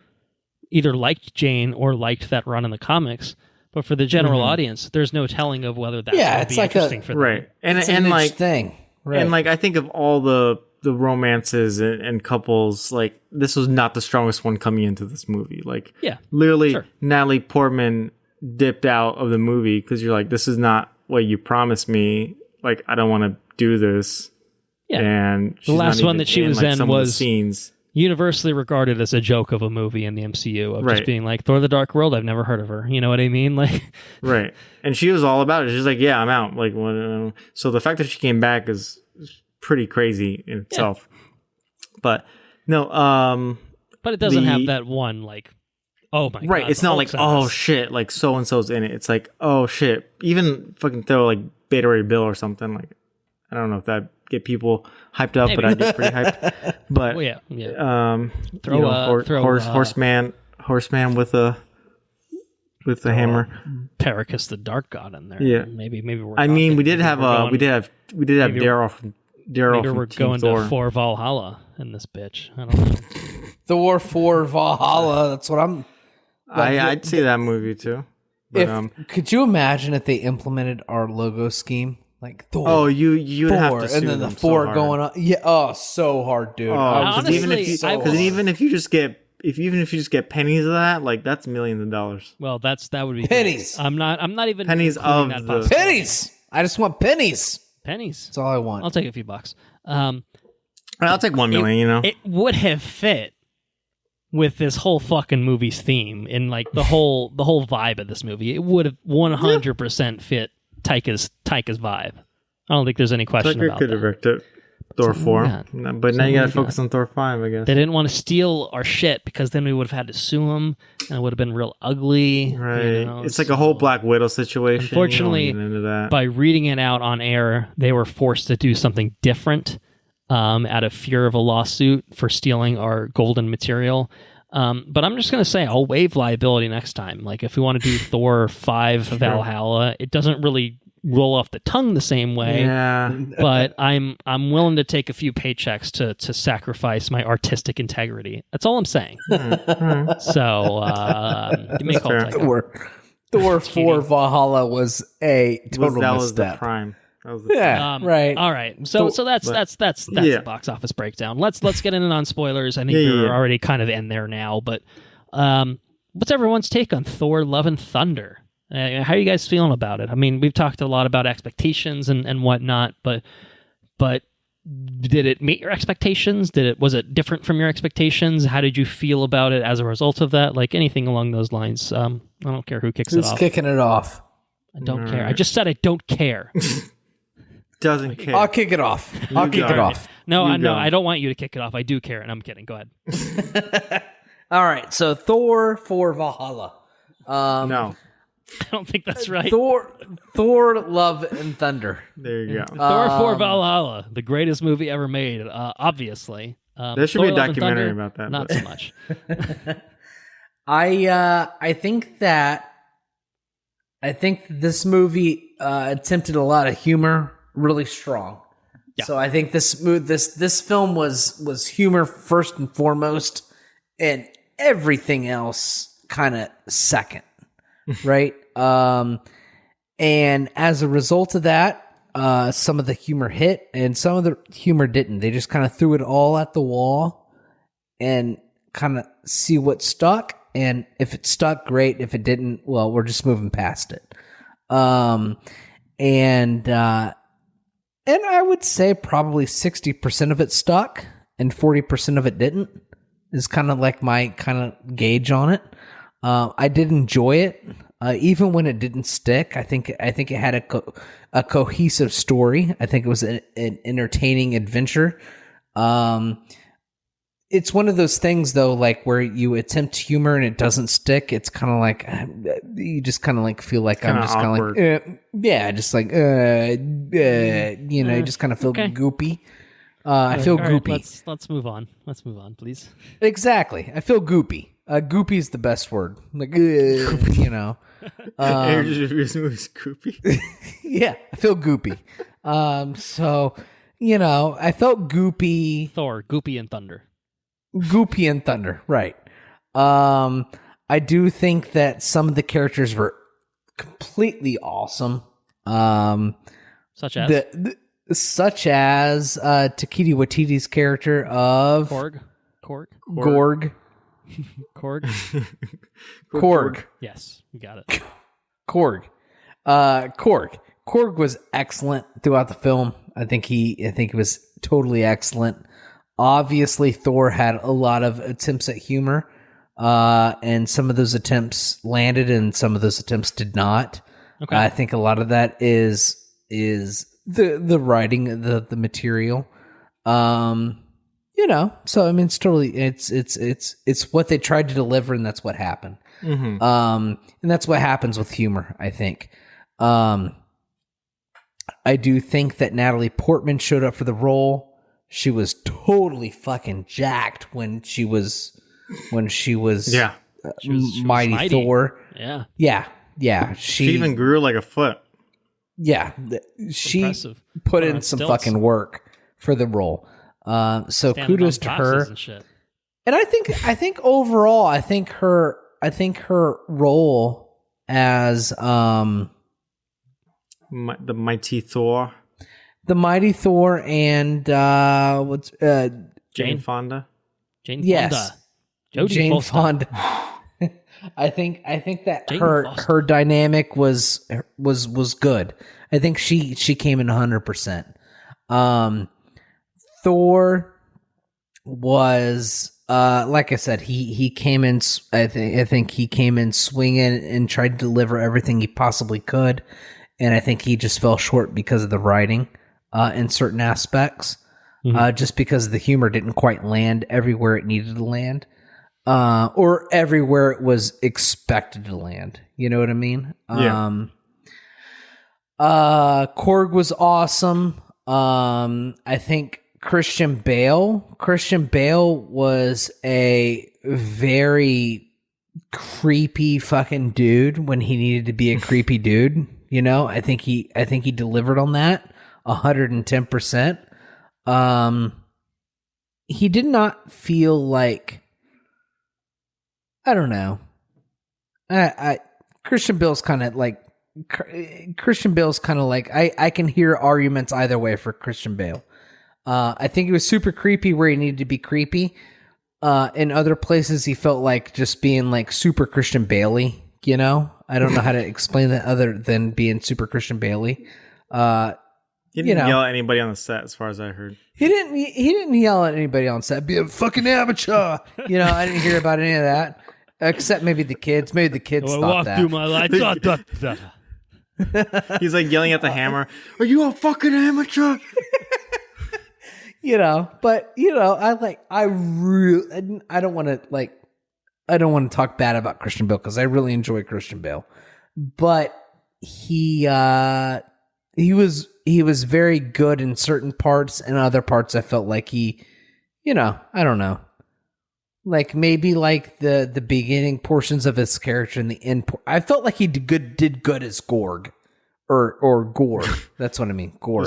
either liked Jane or liked that run in the comics. But for the general audience, there's no telling of whether that's going to be like interesting for them. Right. And like thing. Right. And like, I think of all the romances and couples, like, this was not the strongest one coming into this movie. Like, literally, Natalie Portman dipped out of the movie because you're like, this is not what you promised me. Like, I don't want to do this. Yeah. And the last one that she was in was scenes. Universally regarded as a joke of a movie in the MCU of just being like, Thor: The Dark World, I've never heard of her. You know what I mean? Like, right. And she was all about it. She's like, yeah, I'm out. Like, so the fact that she came back is pretty crazy in itself. But no, but it doesn't have that one like, oh my god. Right. It's not like, oh shit, like so and so's in it. It's like, oh shit. Even fucking throw like Beta Ray Bill or something. Like, I don't know if that get people hyped up, but I get pretty hyped. But horseman with a hammer. Pericus the Dark God in there. Yeah, maybe. We did have Daryl from we're going Thor. To for Valhalla in this bitch. I don't know. Thor for Valhalla. That's what I'm. I'd see that movie too. But, could you imagine if they implemented our logo scheme? Like Thor. Oh, you'd Thor, have to sue and then them the Thor so going on. Yeah, oh, so hard, dude. Honestly, even if you just get pennies of that, like that's millions of dollars. Well, that would be pennies. Great. I'm not even pennies of the pennies. I just want pennies. Pennies. That's all I want. I'll take a few bucks. I'll take $1 million. It would have fit with this whole fucking movie's theme and like the whole vibe of this movie, it would have 100% fit Taika's vibe. I don't think there's any question about that. Taika could have directed Thor 4, but now you gotta focus on Thor 5, I guess. They didn't want to steal our shit because then we would have had to sue them and it would have been real ugly. Right. You know? It's like a whole Black Widow situation. Unfortunately, by reading it out on air, they were forced to do something different out of fear of a lawsuit for stealing our golden material. But I'm just going to say I'll waive liability next time. Like if we want to do Thor 5 Valhalla, it doesn't really roll off the tongue the same way. Yeah. But I'm willing to take a few paychecks to sacrifice my artistic integrity. That's all I'm saying. So you may call it Thor 4 Valhalla was a total misstep. That was the prime. Right. All right. So that's the box office breakdown. Let's get in on spoilers. I think we're already kind of in there now. But what's everyone's take on Thor: Love and Thunder? How are you guys feeling about it? I mean, we've talked a lot about expectations and whatnot, but did it meet your expectations? Was it different from your expectations? How did you feel about it as a result of that? Like anything along those lines. I don't care who kicks it off. Who's kicking it off? I don't care. I just said I don't care. Doesn't care. I'll kick it off. I'll kick it off. No, I don't want you to kick it off. I do care, and I'm kidding. Go ahead. All right. So Thor 4 Valhalla. No. I don't think that's right. Thor, Love, and Thunder. There you go. Thor 4 Valhalla, the greatest movie ever made, obviously. There should be a documentary about that. Not so much. I think this movie attempted a lot of humor really strong. Yeah. So I think this film was humor first and foremost, and everything else kind of second. Right. And as a result of that, some of the humor hit and some of the humor didn't. They just kind of threw it all at the wall and kind of see what stuck. And if it stuck, great. If it didn't, well, we're just moving past it. And I would say probably 60% of it stuck and 40% of it didn't is kind of like my kind of gauge on it. I did enjoy it, even when it didn't stick. I think it had a cohesive story. I think it was an entertaining adventure. It's one of those things, though, like where you attempt humor and it doesn't stick. It's kind of like you just kind of like feel like I'm just kind of like, just like, you just kind of feel goopy. I feel goopy. Right, let's move on. Let's move on, please. Exactly. I feel goopy. Goopy is the best word. Like, Movie's goopy. Yeah, I feel goopy. So, I felt goopy. Thor, Goopy and Thunder. Goopy and Thunder, right. I do think that some of the characters were completely awesome. Such as? Such as Taika Waititi's character of... Korg. Korg. Yes, you got it. Korg. Korg was excellent throughout the film. I think he was totally excellent. Obviously, Thor had a lot of attempts at humor, and some of those attempts landed, and some of those attempts did not. Okay. I think a lot of that is the writing, the material. So I mean, it's totally it's what they tried to deliver, and that's what happened. Mm-hmm. And that's what happens with humor, I think. I do think that Natalie Portman showed up for the role. She was totally fucking jacked when she was Mighty Thor. Yeah. She even grew like a foot. Yeah, she impressive. Put in some fucking work for the role. So kudos to her. And I think overall, I think her role as the Mighty Thor, and Jane Fonda. Jane Fonda. I think that her dynamic was good. I think she came in 100%. Thor was like I said, he came in. I think he came in swinging and tried to deliver everything he possibly could, and I think he just fell short because of the writing in certain aspects. Just because the humor didn't quite land everywhere it needed to land, or everywhere it was expected to land. You know what I mean? Yeah. Korg was awesome. I think Christian Bale was a very creepy fucking dude when he needed to be a creepy dude. You know, I think he delivered on that 110%. He did not feel like, I don't know. Christian Bale's kind of like, I can hear arguments either way for Christian Bale. I think he was super creepy where he needed to be creepy. In other places, he felt like just being like super Christian Bale-y, you know? I don't know how to explain that other than being super Christian Bale-y. He didn't yell at anybody on the set, as far as I heard. He didn't yell at anybody on set. Be a fucking amateur. You know, I didn't hear about any of that. Except maybe the kids. Maybe the kids thought that. Through my life. He's like yelling at the hammer. Are you a fucking amateur? You know, but you know, I don't want to talk bad about Christian Bale because I really enjoy Christian Bale, but he was very good in certain parts, and other parts I felt like he, you know, I don't know, like maybe like the beginning portions of his character and the end. I felt like he did good as Gorg. Or Gore. That's what I mean. Gore.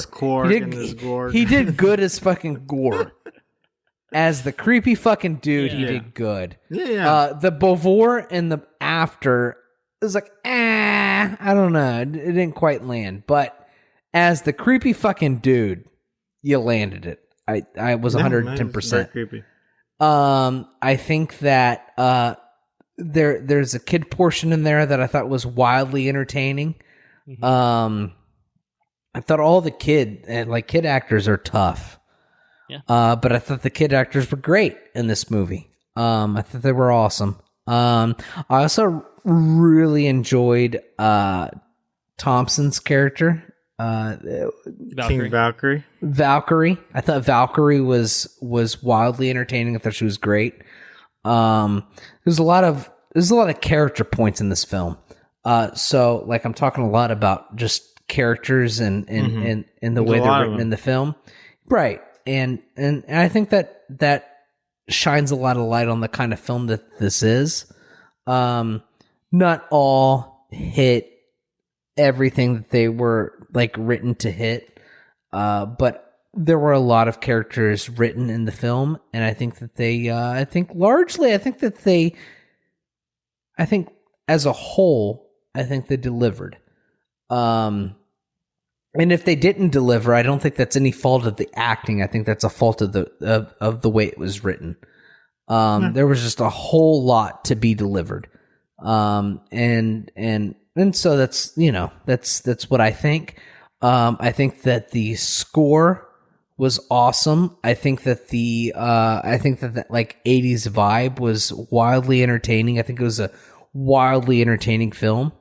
He did good as fucking Gore. As the creepy fucking dude, he did good. Yeah. The before and the after, it was like, I don't know. It didn't quite land. But as the creepy fucking dude, you landed it. I was 110%. Very creepy. I think that there's a kid portion in there that I thought was wildly entertaining. I thought all the kid actors are tough. Yeah. But I thought the kid actors were great in this movie. I thought they were awesome. I also really enjoyed Thompson's character. King Valkyrie. Valkyrie. I thought Valkyrie was wildly entertaining. I thought she was great. There's a lot of character points in this film. So like I'm talking a lot about just characters and the way they're written in the film. Right. And I think that shines a lot of light on the kind of film that this is. Not all hit everything that they were like written to hit. But there were a lot of characters written in the film, and I think that as a whole, I think they delivered. And if they didn't deliver, I don't think that's any fault of the acting. I think that's a fault of the way it was written. There was just a whole lot to be delivered. And so that's, you know, that's what I think. I think that the score was awesome. I think that that like 80s vibe was wildly entertaining. I think it was a wildly entertaining film.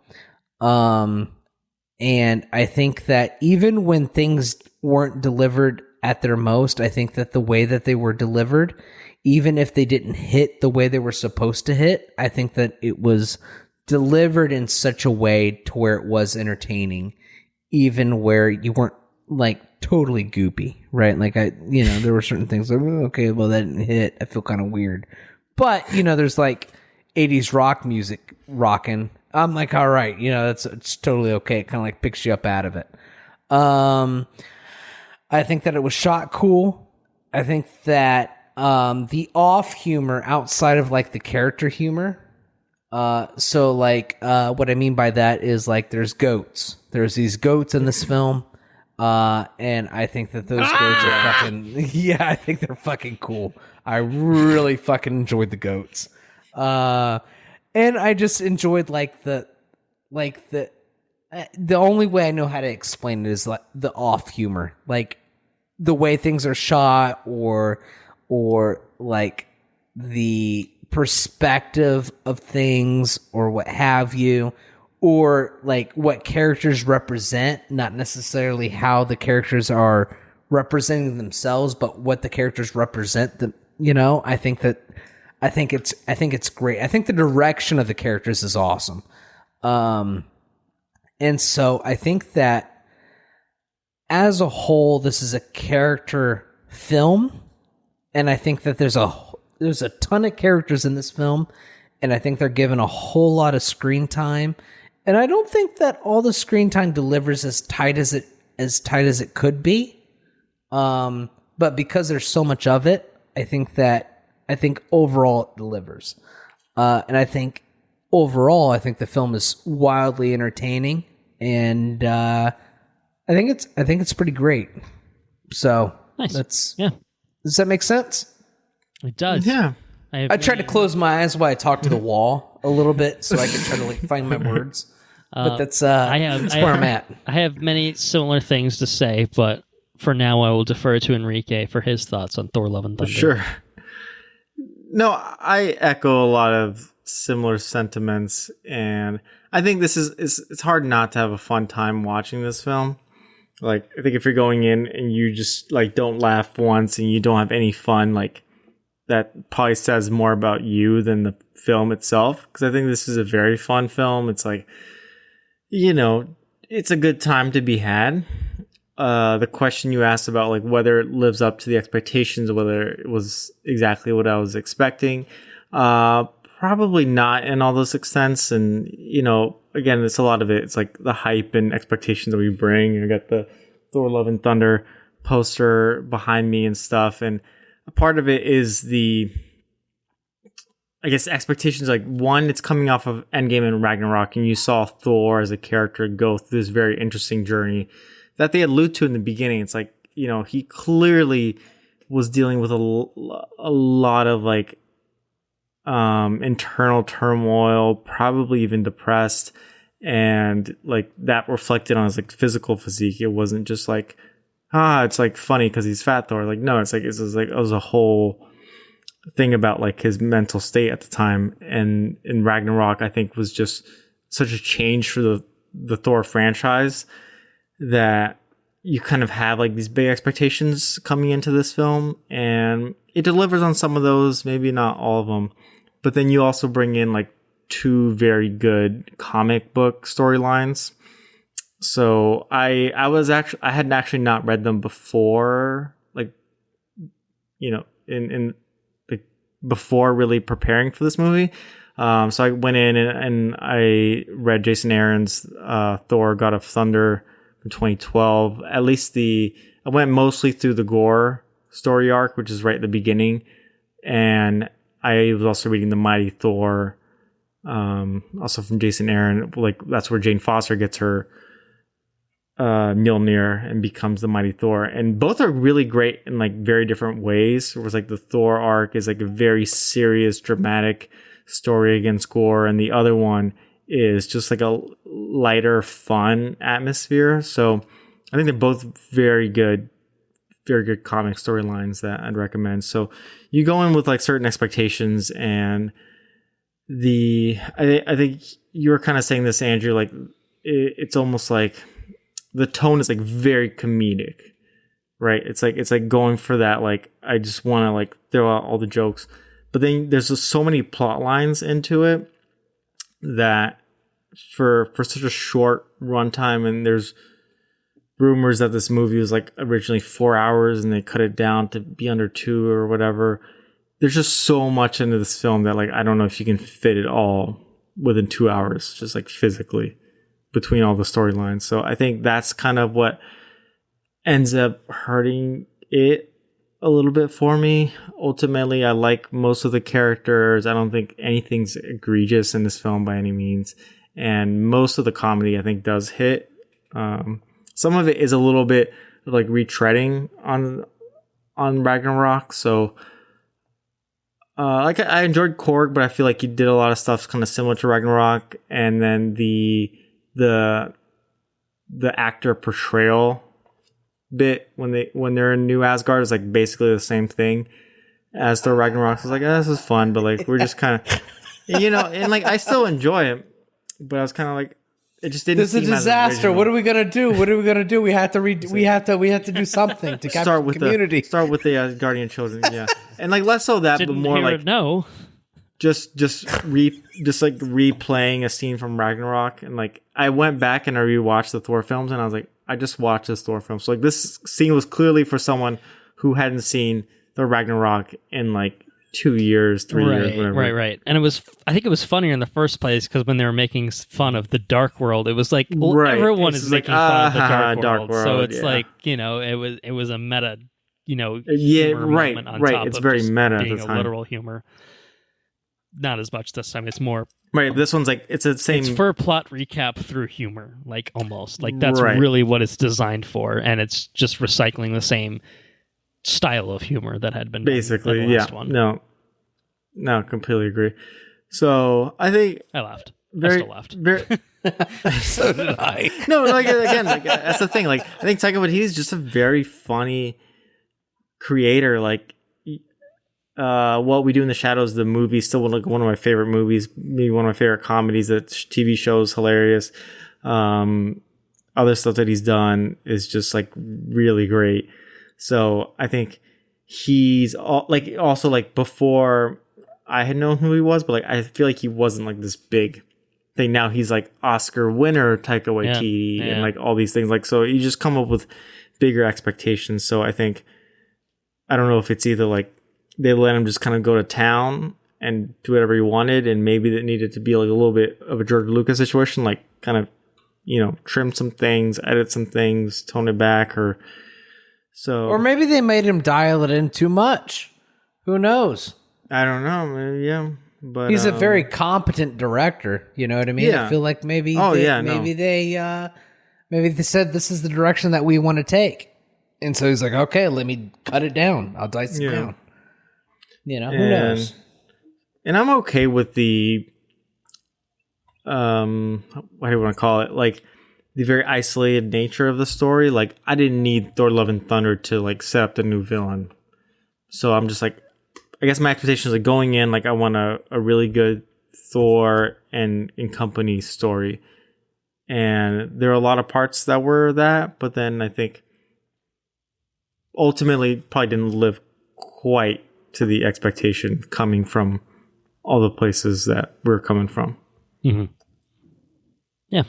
And I think that even when things weren't delivered at their most, I think that the way that they were delivered, even if they didn't hit the way they were supposed to hit, I think that it was delivered in such a way to where it was entertaining, even where you weren't like totally goopy, right? Like there were certain things like, okay, well that didn't hit. I feel kind of weird, but there's like 80s rock music rocking. I'm like, all right, it's totally okay. It kind of like picks you up out of it. I think that it was shot cool. I think that the off humor outside of like the character humor. So like what I mean by that is like there's goats. There's these goats in this film. And I think that those goats are fucking I think they're fucking cool. I really fucking enjoyed the goats. And I just enjoyed the only way I know how to explain it is like the off humor, like the way things are shot or like the perspective of things or what have you, or like what characters represent, not necessarily how the characters are representing themselves, but what the characters represent them. I think it's great. I think the direction of the characters is awesome. And so I think that as a whole, this is a character film, and I think that there's a ton of characters in this film, and I think they're given a whole lot of screen time. And I don't think that all the screen time delivers as tight as it could be. But because there's so much of it, I think overall it delivers. And I think overall, I think the film is wildly entertaining, and I think it's pretty great. So nice. Does that make sense? It does. Yeah. I tried to close my eyes while I talked to the wall a little bit so I could try to find my words. But that's where I'm at. I have many similar things to say, but for now I will defer to Henrique for his thoughts on Thor: Love and Thunder. Sure. No, I echo a lot of similar sentiments, and I think this is it's hard not to have a fun time watching this film. Like, I think if you're going in and you just don't laugh once and you don't have any fun, that probably says more about you than the film itself. Because I think this is a very fun film. It's it's a good time to be had. The question you asked about whether it lives up to the expectations, whether it was exactly what I was expecting, probably not in all those extents. And again, it's a lot of it. It's the hype and expectations that we bring. I got the Thor: Love and Thunder poster behind me and stuff, and a part of it is the, I guess, expectations. One, it's coming off of Endgame and Ragnarok, and you saw Thor as a character go through this very interesting journey that they allude to in the beginning. It's he clearly was dealing with a lot of internal turmoil, probably even depressed, and that reflected on his physical physique. It wasn't just it's funny because he's fat Thor. No, it was a whole thing about his mental state at the time. And in Ragnarok, I think was just such a change for the Thor franchise that you kind of have these big expectations coming into this film, and it delivers on some of those, maybe not all of them. But then you also bring in two very good comic book storylines. So I had actually not read them before, before really preparing for this movie. So I went in and I read Jason Aaron's Thor: God of Thunder from 2012. At least I went mostly through the Gore story arc, which is right at the beginning, and I was also reading the Mighty Thor, also from Jason Aaron. That's where Jane Foster gets her Mjolnir and becomes the Mighty Thor, and both are really great in very different ways. It was the Thor arc is a very serious, dramatic story against Gore, and the other one is just a lighter, fun atmosphere. So I think they're both very good comic storylines that I'd recommend. So you go in with certain expectations, and I think you were kind of saying this, Andrew, it's almost the tone is very comedic, right? It's going for that, I just want to throw out all the jokes, but then there's just so many plot lines into it that for such a short runtime, and there's rumors that this movie was originally 4 hours and they cut it down to be under 2 or whatever. There's just so much into this film that I don't know if you can fit it all within 2 hours, just physically, between all the storylines. So I think that's kind of what ends up hurting it a little bit for me. Ultimately, I like most of the characters. I don't think anything's egregious in this film by any means. And most of the comedy, I think, does hit. Some of it is a little bit retreading on Ragnarok. So I enjoyed Korg, but I feel he did a lot of stuff kind of similar to Ragnarok. And then the actor portrayal bit when they're in New Asgard is basically the same thing. as Thor Ragnarok. I was like, this is fun, but like we're just kind of, and like I still enjoy it, but I was kind of like, it just didn't. This is a disaster. What are we gonna do? We have to we have to do something to capture the community. Start with the Guardian Children, yeah, and like less so that, but more like just replaying a scene from Ragnarok, and like I went back and I rewatched the Thor films, and I was like, I just watched this Thor film, so like this scene was clearly for someone who hadn't seen the Ragnarok in like 2 years, 3 years, whatever. Right. And I think it was funnier in the first place because when they were making fun of the Dark World, it was like, everyone is making fun of the Dark World. So it's like, it was a meta, humor moment on top it's of very just meta being at the time. A literal humor. Not as much this time. It's more This one's like it's the same. It's for plot recap through humor, like almost like that's really what it's designed for, and it's just recycling the same style of humor that had been basically done in the last one. No, completely agree. So I think I laughed. I still laughed. So did I. No, like again, that's the thing. Like I think Taika Waititi is just a very funny creator. Like What We Do in the Shadows, the movie, still one of my favorite movies, maybe one of my favorite comedies. That TV show is hilarious. Other stuff that he's done is just like really great. So I think he's also like before I had known who he was, but like I feel like he wasn't like this big thing. Now he's like Oscar winner Taika Waititi and like all these things. Like so you just come up with bigger expectations. So I think I don't know if it's either like they let him just kind of go to town and do whatever he wanted, and maybe it needed to be like a little bit of a George Lucas situation, like kind of trim some things, edit some things, tone it back, or maybe they made him dial it in too much. Who knows? I don't know. Maybe, yeah, but he's a very competent director. You know what I mean? Yeah. I feel like maybe they said this is the direction that we want to take, and so he's like, okay, let me cut it down. I'll dice it down. Who knows? And I'm okay with the what do you want to call it? Like the very isolated nature of the story. Like I didn't need Thor: Love and Thunder to like set up the new villain. So I'm just like, I guess my expectations are going in like I want a really good Thor and company story. And there are a lot of parts that were that, but then I think ultimately probably didn't live quite to the expectation coming from all the places that we're coming from. Mm-hmm. Yeah.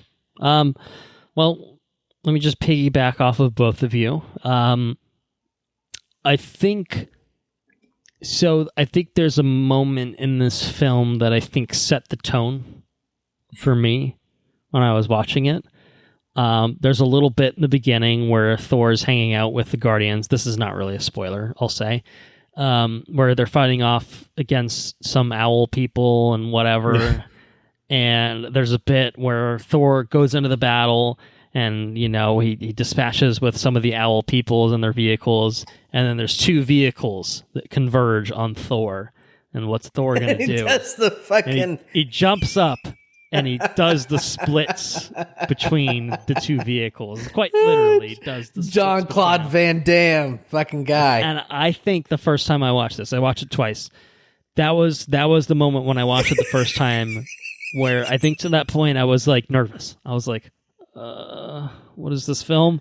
Well, let me just piggyback off of both of you. I think there's a moment in this film that I think set the tone for me when I was watching it. There's a little bit in the beginning where Thor's hanging out with the Guardians. This is not really a spoiler, I'll say. Where they're fighting off against some owl people and whatever. And there's a bit where Thor goes into the battle and, he dispatches with some of the owl peoples and their vehicles. And then there's two vehicles that converge on Thor. And what's Thor going to do? He does the fucking... He jumps up and he does the splits between the two vehicles. Quite literally does the Jean-Claude Van Damme fucking guy. And I think the first time I watched this, I watched it twice. That was the moment when I watched it the first time where I think to that point I was like nervous. I was like, what is this film?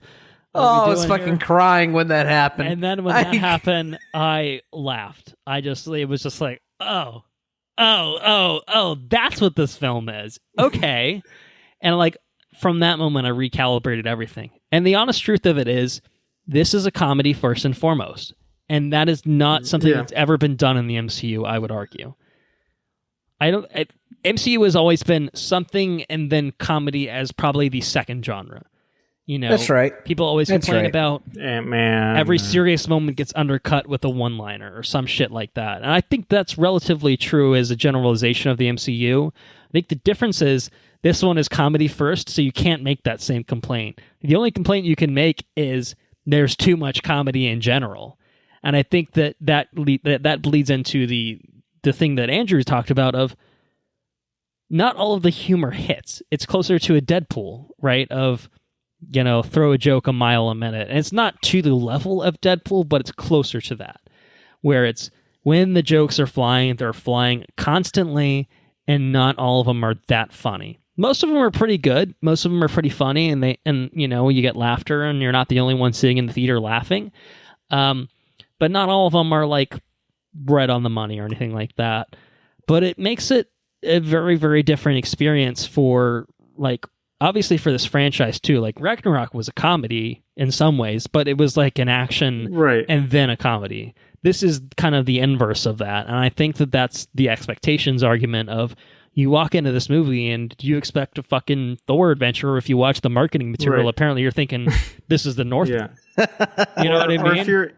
I was fucking crying when that happened. And then when that happened, I laughed. It was just like, oh, that's what this film is. Okay. And like from that moment, I recalibrated everything. And the honest truth of it is, this is a comedy first and foremost. And that is not something that's ever been done in the MCU, I would argue. MCU has always been something and then comedy as probably the second genre. That's right. People always complain about Ant-Man. Every serious moment gets undercut with a one-liner or some shit like that. And I think that's relatively true as a generalization of the MCU. I think the difference is this one is comedy first, so you can't make that same complaint. The only complaint you can make is there's too much comedy in general. And I think that bleeds into the thing that Andrew talked about of not all of the humor hits. It's closer to a Deadpool, right? Of, throw a joke a mile a minute. And it's not to the level of Deadpool, but it's closer to that, where it's when the jokes are flying, they're flying constantly, and not all of them are that funny. Most of them are pretty good. Most of them are pretty funny, and you get laughter, and you're not the only one sitting in the theater laughing. But not all of them are like right on the money or anything like that. But it makes it a very, very different experience for, like, obviously for this franchise too. Like, Ragnarok was a comedy in some ways, but it was like an action and then a comedy. This is kind of the inverse of that, and I think that that's the expectations argument of, you walk into this movie and you expect a fucking Thor adventure, or if you watch the marketing material, apparently you're thinking this is the North. Yeah. You know what I mean? Or if you're,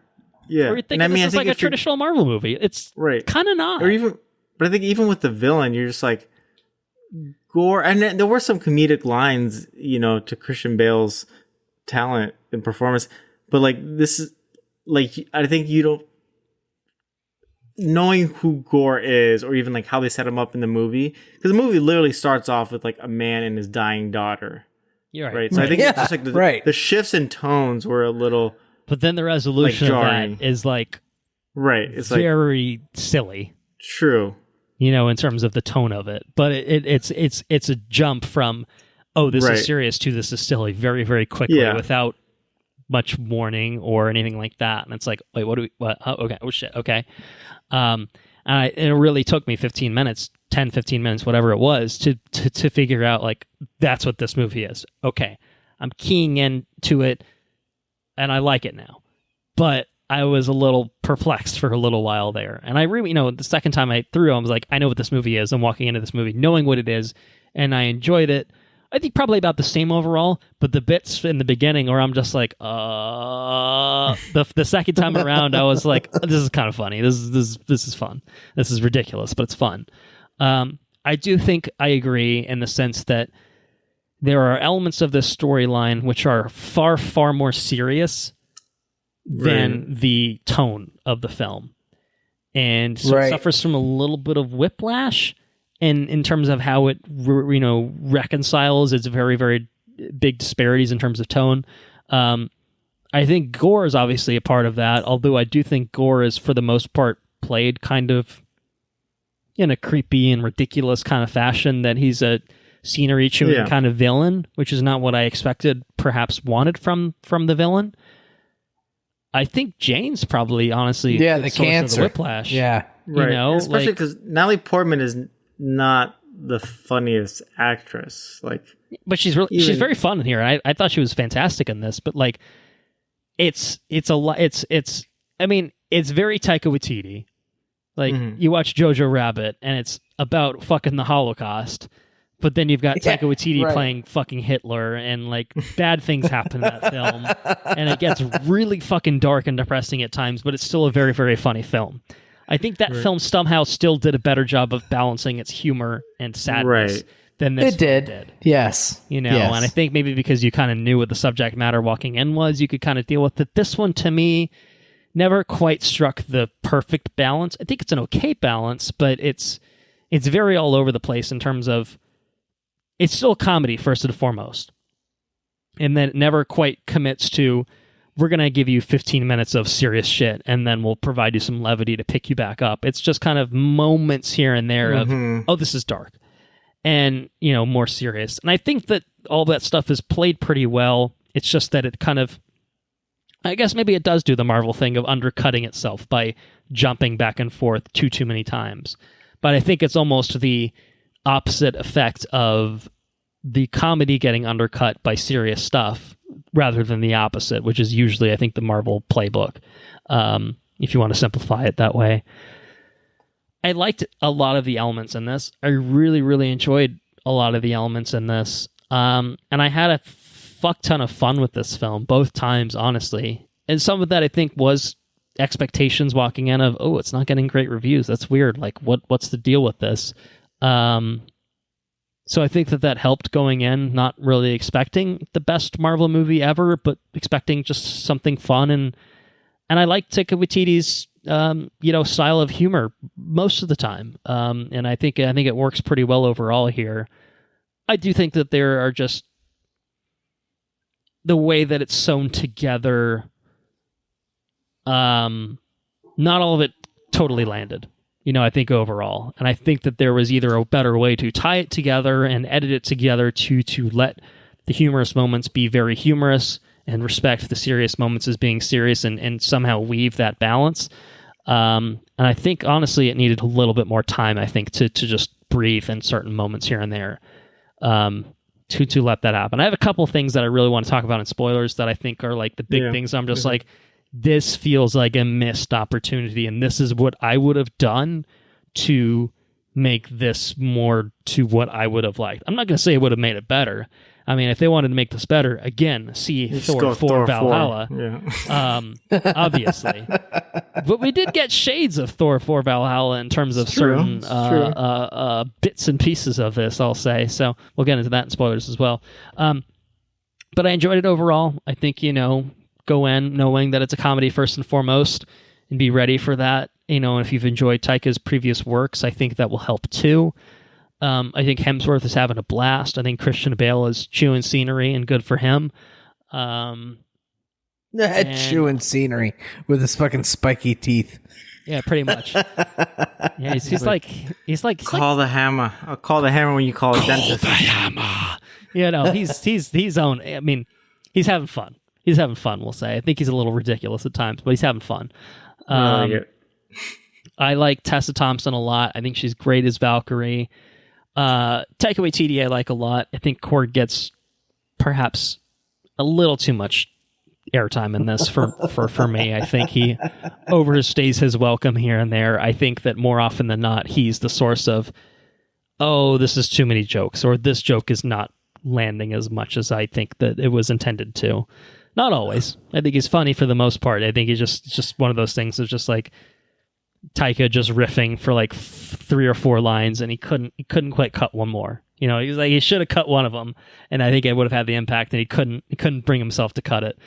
yeah. Or you're thinking this is like a traditional Marvel movie. It's kind of not. Or even, but I think even with the villain, you're just like, gore. And there were some comedic lines, to Christian Bale's talent and performance. But like, this is, like, I think you don't, knowing who Gore is, or even like how they set him up in the movie, because the movie literally starts off with like a man and his dying daughter. You're right. So I think it's just like the shifts in tones were a little, but then the resolution of that is like, it's very silly. True. In terms of the tone of it, but it's a jump from, oh, this is serious to this is silly very, very quickly without much warning or anything like that. And it's like, wait, what? Oh, okay. Oh shit. Okay. And it really took me 15 minutes, whatever it was, to figure out, like, that's what this movie is. Okay. I'm keying into it and I like it now, but I was a little perplexed for a little while there. And I really, the second time I threw, I was like, I know what this movie is. I'm walking into this movie knowing what it is, and I enjoyed it. I think probably about the same overall, but the bits in the beginning where I'm just like, the second time around, I was like, this is kind of funny. This is fun. This is ridiculous, but it's fun. I do think I agree in the sense that there are elements of this storyline which are far, far more serious than the tone of the film. And so it suffers from a little bit of whiplash. And in terms of how it, reconciles its very, very big disparities in terms of tone. I think Gore is obviously a part of that, although I do think Gore is, for the most part, played kind of in a creepy and ridiculous kind of fashion, that he's a scenery-chewing kind of villain, which is not what I expected, perhaps wanted from the villain. I think Jane's probably, honestly, the cancer. Of the whiplash. Yeah. Especially because Natalie Portman is not the funniest actress, but she's very fun in here. I thought she was fantastic in this, but like, it's a lot. It's very Taika Waititi. Like, you watch Jojo Rabbit and it's about fucking the Holocaust, but then you've got Taika Waititi playing fucking Hitler, and like, bad things happen in that film, and it gets really fucking dark and depressing at times, but it's still a very, very funny film. I think that film somehow still did a better job of balancing its humor and sadness than this film did. Yes. And I think maybe because you kind of knew what the subject matter walking in was, you could kind of deal with it. This one, to me, never quite struck the perfect balance. I think it's an okay balance, but it's very all over the place in terms of, it's still a comedy first and foremost. And then it never quite commits to, we're going to give you 15 minutes of serious shit, and then we'll provide you some levity to pick you back up. It's just kind of moments here and there of, oh, this is dark, and, more serious. And I think that all that stuff is played pretty well. It's just that it kind of, I guess maybe it does do the Marvel thing of undercutting itself by jumping back and forth too many times. But I think it's almost the opposite effect of the comedy getting undercut by serious stuff, rather than the opposite, which is usually, I think, the Marvel playbook, if you want to simplify it that way. I liked a lot of the elements in this. I really, really enjoyed a lot of the elements in this. And I had a fuck ton of fun with this film, both times, honestly. And some of that, I think, was expectations walking in of, oh, it's not getting great reviews. That's weird. Like, what's the deal with this? So I think that helped going in, not really expecting the best Marvel movie ever, but expecting just something fun. And I like Taika Waititi's, style of humor most of the time. And I think it works pretty well overall here. I do think that there are just the way that it's sewn together. Not all of it totally landed. I think overall. And I think that there was either a better way to tie it together and edit it together to let the humorous moments be very humorous and respect the serious moments as being serious and somehow weave that balance. And I think, honestly, it needed a little bit more time, I think, to just breathe in certain moments here and there to let that happen. I have a couple things that I really want to talk about in spoilers that I think are like the big things. I'm just like, this feels like a missed opportunity, and this is what I would have done to make this more to what I would have liked. I'm not going to say it would have made it better. I mean, if they wanted to make this better, again, see Thor 4 Valhalla, obviously. But we did get shades of Thor 4 Valhalla in terms of certain bits and pieces of this, I'll say. So we'll get into that in spoilers as well. But I enjoyed it overall. I think, go in knowing that it's a comedy first and foremost and be ready for that. And if you've enjoyed Taika's previous works, I think that will help too. I think Hemsworth is having a blast. I think Christian Bale is chewing scenery, and good for him. Chewing scenery with his fucking spiky teeth. Yeah, pretty much. Yeah, he's like call the hammer. I'll call the hammer when you call a dentist. The hammer. He's own. I mean, he's having fun. He's having fun, we'll say. I think he's a little ridiculous at times, but he's having fun. I like Tessa Thompson a lot. I think she's great as Valkyrie. Taika Waititi I like a lot. I think Korg gets perhaps a little too much airtime in this for me. I think he overstays his welcome here and there. I think that more often than not, he's the source of, this is too many jokes, or this joke is not landing as much as I think that it was intended to. Not always. I think he's funny for the most part. I think he's just one of those things of just like Taika just riffing for like 3 or 4 lines, and he couldn't quite cut one more. He was like, he should have cut one of them, and I think it would have had the impact, and he couldn't bring himself to cut it.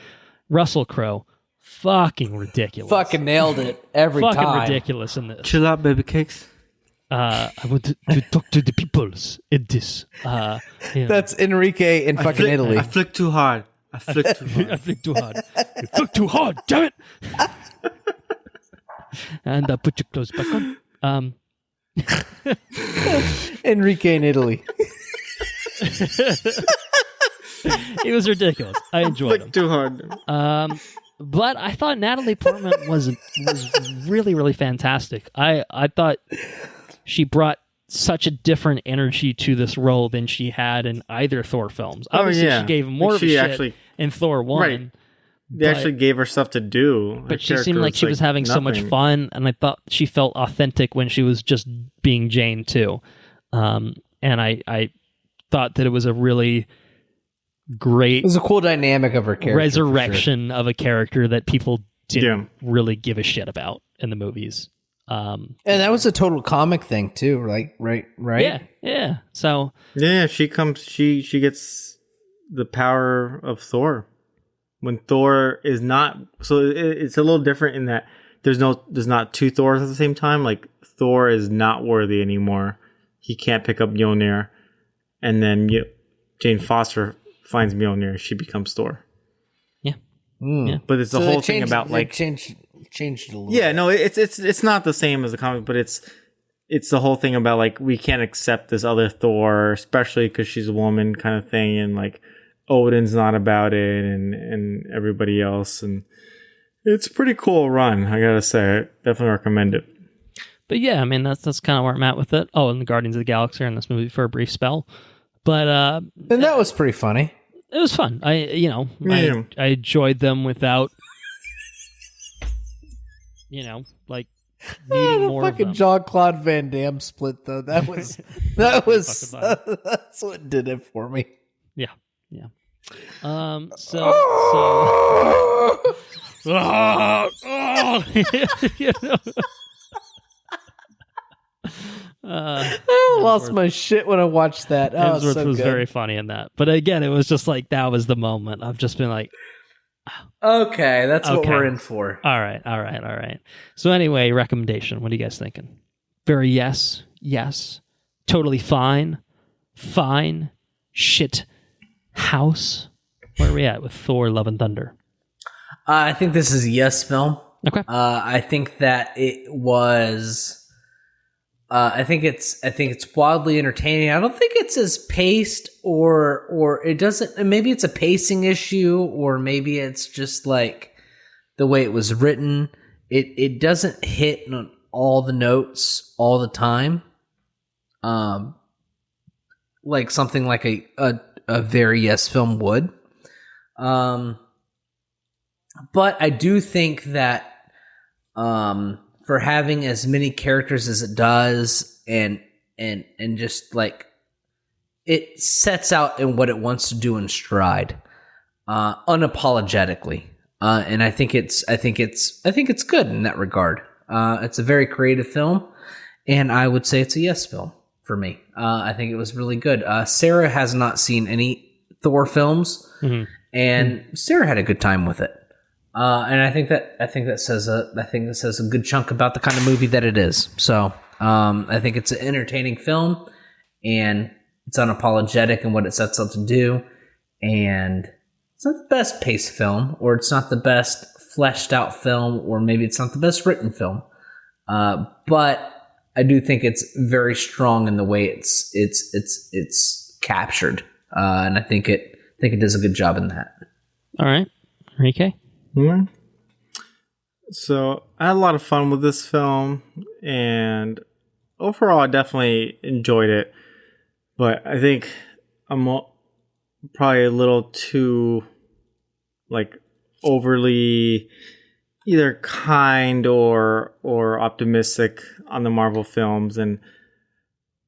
Russell Crowe, fucking ridiculous. Fucking nailed it every time. Fucking ridiculous in this. Chill out, baby cakes. I want to talk to the peoples in this. That's Henrique in fucking Italy. I flicked too hard. I flicked too hard. I flicked too hard. You flicked too hard, damn it! And put your clothes back on. Henrique in Italy. He was ridiculous. I enjoyed him. Too hard. But I thought Natalie Portman was really, really fantastic. I thought she brought such a different energy to this role than she had in either Thor films. Obviously, she gave more of a shit in Thor 1. Right. They actually gave her stuff to do. But she seemed like she was having so much fun, and I thought she felt authentic when she was just being Jane, too. And I thought that it was a really great... It was a cool dynamic of her character. Resurrection of a character that people didn't really give a shit about in the movies. And that was a total comic thing, too, right? Yeah. So... Yeah, she gets the power of Thor. When Thor is not, so it's a little different in that there's not 2 Thors at the same time. Like, Thor is not worthy anymore. He can't pick up Mjolnir, and then Jane Foster finds Mjolnir. She becomes Thor. Yeah. Yeah. But it's the whole thing about like changed it a little. Yeah, no, it's not the same as the comic, but it's the whole thing about like we can't accept this other Thor, especially because she's a woman, kind of thing, and like. Odin's not about it, and everybody else, and it's a pretty cool run. I gotta say, I definitely recommend it. But yeah, I mean that's kind of where I'm at with it. Oh, and the Guardians of the Galaxy are in this movie for a brief spell, but and that was pretty funny. It was fun. I enjoyed them without, like needing more. Fucking Jean-Claude Van Damme split though. That was that's what did it for me. Yeah. I lost my shit when I watched that. Hemsworth was very funny in that. But again, it was just like that was the moment. I've just been like, okay, that's what we're in for. All right. So anyway, recommendation. What are you guys thinking? Very yes, totally fine, shit. House. Where are we at with Thor: Love and Thunder? I think this is a yes film. Okay. I think that it was. I think it's wildly entertaining. I don't think it's as paced, or it doesn't. Maybe it's a pacing issue, or maybe it's just like the way it was written. It doesn't hit on all the notes all the time. Like something like a very Yes film would. But I do think that for having as many characters as it does, and just like it sets out in what it wants to do in stride, unapologetically, and I think it's good in that regard. It's a very creative film, and I would say it's a Yes film for me. I think it was really good. Sarah has not seen any Thor films, and Sarah had a good time with it. And I think that says a good chunk about the kind of movie that it is. So I think it's an entertaining film, and it's unapologetic in what it sets out to do. And it's not the best paced film, or it's not the best fleshed out film, or maybe it's not the best written film. But I do think it's very strong in the way it's captured, and I think it does a good job in that. All right, Henrique. Mm-hmm. So I had a lot of fun with this film, and overall, I definitely enjoyed it. But I think I'm probably a little too overly either kind or optimistic on the Marvel films, and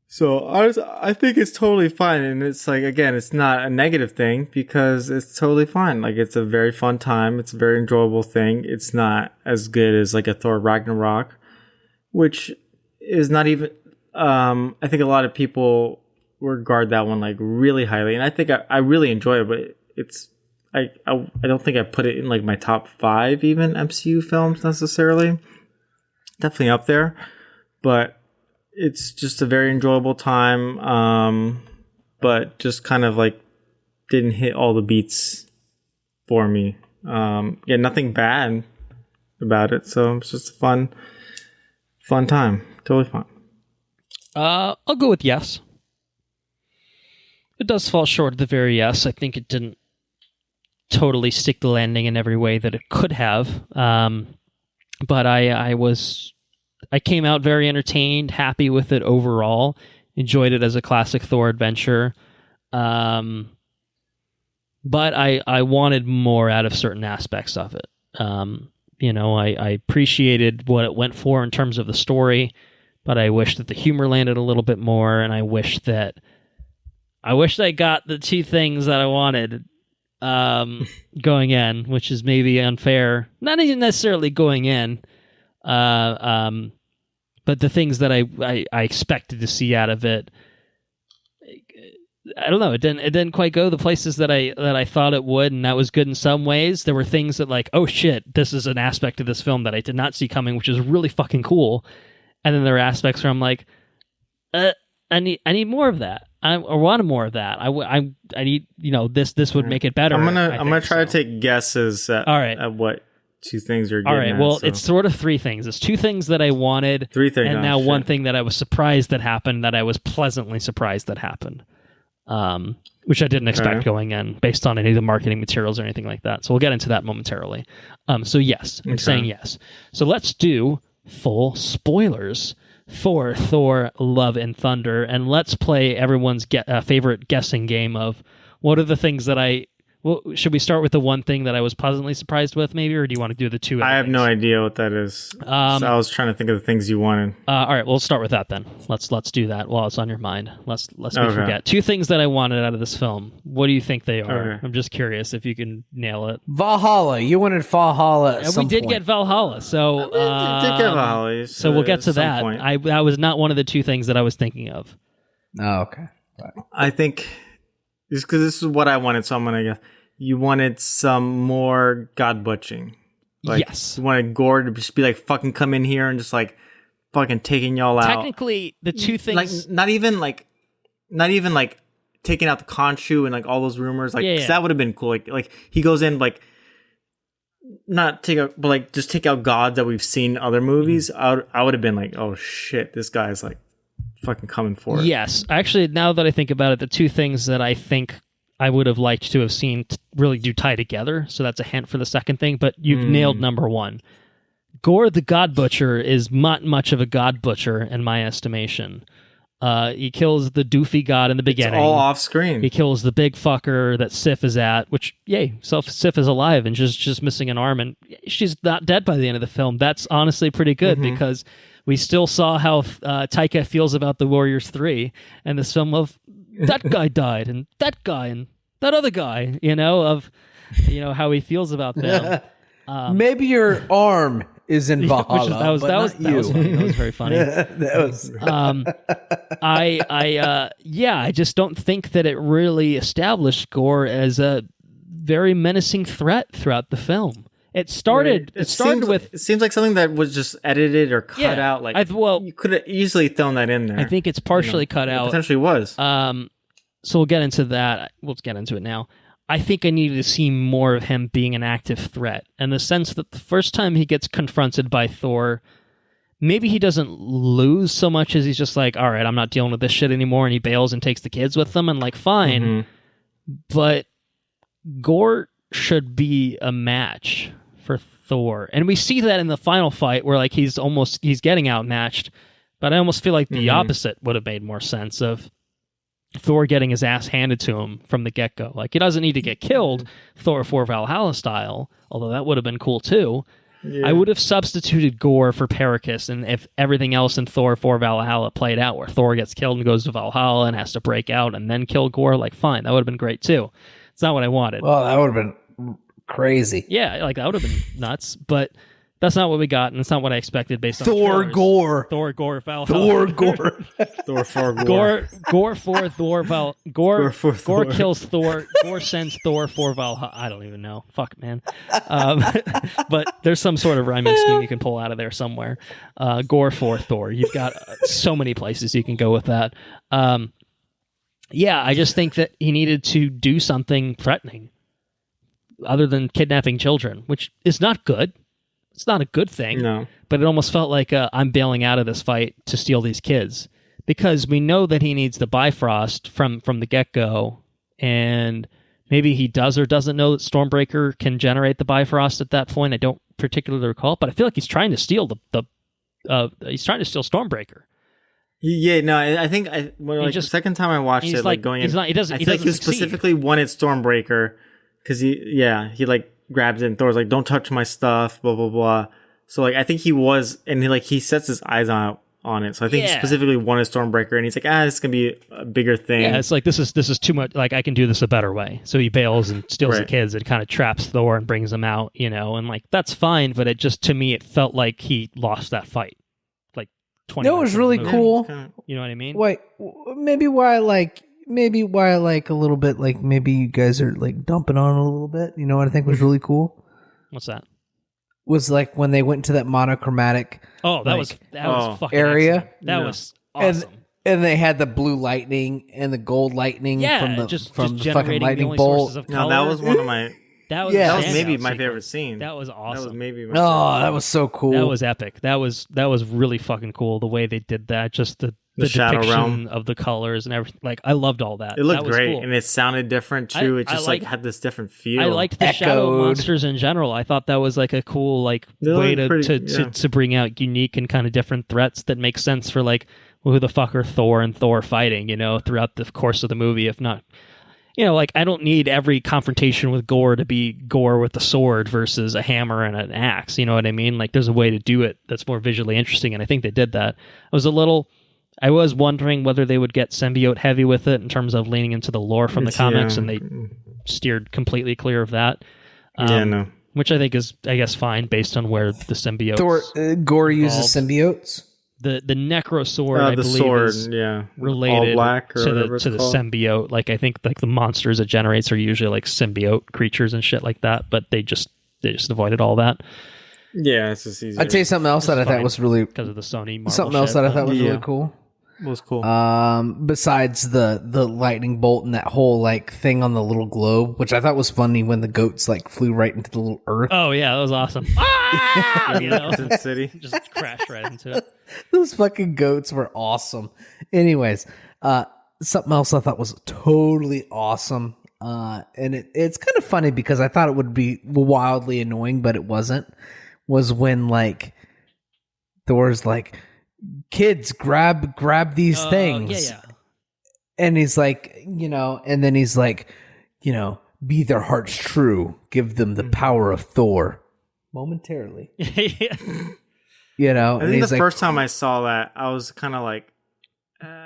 so I think it's totally fine. And it's again, it's not a negative thing, because it's totally fine. It's a very fun time. It's a very enjoyable thing. It's not as good as a Thor Ragnarok, which is not even. I think a lot of people regard that one really highly, and I think I really enjoy it. But it's I don't think I put it in my top 5 even MCU films necessarily. Definitely up there, but it's just a very enjoyable time. But just kind of didn't hit all the beats for me. Nothing bad about it, so it's just a fun time. Totally fun. I'll go with yes. It does fall short of the very yes. I think it didn't totally stick the landing in every way that it could have. But I came out very entertained, happy with it overall, enjoyed it as a classic Thor adventure. But I wanted more out of certain aspects of it. I appreciated what it went for in terms of the story, but I wish that the humor landed a little bit more, and I wish I got the 2 things that I wanted going in, which is maybe unfair. Not even necessarily going in, but the things that I expected to see out of it, I don't know. It didn't quite go the places that I thought it would, and that was good in some ways. There were things that oh shit, this is an aspect of this film that I did not see coming, which is really fucking cool. And then there are aspects where I'm I need more of that. I want more of that. I need this would make it better. I'm gonna try to take guesses at what 2 things you're getting. All right. Well, it's sort of 3 things. It's 2 things that I wanted, 3 things, and now 1 thing that I was surprised that happened. That I was pleasantly surprised that happened, which I didn't expect going in, based on any of the marketing materials or anything like that. So we'll get into that momentarily. So yes, I'm saying yes. So let's do full spoilers for Thor: Love and Thunder, and let's play everyone's favorite guessing game of what are the things that well, should we start with the 1 thing that I was pleasantly surprised with, maybe, or do you want to do the 2? I have no idea what that is. So I was trying to think of the things you wanted. All right, we'll start with that then. Let's do that while it's on your mind. Let's me forget 2 things that I wanted out of this film. What do you think they are? Okay. I'm just curious if you can nail it. Valhalla. You wanted Valhalla. We did get Valhalla, so did get Valhalla. So we'll get to that. That was not one of the 2 things that I was thinking of. Oh, okay. I think just because this is what I wanted, so I'm gonna guess. You wanted some more god butching. Yes. You wanted Gore to just be fucking come in here and just fucking taking y'all out. Technically, the 2 things, not even taking out the Khonshu and all those rumors. Cause that would have been cool. He goes in not take out, but like just take out gods that we've seen in other movies, I would have been like, oh shit, this guy's like fucking coming for it. Yes, actually, now that I think about it, the two things that I think I would have liked to have seen really do tie together. So that's a hint for the second thing. But you've nailed number one. Gore the God Butcher is not much of a God Butcher in my estimation. He kills the doofy god in the beginning. It's all off screen. He kills the big fucker that Sif is at, which, yay, Sif is alive and just missing an arm, and she's not dead by the end of the film. That's honestly pretty good because we still saw how Taika feels about the Warriors 3 and this film of that guy died and that guy and that other guy, how he feels about them. Maybe your arm is in Valhalla. That was funny. That was very funny. I just don't think that it really established Gore as a very menacing threat throughout the film. It started with. It seems like something that was just edited or cut out. Like you could have easily thrown that in there. I think it's partially cut out. It potentially was. So we'll get into that. We'll get into it now. I think I needed to see more of him being an active threat, in the sense that the first time he gets confronted by Thor, maybe he doesn't lose so much as he's just like, all right, I'm not dealing with this shit anymore, and he bails and takes the kids with him, and like, fine. But Gore should be a match for Thor. And we see that in the final fight where like he's getting outmatched, but I almost feel like the opposite would have made more sense of Thor getting his ass handed to him from the get-go. Like, he doesn't need to get killed Thor 4 Valhalla style, although that would have been cool too. I would have substituted Gore for Pericus, and if everything else in Thor 4 Valhalla played out, where Thor gets killed and goes to Valhalla and has to break out and then kill Gore, like, fine, that would have been great too. It's not what I wanted. Well, that would have been crazy. Yeah, like, that would have been nuts, but that's not what we got, and it's not what I expected based on Thor Gore. Thor Gore Valhalla. Thor Gore. Thor 4 Gore. Gore 4 Thor Val. Gore Thor. kills Thor. Gore sends Thor 4 Valhalla. I don't even know. Fuck, man. But there's some sort of rhyming scheme you can pull out of there somewhere. Gore 4 Thor. You've got so many places you can go with that. I just think that he needed to do something threatening other than kidnapping children, which is not good. It's not a good thing, but it almost felt like I'm bailing out of this fight to steal these kids, because we know that he needs the Bifrost from the get-go, and maybe he does or doesn't know that Stormbreaker can generate the Bifrost at that point. I don't particularly recall, but I feel like he's trying to steal he's trying to steal Stormbreaker. Yeah, no, I think the second time I watched it, like going in, I feel like he specifically wanted Stormbreaker because he like grabs it and Thor's like, don't touch my stuff, blah blah blah. So like I think he was, and he sets his eyes on it. So I think he specifically wanted Stormbreaker, and he's like, this is gonna be a bigger thing. Yeah, it's like this is too much. Like, I can do this a better way. So he bails and steals the kids and kind of traps Thor and brings them out, and like that's fine. But it just, to me, it felt like he lost that fight. Like 20. It was really cool. You know what I mean? Wait, maybe why I like a little bit, like maybe you guys are like dumping on it a little bit. You know what I think was really cool? What's that? Was like when they went into that monochromatic. Oh, that was fucking area. Excellent. That was awesome. And they had the blue lightning and the gold lightning from the fucking lightning bolt. No, that was one of my. That was maybe my favorite scene. That was awesome. That was maybe. That was so cool. That was epic. That was really fucking cool. The way they did that, just the shadow depiction realm of the colors and everything. Like, I loved all that. It looked that was great, cool. and it sounded different too. It just had this different feel. I liked the shadow monsters in general. I thought that was like a cool way to bring out unique and kind of different threats that make sense for like, who the fuck are Thor and Thor fighting? Throughout the course of the movie, if not. Like, I don't need every confrontation with Gore to be Gore with a sword versus a hammer and an axe. You know what I mean? Like, there's a way to do it that's more visually interesting, and I think they did that. I was wondering whether they would get symbiote heavy with it in terms of leaning into the lore from the comics, and they steered completely clear of that. Which I think is, I guess, fine based on where the symbiotes. Gore uses symbiotes. The Necro Sword, I believe, is related to the symbiote. Like, I think like the monsters it generates are usually like symbiote creatures and shit like that, but they just avoided all that. Yeah, it's just easier. I'd tell you something else that I thought was really because of the Sony Marvel something else that I thought was really cool. was cool. Besides the lightning bolt and that whole like thing on the little globe, which I thought was funny when the goats like flew right into the little earth. Oh yeah, that was awesome. Ah! You know, City just crashed right into it. Those fucking goats were awesome. Anyways, something else I thought was totally awesome. And it's kind of funny because I thought it would be wildly annoying, but it wasn't. Was when like Thor's like, kids, grab these things. Yeah. And he's like, and then he's like, be their hearts true, give them the power of Thor momentarily. Yeah. I think he's the like, first time I saw that, I was kind of like,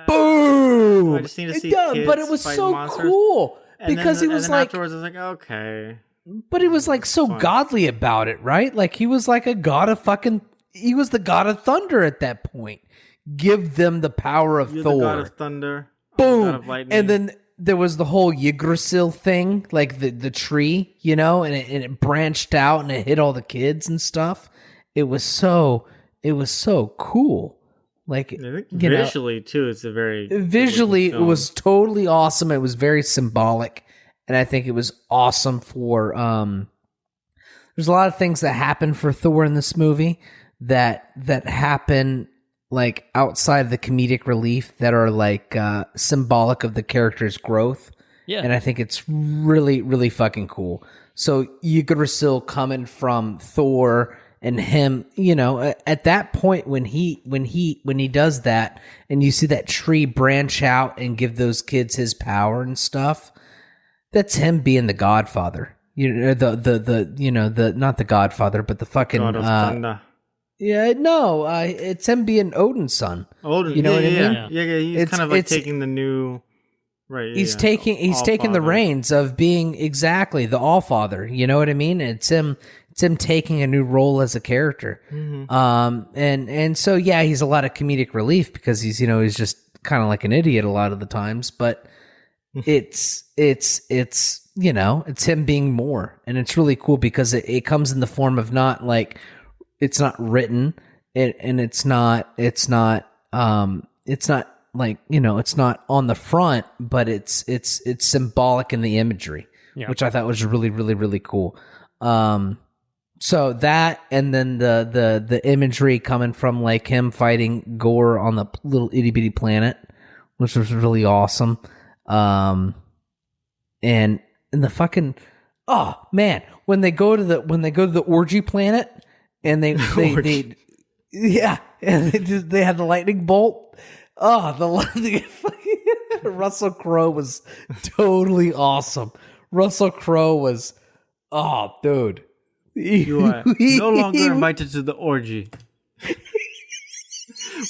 boom! I just need to see kids but it was fight so monsters. cool And because then, he was and then like, afterwards, I was like, okay. but he was like so fun. godly about it, right? Like he was like a god of he was the god of thunder at that point. Give them the power of You're Thor. the god of thunder. Boom. God of lightning. And then there was the whole Yggdrasil thing, like the tree, and it branched out and it hit all the kids and stuff. It was so cool. Like, I think visually too, it's a very visually it was totally awesome. It was very symbolic, and I think it was awesome for there's a lot of things that happen for Thor in this movie that happen like outside of the comedic relief that are like symbolic of the character's growth. Yeah. And I think it's really, really fucking cool. So Yggdrasil coming from Thor and him, at that point when he does that and you see that tree branch out and give those kids his power and stuff, that's him being the Godfather. The not the Godfather, but the fucking God of thunder. Yeah, no, it's him being Odin's son. Odin, you know what I mean? Yeah. He's kind of like taking the new, right? He's taking the reins of being exactly the Allfather. You know what I mean? It's him taking a new role as a character. Mm-hmm. And so yeah, he's a lot of comedic relief because he's just kind of like an idiot a lot of the times, but it's him being more, and it's really cool because it comes in the form of not like. It's not written, and it's not like it's not on the front, but it's symbolic in the imagery, which I thought was really, really, really cool. So that, and then the imagery coming from like him fighting Gore on the little itty bitty planet, which was really awesome. And the fucking, oh man, when they go to the orgy planet. And they had the lightning bolt. Oh, Russell Crowe was totally awesome. Russell Crowe was, dude. You are no longer invited to the orgy.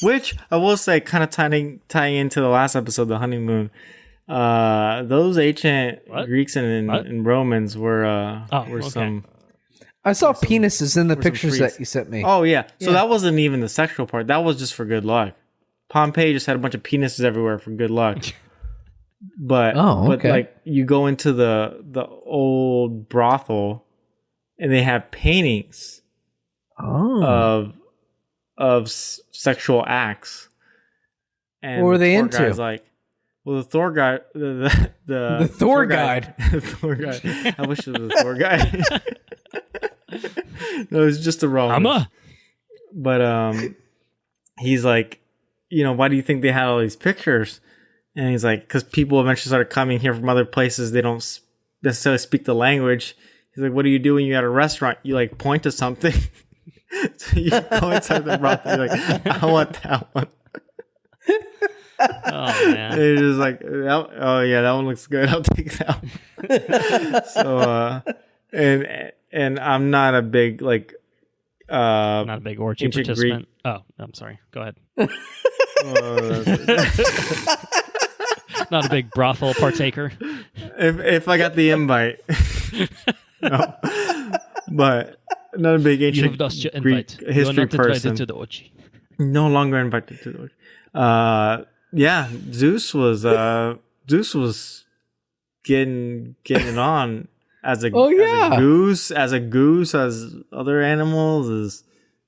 Which I will say, kind of tying into the last episode, the honeymoon. Those ancient Greeks and Romans were some. I saw penises in the pictures that you sent me. Oh, yeah. So that wasn't even the sexual part. That was just for good luck. Pompeii just had a bunch of penises everywhere for good luck. But like you go into the old brothel and they have paintings of sexual acts. And what were they into? Guy's like, well, the Thor guy, the Thor guide. The Thor guy. I wish it was a Thor guy. No, it's just the wrong. But he's like, why do you think they had all these pictures? And he's like, because people eventually started coming here from other places. They don't necessarily speak the language. He's like, what do you do when you're at a restaurant? You like point to something. So you go inside the brothel. You're like, I want that one. Oh man! And it's just like, oh yeah, that one looks good. I'll take that one. So and I'm not a big like not a big orgy participant. Oh, I'm sorry. Go ahead. Not a big brothel partaker. If I got the invite, no. But not a big ancient Greek history person. To the orgy. No longer invited to the orgy. Yeah, Zeus was getting it on as a goose, as other animals.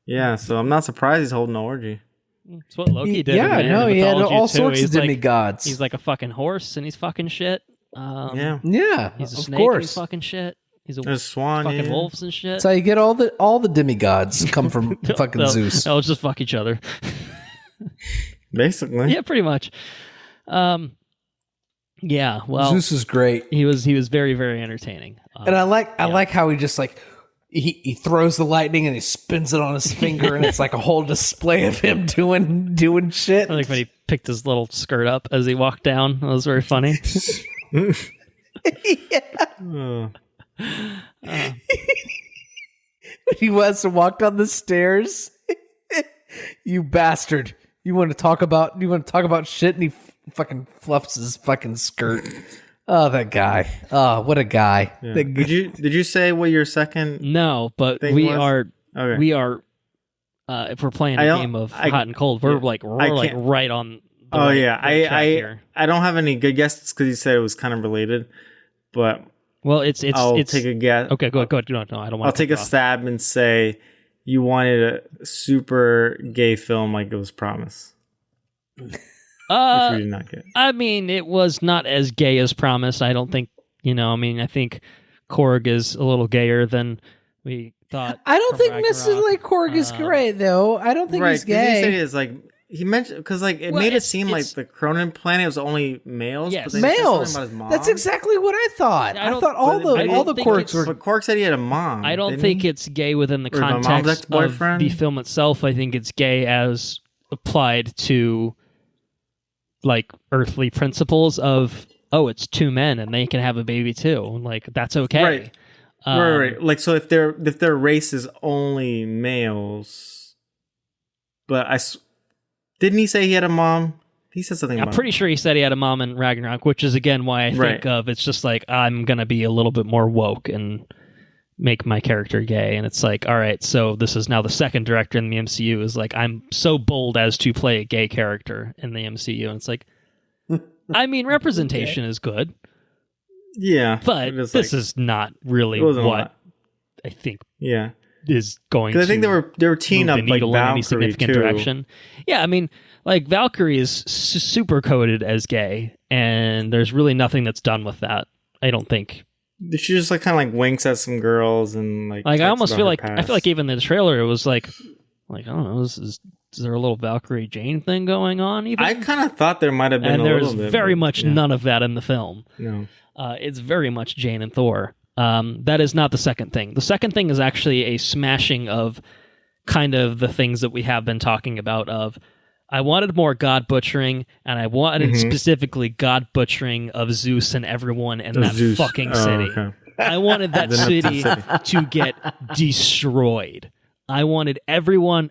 So I'm not surprised he's holding an orgy. That's what Loki did. Yeah, no, he had all sorts of demigods. He's like a fucking horse, and he's fucking shit. Yeah, he's a of snake. Course. And he's fucking shit. He's a swan. Fucking wolves and shit. That's how you get all the demigods come from fucking Zeus. They'll just fuck each other. Basically. Yeah, pretty much. Yeah, well, Zeus is great. He was very, very entertaining. And I like how he just like he throws the lightning and he spins it on his finger and it's like a whole display of him doing shit. I like when he picked his little skirt up as he walked down. That was very funny. Yeah. He was to walk down the stairs. You bastard! You want to talk about shit, and he fucking fluffs his fucking skirt. Oh, that guy! Oh, what a guy! Yeah. Did you say what your second? No, but we are. If we're playing a game of hot and cold, we're like right on. I don't have any good guesses because you said it was kind of related, but I'll take a guess. Okay, go ahead. No, I don't want. I'll take a stab and say you wanted a super gay film like it was promised. Which we did not get. I mean, it was not as gay as promised. I don't think. I think Korg is a little gayer than we thought. I don't think necessarily Korg is great though. I don't think he's gay. He said it's like. He mentioned because it made it seem like the Cronin planet was only males. Yes, but males. About his mom. That's exactly what I thought. I thought all the Korgs were. But Korg said he had a mom. I don't think it's gay within the context of the film itself. I think it's gay as applied to like earthly principles of it's two men and they can have a baby too. Like that's okay. Right. Like so, if their race is only males, but didn't he say he had a mom? He said something about I'm pretty sure he said he had a mom in Ragnarok, which is, again, why I think of it's just like, I'm going to be a little bit more woke and make my character gay. And it's like, all right, so this is now the second director in the MCU is like, I'm so bold as to play a gay character in the MCU. And it's like, I mean, representation is good. Yeah. But this is not really what I think. Yeah. Is going to I think they were teeing up like Valkyrie in any significant too. Direction. Yeah, I mean, like Valkyrie is super coded as gay, and there's really nothing that's done with that. I don't think she just like kind of like winks at some girls and like I almost feel like even the trailer it was like I don't know, is there a little Valkyrie Jane thing going on? Even I kind of thought there might have been, and a there's little bit, very much none of that in the film. No, it's very much Jane and Thor. That is not the second thing. The second thing is actually a smashing of kind of the things that we have been talking about of I wanted more god butchering, and I wanted specifically god butchering of Zeus and everyone in that fucking city. Okay. I wanted that city to get destroyed. I wanted every god,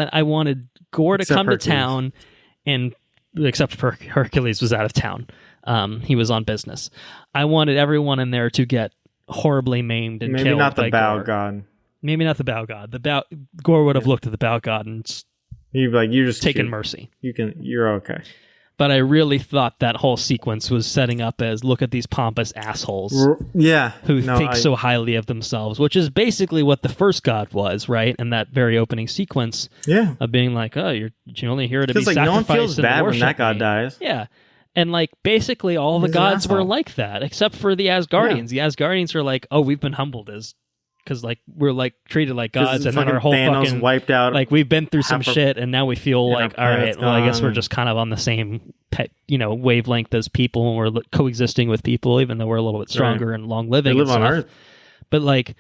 and I wanted Gore to come to town, and except for Hercules was out of town. He was on business. I wanted everyone in there to get horribly maimed and killed. Maybe not the bow Gore. god. Maybe not the bow god. Gore would have looked at the bow god and he'd be like, "You're just taken mercy. You're okay." But I really thought that whole sequence was setting up as look at these pompous assholes, who think so highly of themselves, which is basically what the first god was, right? In that very opening sequence, of being like, "Oh, you're only here to be sacrificed." No one feels bad when that god dies. Yeah. And, like, basically all the gods were like that, except for the Asgardians. Yeah. The Asgardians are like, oh, we've been humbled because, like, we're, like, treated like gods, and then our whole Thanos fucking... wiped out. Like, we've been through some shit, and now we feel like, all right, well, I guess we're just kind of on the same, wavelength as people, and we're coexisting with people, even though we're a little bit stronger and long-living. They live on Earth. But, like,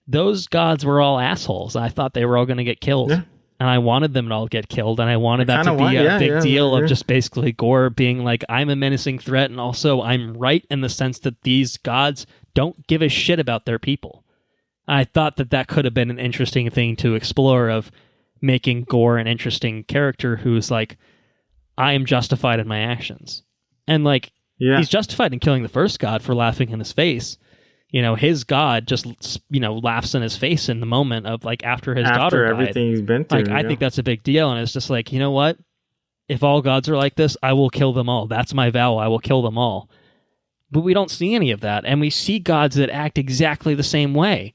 those gods were all assholes. I thought they were all going to get killed. Yeah. And I wanted them to all get killed, and I wanted that to be a big deal of just basically Gore being like, I'm a menacing threat, and also I'm right in the sense that these gods don't give a shit about their people. I thought that could have been an interesting thing to explore of making Gore an interesting character who's like, I am justified in my actions. And like, he's justified in killing the first god for laughing in his face. His god just, laughs in his face in the moment of, like, after his daughter died. Everything he's been through. Like, I think that's a big deal, and it's just like, you know what? If all gods are like this, I will kill them all. That's my vow. I will kill them all. But we don't see any of that, and we see gods that act exactly the same way.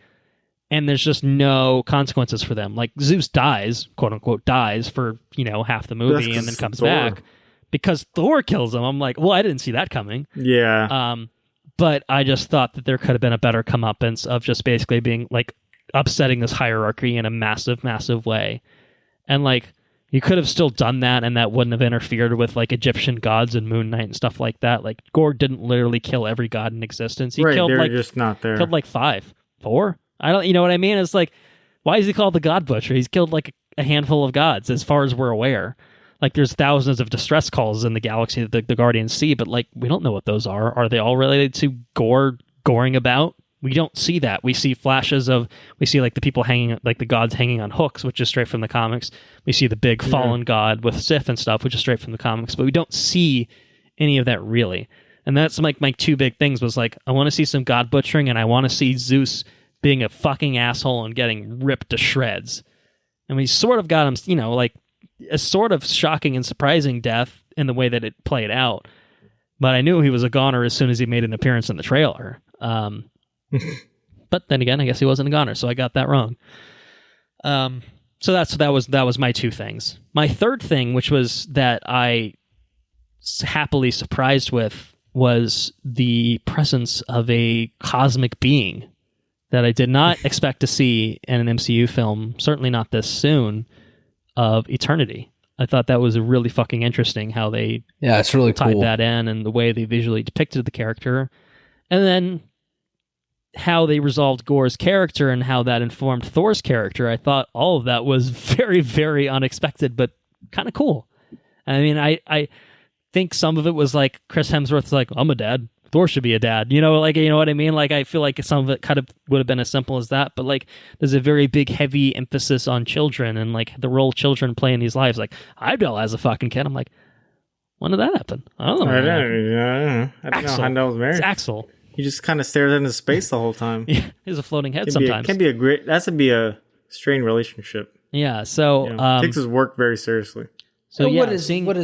and there's just no consequences for them. Like Zeus dies, quote unquote, dies for half the movie and then comes back because Thor kills him. I'm like, well, I didn't see that coming. Yeah. But I just thought that there could have been a better comeuppance of just basically being like upsetting this hierarchy in a massive, massive way, and like you could have still done that, and that wouldn't have interfered with like Egyptian gods and Moon Knight and stuff like that. Like Gore didn't literally kill every god in existence. He killed they're like just not there. Killed like 4. I don't, you know what I mean? It's like, why is he called the God Butcher? He's killed like a handful of gods, as far as we're aware. Like, there's thousands of distress calls in the galaxy that the Guardians see, but like, we don't know what those are. Are they all related to goring about? We don't see that. We see flashes of, we see like the people hanging, like the gods hanging on hooks, which is straight from the comics. We see the big fallen god with Sif and stuff, which is straight from the comics, but we don't see any of that really. And that's like my 2 big things was like, I want to see some god butchering, and I want to see Zeus being a fucking asshole and getting ripped to shreds. And we sort of got him, like a sort of shocking and surprising death in the way that it played out. But I knew he was a goner as soon as he made an appearance in the trailer. But then again, I guess he wasn't a goner, so I got that wrong. So that was my 2 things. My third thing, which was that I happily surprised with, was the presence of a cosmic being that I did not expect to see in an MCU film, certainly not this soon, of Eternity. I thought that was really fucking interesting how they it's really tied cool. that in, and the way they visually depicted the character. And then how they resolved Gore's character and how that informed Thor's character. I thought all of that was very, very unexpected, but kind of cool. I mean, I think some of it was like Chris Hemsworth's like, I'm a dad. Thor should be a dad. You know what I mean? Like, I feel like some of it kind of would have been as simple as that, but like, there's a very big, heavy emphasis on children and like the role children play in these lives. Like, Heimdall as a fucking kid. I'm like, when did that happen? I don't know. I don't know. Heimdall was married. It's Axel. He just kind of stares into space the whole time. Yeah, he's a floating head sometimes. That would be a strained relationship. Yeah, so takes his work very seriously. So yeah, what is kind of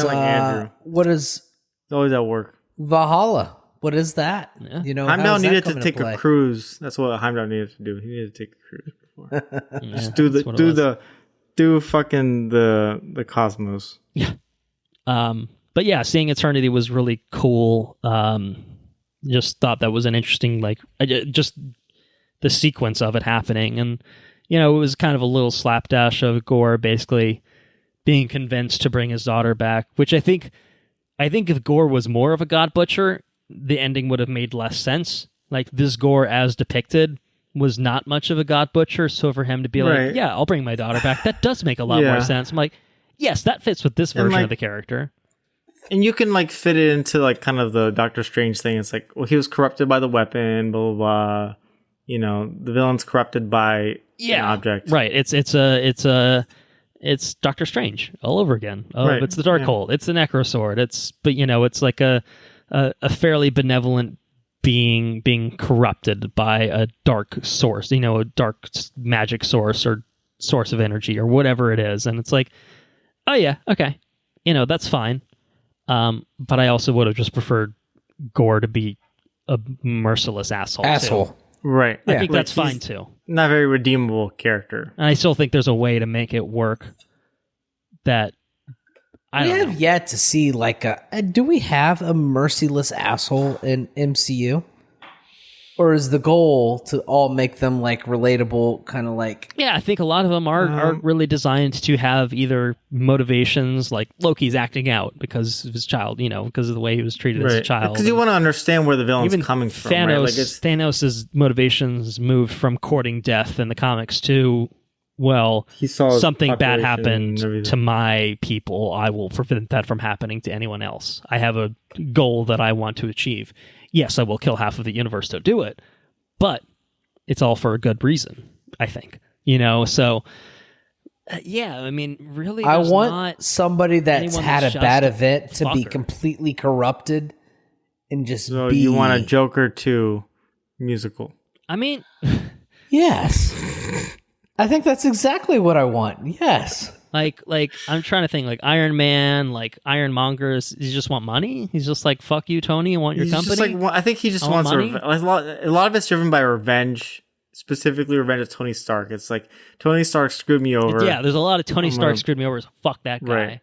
like Andrew. What is He's always at work. Valhalla? What is that? Yeah. Heimdall needed to take a cruise. That's what Heimdall needed to do. He needed to take a cruise before. Just do fucking the cosmos. Yeah. But yeah, seeing Eternity was really cool. Just thought that was an interesting, like, just the sequence of it happening. And, it was kind of a little slapdash of Gore basically being convinced to bring his daughter back, which I think if Gore was more of a god butcher, the ending would have made less sense. Like, this Gore as depicted was not much of a god butcher, so for him to be like, yeah, I'll bring my daughter back, that does make a lot more sense. I'm like, yes, that fits with this version of the character. And you can like fit it into like kind of the Doctor Strange thing. It's like, well, he was corrupted by the weapon, blah blah blah. The villain's corrupted by an object. Right. It's Doctor Strange all over again. Oh, right. It's the Darkhold. It's the Necrosword. It's like a fairly benevolent being being corrupted by a dark source. A dark magic source or source of energy or whatever it is. And it's like, oh yeah, okay, that's fine. But I also would have just preferred Gore to be a merciless asshole. Too. Right. I think that's fine too. Not a very redeemable character. And I still think there's a way to make it work that I don't know. Yet to see like do we have a merciless asshole in MCU? Or is the goal to all make them like relatable, kind of like... Yeah, I think a lot of them are really designed to have either motivations, like Loki's acting out because of his child, because of the way he was treated as a child. Because you want to understand where the villain's coming from. Thanos' motivations moved from courting death in the comics to, well, he saw something bad happened to my people. I will prevent that from happening to anyone else. I have a goal that I want to achieve. Yes, I will kill half of the universe to do it, but it's all for a good reason, I think. So, yeah, I mean, really, I want somebody that's had a bad event to be completely corrupted and just be... you want a Joker 2 musical. I mean... Yes. I think that's exactly what I want, yes. Like I'm trying to think, like Iron Man, like Ironmonger, he just want money? He's just like, fuck you, Tony, I want your company? I think he just wants money. A lot of it's driven by revenge specifically Revenge of Tony Stark. It's like Tony Stark screwed me over. Yeah, there's a lot of Tony Stark screwed me over. So fuck that guy. Right.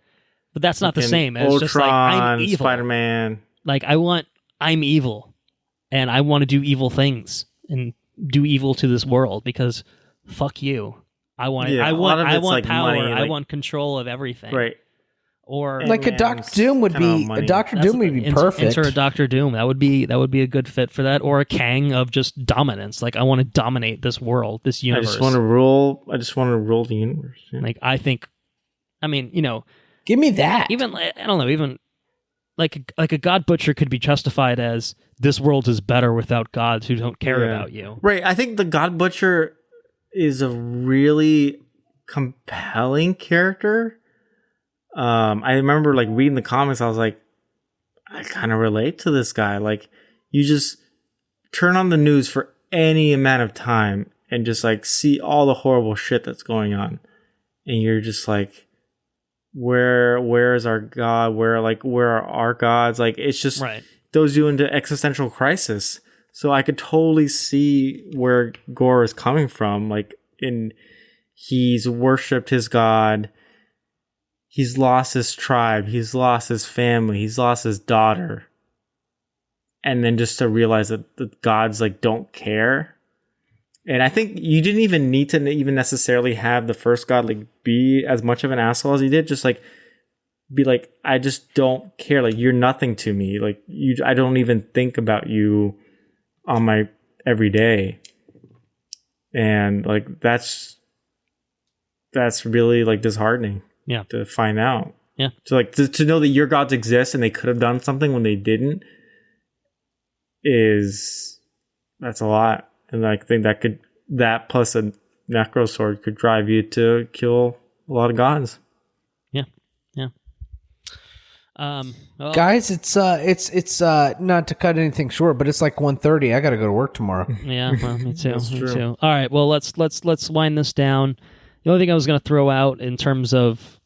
But that's not the same. It's Ultron, just like I'm evil. Spider-Man. Like I'm evil, and I want to do evil things and do evil to this world because fuck you. I want like power. Money, I want control of everything. Right. Or like a Doctor Doom would be perfect. Enter a Doctor Doom. That would be a good fit for that. Or a Kang of just dominance. Like I want to dominate this world, this universe. I just want to rule the universe. Yeah. Like give me that. Even I don't know. Even like a God Butcher could be justified as this world is better without gods who don't care about you. Right. I think the God Butcher is a really compelling character. I remember like reading the comics. I was like, I kind of relate to this guy. Like, you just turn on the news for any amount of time and just like see all the horrible shit that's going on, and you're just like, where is our God? Where are our gods? Like, it's just throws you into existential crisis. So I could totally see where Gore is coming from. Like, he's worshipped his God. He's lost his tribe. He's lost his family. He's lost his daughter. And then just to realize that the gods like don't care. And I think you didn't even need to even necessarily have the first god like be as much of an asshole as he did. Just like be like, I just don't care. Like, you're nothing to me. Like, I don't even think about you on my everyday. And like that's really like disheartening. Yeah. To find out. Yeah. So like to know that your gods exist and they could have done something when they didn't that's a lot. And I think that plus a necro sword could drive you to kill a lot of gods. Yeah. Yeah. Guys, it's not to cut anything short, but it's like 1:30. I got to go to work tomorrow. Yeah, well, me too. Me too. All right, well, let's wind this down. The only thing I was going to throw out in terms of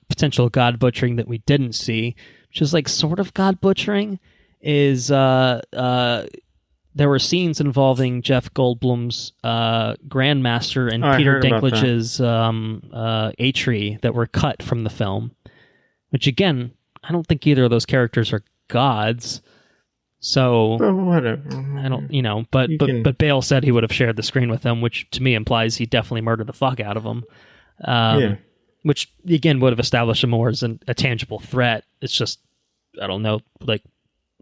potential god butchering that we didn't see, which is like sort of god butchering, is there were scenes involving Jeff Goldblum's Grandmaster and Peter Dinklage's Atri that were cut from the film. Which again, I don't think either of those characters are gods. So whatever. I don't, but Bale said he would have shared the screen with them, which to me implies he definitely murdered the fuck out of them. Which again would have established him more as a tangible threat. It's just, I don't know, like,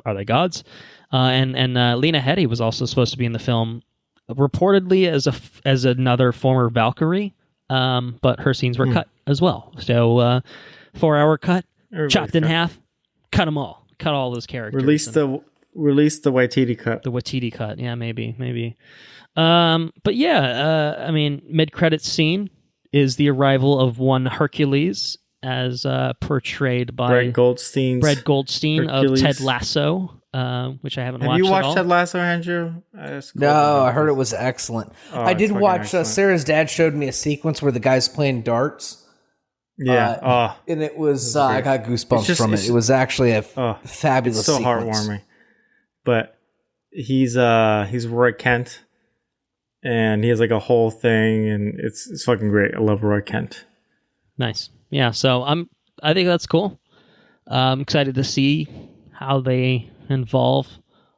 are they gods? And Lena Headey was also supposed to be in the film, reportedly as another former Valkyrie, but her scenes were cut as well. So 4-hour cut, chopped in half, cut them all, cut all those characters. Release the Waititi cut. The Waititi cut, yeah, maybe. But yeah, I mean, mid-credits scene is the arrival of one Hercules, as portrayed by Brett Goldstein of Ted Lasso, which I haven't watched. Have you watched at all. Ted Lasso, Andrew? No, I heard it was excellent. I did watch. Sarah's dad showed me a sequence where the guy's playing darts. Yeah, and it was I got goosebumps from it. It was actually a fabulous. It's so sequence. Heartwarming. But he's Roy Kent, and he has like a whole thing, and it's fucking great. I love Roy Kent. Nice. Yeah, so I think that's cool. I'm excited to see how they involve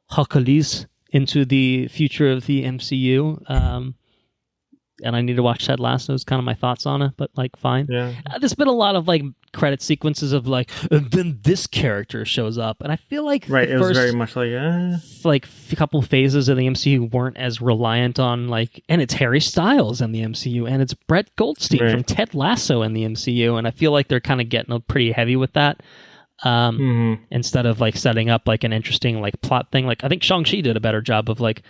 Hercules into the future of the MCU. And I need to watch Ted Lasso. Is kind of my thoughts on it, but like, fine. Yeah. There's been a lot of like credit sequences of like, then this character shows up, and I feel like it was very much like a couple phases of the MCU weren't as reliant on like, and it's Harry Styles in the MCU, and it's Brett Goldstein from Ted Lasso in the MCU, and I feel like they're kind of getting pretty heavy with that. Instead of like setting up like an interesting like plot thing. Like I think Shang-Chi did a better job of like,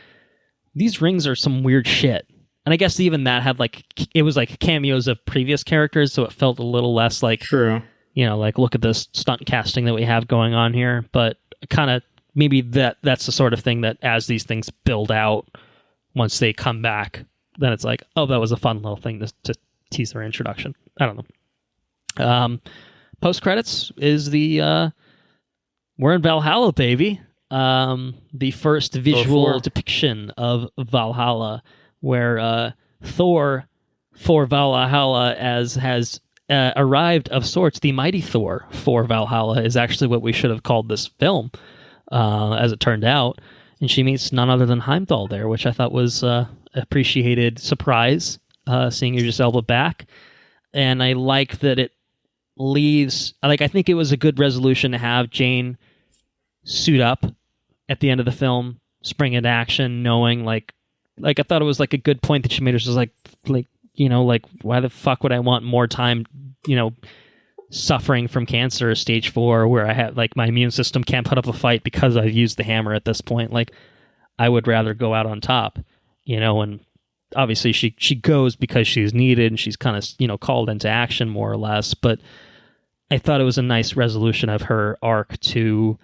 these rings are some weird shit. And I guess even that had like, it was like cameos of previous characters, so it felt a little less like, true. Like look at this stunt casting that we have going on here. But kind of maybe that's the sort of thing that as these things build out, once they come back, then it's like, oh, that was a fun little thing to tease their introduction. I don't know. Post credits is we're in Valhalla, baby. The first visual depiction of Valhalla. where Thor for Valhalla has arrived of sorts. The mighty Thor for Valhalla is actually what we should have called this film, as it turned out. And she meets none other than Heimdall there, which I thought was appreciated surprise, seeing Idris Elba back. And I like that it leaves... I think it was a good resolution to have Jane suit up at the end of the film, spring into action, knowing, like I thought it was, like, a good point that she made. It was like, why the fuck would I want more time, suffering from cancer stage 4 where I have, like, my immune system can't put up a fight because I've used the hammer at this point. Like, I would rather go out on top, and obviously she goes because she's needed and she's kind of, called into action more or less. But I thought it was a nice resolution of her arc to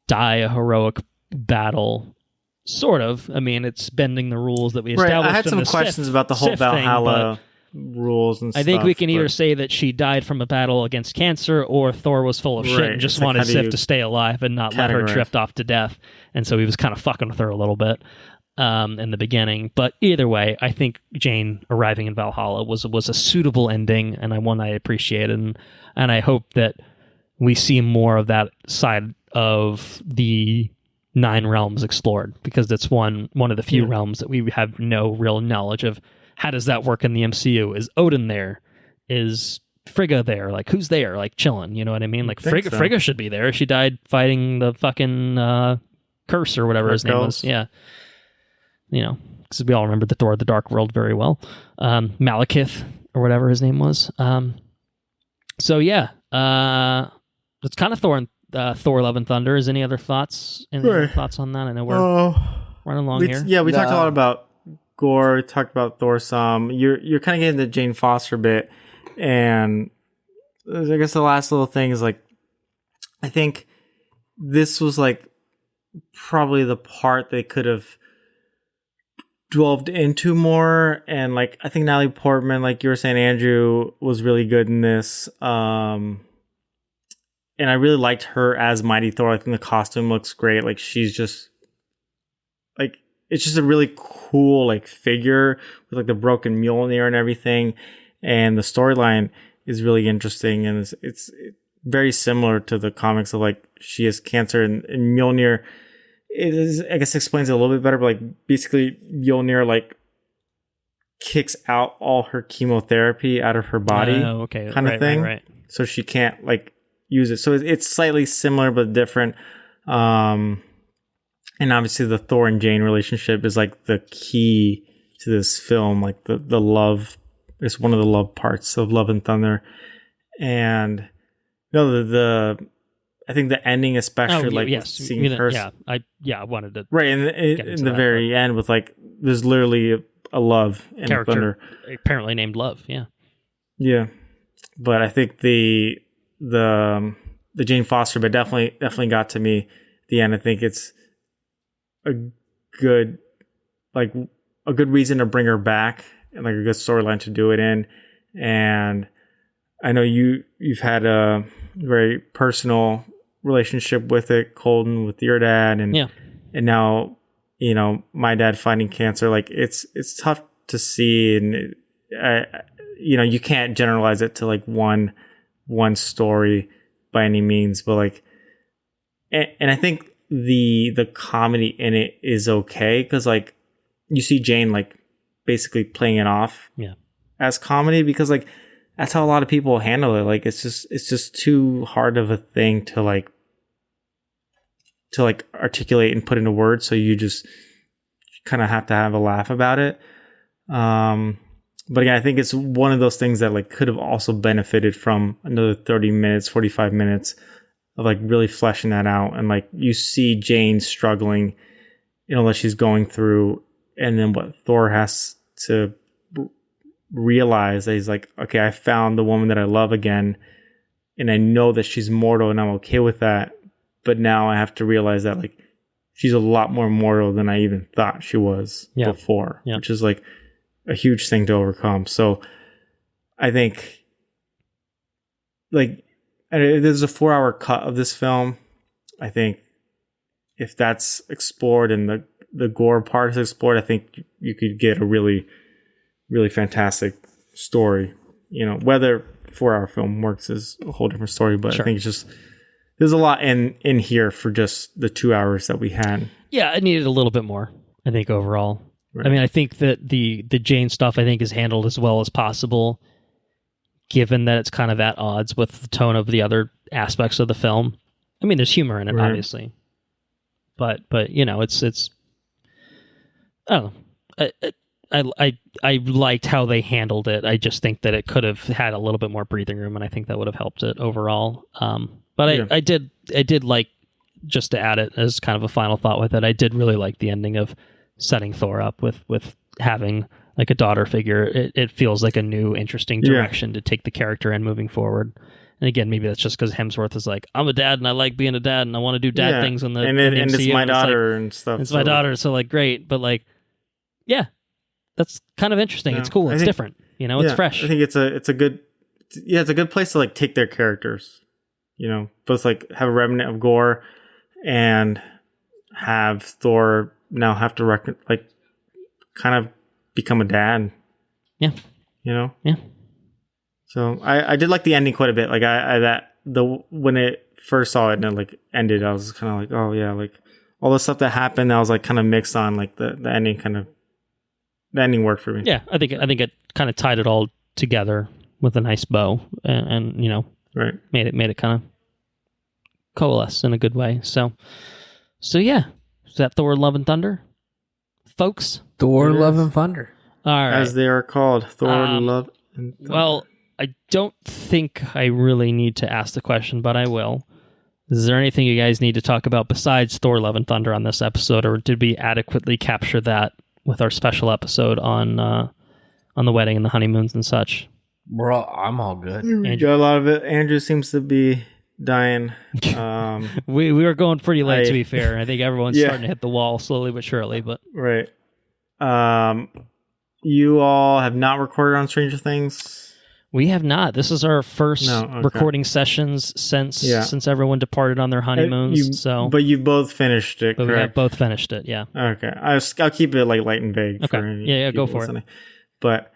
die a heroic battle. Sort of. I mean, it's bending the rules that we established. I had some questions about the whole Valhalla rules and stuff. I think we can either say that she died from a battle against cancer, or Thor was full of shit and just wanted Sif to stay alive and not let her drift off to death. And so he was kind of fucking with her a little bit in the beginning. But either way, I think Jane arriving in Valhalla was a suitable ending, and one I appreciated. And I hope that we see more of that side of the 9 realms explored, because that's one of the few realms that we have no real knowledge of. How does that work in the MCU? Is Odin there? Is Frigga there? Like, who's there? Like, chilling, you know what I mean? Like, Frigga should be there. She died fighting the fucking curse or whatever his name was. Yeah. Because we all remember the Thor of the Dark World very well. Malekith or whatever his name was. So yeah, it's kind of Thor Love and Thunder. Is any other thoughts? Thoughts on that? I know we're running along here. Yeah, we talked a lot about gore. We talked about Thor some. You're kind of getting the Jane Foster bit, and I guess the last little thing is, like, I think this was, like, probably the part they could have delved into more. And, like, I think Natalie Portman, like you were saying, Andrew, was really good in this. And I really liked her as Mighty Thor. I think the costume looks great. Like, she's just, like, it's just a really cool, like, figure with, like, the broken Mjolnir and everything. And the storyline is really interesting. And it's very similar to the comics of, like, she has cancer and Mjolnir. It is, I guess, explains it a little bit better. But, like, basically Mjolnir, like, kicks out all her chemotherapy out of her body. Kind of thing. Right. So she can't, like, use it. So it's slightly similar but different. And obviously the Thor and Jane relationship is, like, the key to this film. Like, the love is one of the love parts of Love and Thunder. And I think the ending especially, seeing her. I wanted to. Right. In the very end with, like, there's literally a love in Thunder. Apparently named Love. Yeah. Yeah. But I think the Jane Foster bit definitely got to me at the end. I think it's a good reason to bring her back, and, like, a good storyline to do it in. And I know you've had a very personal relationship with it, Colton, with your dad, and now, my dad fighting cancer. Like, it's tough to see, and you can't generalize it to, like, one story by any means, but, like, and I think the comedy in it is okay, because, like, you see Jane, like, basically playing it off as comedy, because, like, that's how a lot of people handle it. Like, it's just too hard of a thing to articulate and put into words, so you just kind of have to have a laugh about it. But again, I think it's one of those things that, like, could have also benefited from another 30 minutes, 45 minutes of, like, really fleshing that out. And, like, you see Jane struggling, that she's going through, and then what Thor has to realize that he's like, okay, I found the woman that I love again, and I know that she's mortal, and I'm okay with that. But now I have to realize that, like, she's a lot more mortal than I even thought she was before, which is, like, a huge thing to overcome. So I think, like, there's a 4-hour cut of this film. I think if that's explored and the gore part is explored, I think you could get a really, really fantastic story. You know, whether 4-hour film works is a whole different story, but I think it's just there's a lot in here for just the 2 hours that we had. Yeah, it needed a little bit more, I think, overall. Right. I mean, I think that the Jane stuff, I think, is handled as well as possible, given that it's kind of at odds with the tone of the other aspects of the film. I mean, there's humor in it, obviously. But you know, it's I don't know. I liked how they handled it. I just think that it could have had a little bit more breathing room, and I think that would have helped it overall. But I did like, just to add it as kind of a final thought with it, I did really like the ending of setting Thor up with having like a daughter figure. It feels like a new, interesting direction to take the character in moving forward. And again, maybe that's just because Hemsworth is like, I'm a dad and I like being a dad and I want to do dad things in the and MCU. It's my daughter and stuff. It's my daughter, so like great, but like, yeah, that's kind of interesting. It's cool. It's different. You know, it's fresh. I think it's a good place to like take their characters. You know, both like have a remnant of gore and have Thor now have to kind of become a dad. Yeah. You know? Yeah. So I did like the ending quite a bit. Like when it first saw it and it like ended, I was kind of like, oh yeah, like all the stuff that happened, I was like kind of mixed on like the ending the ending worked for me. Yeah, I think it kind of tied it all together with a nice bow and you know, made it kind of coalesce in a good way. So yeah, is that Thor: Love and Thunder, folks? Thor: Love and Thunder, all right, as they are called, Thor: Love and Thunder. Well, I don't think I really need to ask the question, but I will. Is there anything you guys need to talk about besides Thor: Love and Thunder on this episode, or did we adequately capture that with our special episode on the wedding and the honeymoons and such? Bro, I'm all good. We got a lot of it. Andrew seems to be dying. We were going pretty late, to be fair. I think everyone's starting to hit the wall slowly but surely. But right. You all have not recorded on Stranger Things? We have not. This is our first recording sessions since everyone departed on their honeymoons. But you both finished it, correct? We have both finished it, yeah. Okay. I'll keep it like light and vague. Okay. Yeah, go for it. But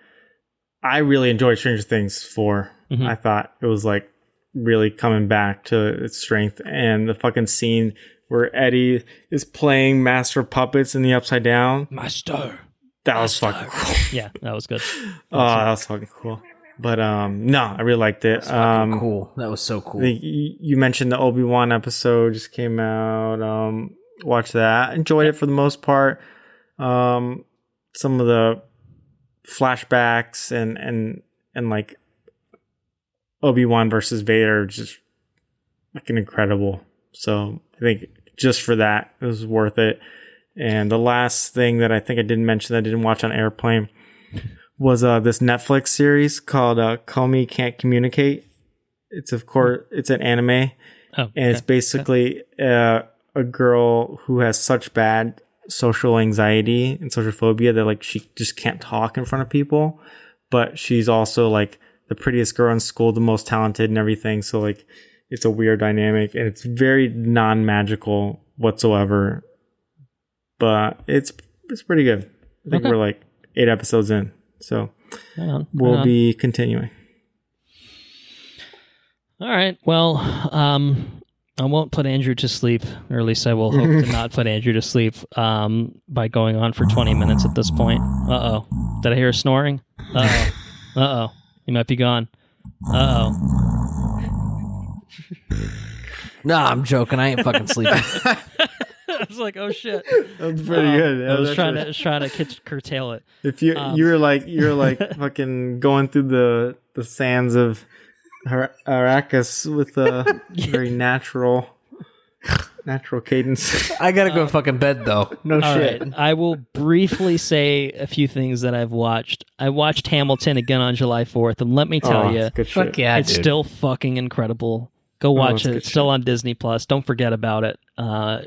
I really enjoyed Stranger Things 4. Mm-hmm. I thought it was like really coming back to its strength, and the fucking scene where Eddie is playing Master of Puppets in the Upside Down. That was fucking cool. Yeah, that was good. That was fucking cool. But no, I really liked it. That was fucking cool. That was so cool. You mentioned the Obi-Wan episode just came out. Watched that. Enjoyed it for the most part. Some of the flashbacks and like Obi-Wan versus Vader are just fucking incredible. So I think just for that, it was worth it. And the last thing that I think I didn't mention that I didn't watch on Airplane was this Netflix series called Komi Can't Communicate. It's an anime. And it's basically a girl who has such bad social anxiety and social phobia that like she just can't talk in front of people, but she's also like the prettiest girl in school, the most talented and everything. So like it's a weird dynamic, and it's very non-magical whatsoever, but it's pretty good. I think we're like 8 episodes in, so we'll be continuing. All right. Well, I won't put Andrew to sleep, or at least I will hope to not put Andrew to sleep by going on for 20 minutes at this point. Uh-oh. Did I hear snoring? Uh-oh. Uh-oh. He might be gone. Uh-oh. Nah, I'm joking. I ain't fucking sleeping. I was like, oh shit. That's pretty good. I was trying to curtail it. If you're like fucking going through the sands of Arceus with a very natural cadence. I gotta go fucking bed though. No shit. Right. I will briefly say a few things that I've watched. I watched Hamilton again on July 4th, and let me tell you, fuck yeah, it's still fucking incrable. Go watch it. It's still on Disney Plus. Don't forget about it.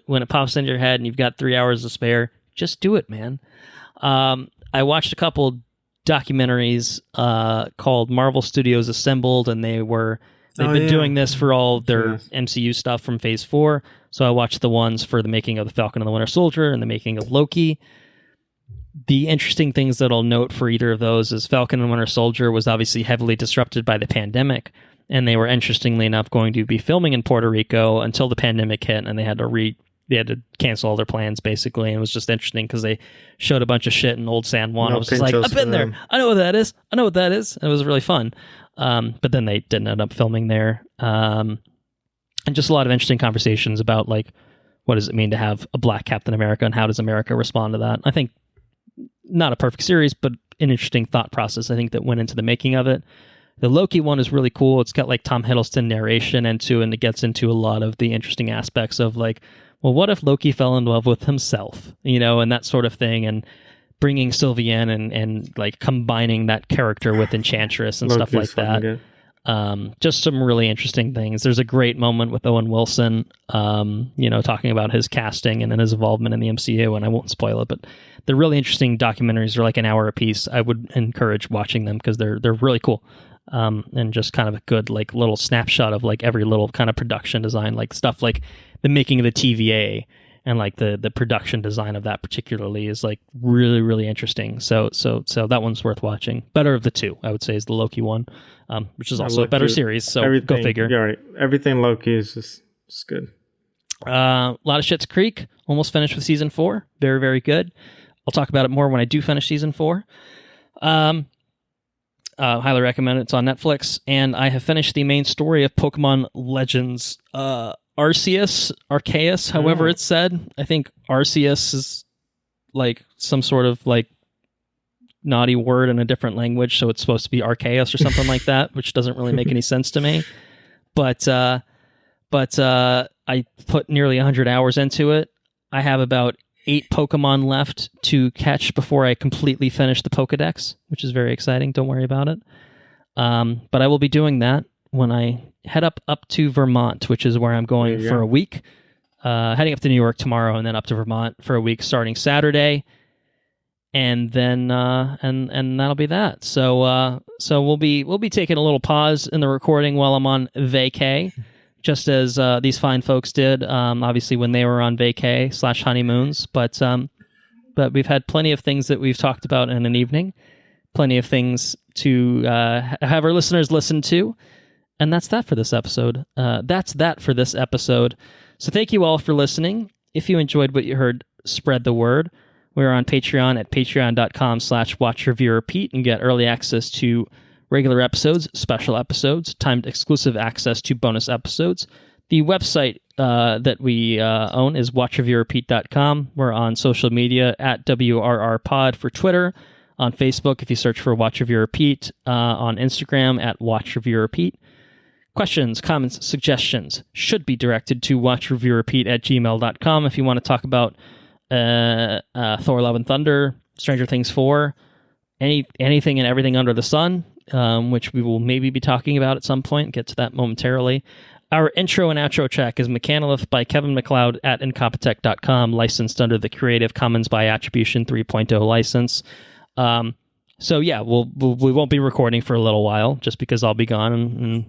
When it pops into your head and you've got 3 hours to spare, just do it, man. I watched a couple documentaries called Marvel Studios Assembled, and they were They've been doing this for all their MCU stuff from Phase 4. So I watched the ones for the making of the Falcon and the Winter Soldier and the making of Loki. The interesting things that I'll note for either of those is Falcon and Winter Soldier was obviously heavily disrupted by the pandemic, and they were, interestingly enough, going to be filming in Puerto Rico until the pandemic hit, and they had to cancel all their plans, basically. And it was just interesting because they showed a bunch of shit in Old San Juan. I was just like, I've been there. I know what that is. And it was really fun. But then they didn't end up filming there. And just a lot of interesting conversations about, like, what does it mean to have a black Captain America and how does America respond to that? I think not a perfect series, but an interesting thought process, I think, that went into the making of it. The Loki one is really cool. It's got like Tom Hiddleston narration and it gets into a lot of the interesting aspects of, like, well, what if Loki fell in love with himself, and that sort of thing, and bringing Sylvie in and like combining that character with Enchantress and stuff like that. Just some really interesting things. There's a great moment with Owen Wilson, talking about his casting and then his involvement in the MCU, and I won't spoil it, but they're really interesting documentaries. They're like an hour a piece. I would encourage watching them because they're really cool. And just kind of a good, like, little snapshot of, like, every little kind of production design, like stuff like the making of the TVA and, like, the production design of that particularly is, like, really, really interesting. So that one's worth watching. Better of the two, I would say, is the Loki one, which is also a better series. So go figure. Yeah, right. Everything Loki is just good. A lot of Schitt's Creek. Almost finished with season 4. Very, very good. I'll talk about it more when I do finish season 4. Highly recommend it. It's on Netflix. And I have finished the main story of Pokemon Legends. Arceus, however it's said. I think Arceus is like some sort of like naughty word in a different language, so it's supposed to be Arceus or something like that, which doesn't really make any sense to me. But I put nearly 100 hours into it. I have about 8 Pokemon left to catch before I completely finish the Pokedex, which is very exciting. Don't worry about it. But I will be doing that when I head up to Vermont, which is where I'm going for a week. Heading up to New York tomorrow and then up to Vermont for a week starting Saturday. And then and that'll be that. So we'll be taking a little pause in the recording while I'm on vacay, just as these fine folks did, obviously when they were on vacay / honeymoons. But we've had plenty of things that we've talked about in an evening, plenty of things to have our listeners listen to. And that's that for this episode. So thank you all for listening. If you enjoyed what you heard, spread the word. We're on Patreon at patreon.com/watchreviewrepeat and get early access to regular episodes, special episodes, timed exclusive access to bonus episodes. The website that we own is watchreviewrepeat.com. We're on social media at WRRpod for Twitter, on Facebook if you search for Watch Review Repeat, on Instagram at Watch Review Repeat. Questions, comments, suggestions should be directed to watchreviewrepeat@gmail.com if you want to talk about Thor Love and Thunder, Stranger Things 4, anything and everything under the sun, which we will maybe be talking about at some point. Get to that momentarily. Our intro and outro track is Mechanolith by Kevin MacLeod at Incompetech.com, licensed under the Creative Commons by Attribution 3.0 license. So yeah, we won't be recording for a little while, just because I'll be gone and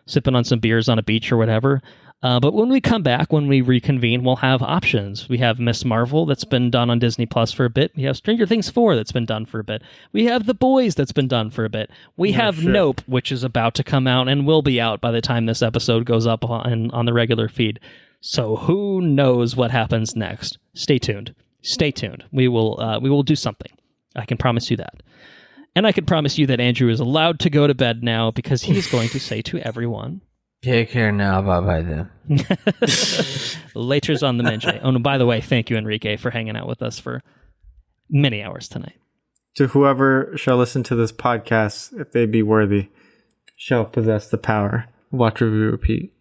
sipping on some beers on a beach or whatever. But when we come back, when we reconvene, we'll have options. We have Miss Marvel that's been done on Disney Plus for a bit. We have Stranger Things 4 that's been done for a bit. We have The Boys that's been done for a bit. We have Nope, which is about to come out and will be out by the time this episode goes up on the regular feed. So who knows what happens next? Stay tuned. Stay tuned. We will do something. I can promise you that. And I can promise you that Andrew is allowed to go to bed now because he's going to say to everyone, take care now. Bye-bye then. Later's on the Minjay. Oh, no, by the way, thank you, Henrique, for hanging out with us for many hours tonight. To whoever shall listen to this podcast, if they be worthy, shall possess the power. Watch, review, repeat.